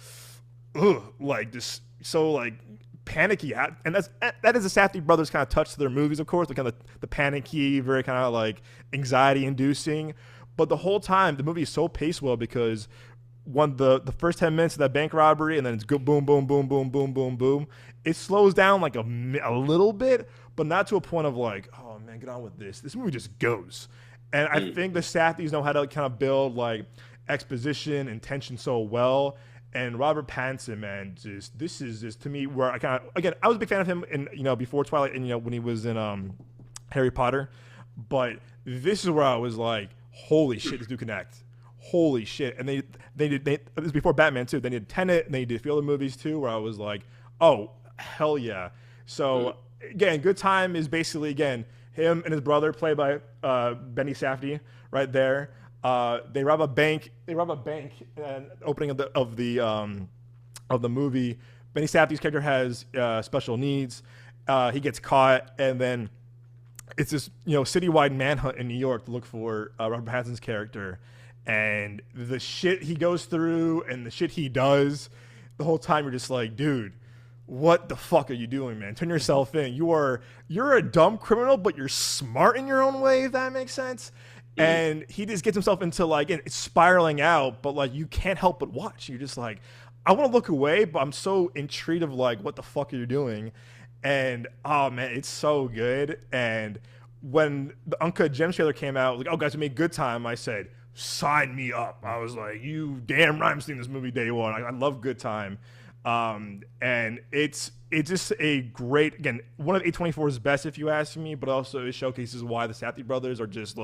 like just so like panicky, and that is the Safdie brothers kind of touch to their movies, of course, the kind of the panicky, very kind of like anxiety inducing. But the whole time, the movie is so paced well because the first 10 minutes of that bank robbery, and then it's go boom, boom, boom, boom, boom, boom, boom. It slows down like a little bit, but not to a point of like, oh man, get on with this. This movie just goes. And I think the Safdies know how to kind of build like exposition and tension so well. And Robert Pattinson, man, this is just to me where I kind of, again, I was a big fan of him in, before Twilight and, when he was in Harry Potter. But this is where I was like, holy shit, this dude can act. Holy shit. And they it was before Batman too. They did Tenet and they did a few other movies too where I was like, oh, hell yeah. So again, Good Time is basically, again, him and his brother played by Benny Safdie right there. They rob a bank and opening of the movie. Benny Safdie's character has special needs. He gets caught, and then it's this citywide manhunt in New York to look for Robert Pattinson's character. And the shit he goes through and the shit he does, the whole time you're just like, dude, what the fuck are you doing, man? Turn yourself in. You're a dumb criminal, but you're smart in your own way, if that makes sense. And he just gets himself into like, and it's spiraling out, but like you can't help but watch. You're just like, I want to look away, but I'm so intrigued of like, what the fuck are you doing? And oh man, it's so good. And when the Uncut Gems trailer came out, like, oh guys, we made Good Time. I said, sign me up. I was like, you damn right, I'm seeing this movie day one. I love Good Time. And it's just a great, again, one of A24's best, if you ask me, but also it showcases why the Safdie brothers are just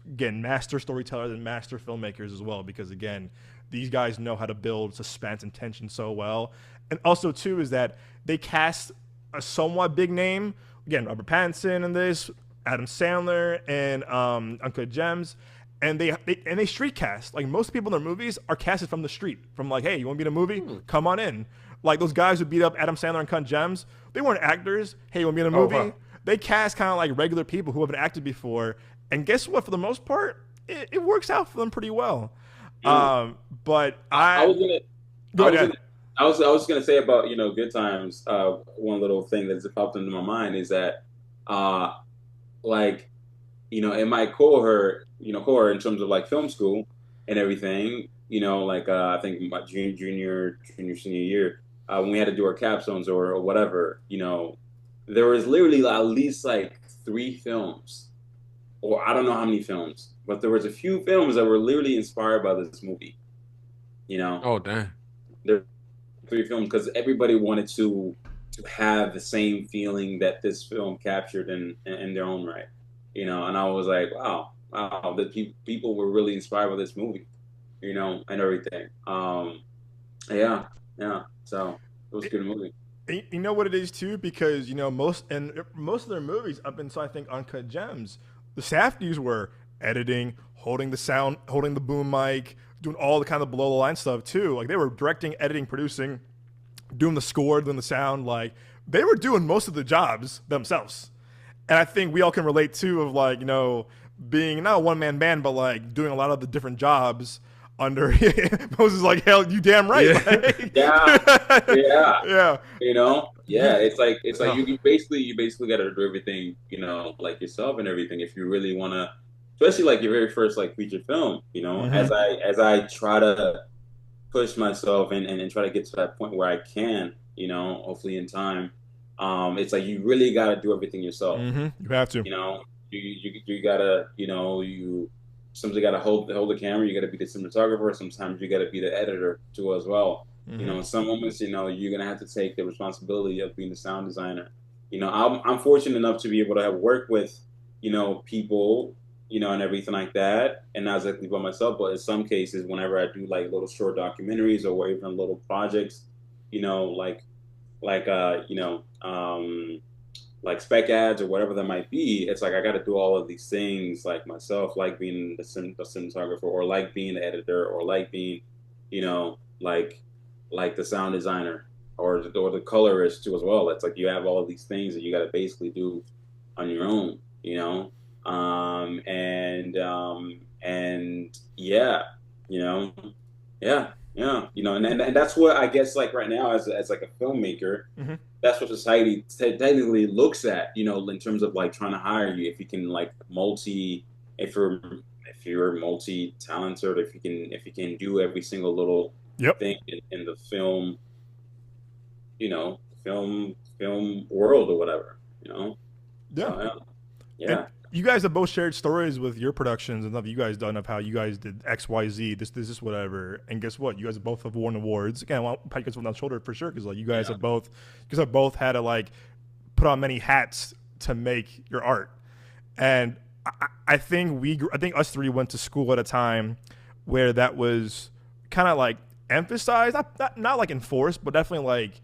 again, master storytellers and master filmmakers as well, because again, these guys know how to build suspense and tension so well. And also too is that they cast a somewhat big name, again, Robert Pattinson in this, Adam Sandler and Uncut Gems. And they street cast. Like most people in their movies are casted from the street. From like, hey, you want to be in a movie? Come on in. Like those guys who beat up Adam Sandler and Uncut Gems, they weren't actors. Hey, you want to be in a movie? Oh, wow. They cast kind of like regular people who haven't acted before. And guess what? For the most part, it works out for them pretty well. But I was gonna say about Good Times. One little thing that's popped into my mind is that in my cohort in terms of like film school and everything, I think my junior, senior year, when we had to do our capstones or whatever, there was literally at least like 3 films, or I don't know how many films, but there was a few films that were literally inspired by this movie. Oh, damn. There were 3 films because everybody wanted to have the same feeling that this film captured in their own right. And I was like, wow, the people were really inspired by this movie, and everything. Yeah. So it was a good movie. You know what it is too, because most of their movies up until I think Uncut Gems, the Safdies were editing, holding the sound, holding the boom mic, doing all the kind of below the line stuff too. Like they were directing, editing, producing, doing the score, doing the sound. Like they were doing most of the jobs themselves. And I think we all can relate too of like, being not a one-man band, but like doing a lot of the different jobs under Moses. Like, hell, you damn right. Yeah. Like, yeah. It's like you basically got to do everything, like yourself and everything. If you really want to, especially like your very first like feature film, as I try to push myself and try to get to that point where I can, hopefully in time. It's like you really got to do everything yourself. Mm-hmm. You have to. You gotta, you sometimes got to hold the camera. You got to be the cinematographer. Sometimes you got to be the editor too as well. Mm-hmm. In some moments, you're gonna have to take the responsibility of being the sound designer. I'm fortunate enough to be able to have worked with, people, and everything like that, and not exactly by myself, but in some cases, whenever I do like little short documentaries or even little projects, like spec ads or whatever that might be, it's like I got to do all of these things like myself, like being the cinematographer, or like being the editor, or like being, like the sound designer, or the colorist too as well. It's like you have all of these things that you got to basically do on your own, and yeah, Yeah, you know, and that's what I guess like right now as like a filmmaker, Mm-hmm. that's what society technically looks at, you know, in terms of like trying to hire you. If you can like if you're multi-talented, if you can do every single little Yep. thing in the film, you know, film world or whatever, you know. Yeah. So, yeah. And you guys have both shared stories with your productions and stuff you guys done of how you guys did X, Y, Z, this, whatever. And guess what? You guys both have won awards. Again, I want to pat you guys on the shoulder for sure because like you guys have both had to like put on many hats to make your art. And I think us three went to school at a time where that was kind of like emphasized, not like enforced, but definitely like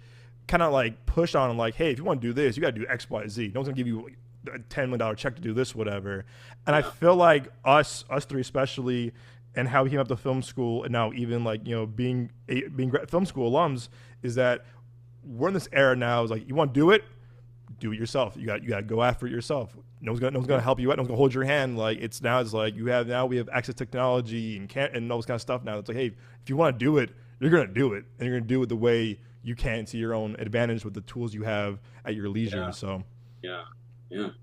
kind of like pushed on like, hey, if you want to do this, you got to do X, Y, Z. No one's gonna give you a $10 million check to do this, whatever. And I feel like us three especially, and how we came up to film school, and now even like, you know, being film school alums, is that we're in this era now. Is like, you want to do it yourself. You got to go after it yourself. No one's gonna help you out. No one's gonna hold your hand. Like it's like we have access to technology and all this kind of stuff now. It's like, hey, if you want to do it, you're gonna do it, and you're gonna do it the way you can to your own advantage with the tools you have at your leisure. Yeah. So Yeah. You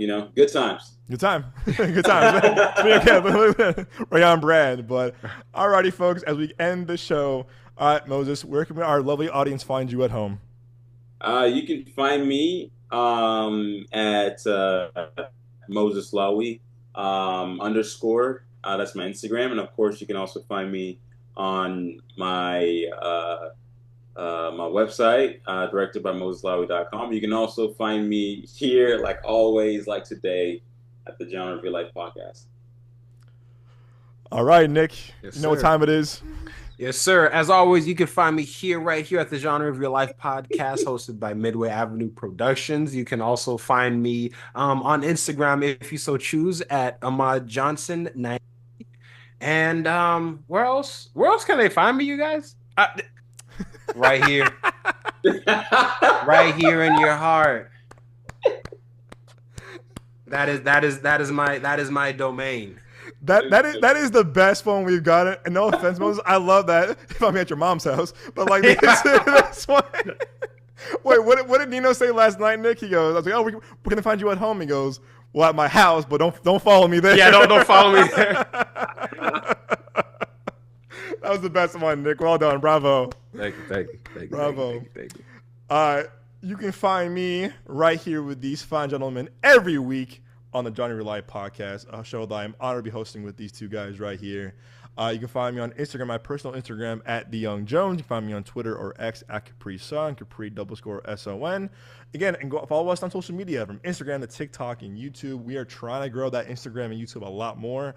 know, good times. Good time. Good time. Right on brand. But alrighty, folks, as we end the show, Moses, where can our lovely audience find you at home? You can find me at Moses Lawi _ that's my Instagram, and of course you can also find me on my my website, directed by moseslawi.com. You can also find me here, like always, like today, at the Genre of Your Life podcast. All right, Nick. Yes, you know what time it is? Yes, sir. As always, you can find me right here at the Genre of Your Life podcast, hosted by Midway Avenue Productions. You can also find me on Instagram, if you so choose, at Ahmad Johnson 90. And where else? Where else can they find me, you guys? Right here. Right here in your heart. That is my domain. That is the best one we've got. And no offense, Moses, I love that. If I'm at your mom's house, but like this one. Wait, what did Nino say last night, Nick? He goes, I was like, oh, we're gonna find you at home. He goes, well, at my house, but don't follow me there. Yeah, don't follow me there. That was the best one, Nick. Well done, bravo. Thank you. Bravo. Thank you. You can find me right here with these fine gentlemen every week on the Genre of Your Life podcast, a show that I'm honored to be hosting with these two guys right here. You can find me on Instagram, my personal Instagram at TheYoungJones. You can find me on Twitter or X at CapriSon, Capri_SON. Again, and go follow us on social media from Instagram to TikTok and YouTube. We are trying to grow that Instagram and YouTube a lot more.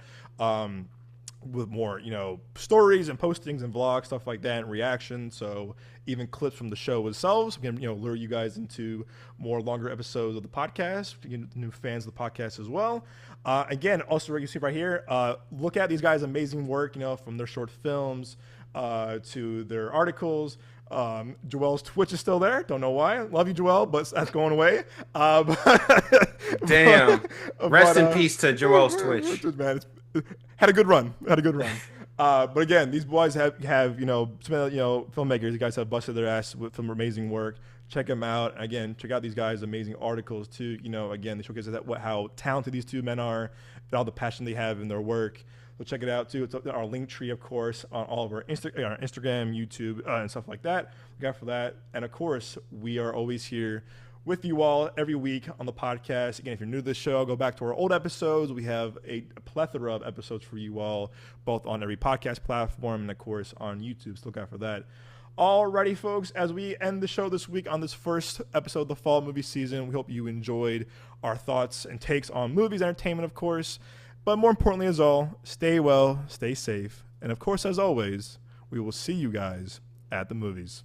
With more, you know, stories and postings and vlogs, stuff like that, and reactions. So even clips from the show itself, so we can, you know, lure you guys into more longer episodes of the podcast, new fans of the podcast as well. Again, also you see right here, look at these guys' amazing work, you know, from their short films to their articles. Joel's Twitch is still there. Don't know why. Love you, Joel, but that's going away. Damn. Rest in peace to Joel's Twitch. Man, had a good run. But again, these boys have you know, some, you know, filmmakers. You guys have busted their ass with some amazing work. Check them out. Again, check out these guys' amazing articles too. You know, again, they showcase how talented these two men are and all the passion they have in their work. So check it out too. It's our link tree, of course, on all of our Instagram, YouTube, and stuff like that. Look out for that. And of course, we are always here with you all every week on the podcast. Again, if you're new to this show, go back to our old episodes. We have a plethora of episodes for you all, both on every podcast platform and, of course, on YouTube. So look out for that. Alrighty, folks, as we end the show this week on this first episode of the fall movie season, we hope you enjoyed our thoughts and takes on movies, entertainment, of course. But more importantly, as all, stay well, stay safe. And, of course, as always, we will see you guys at the movies.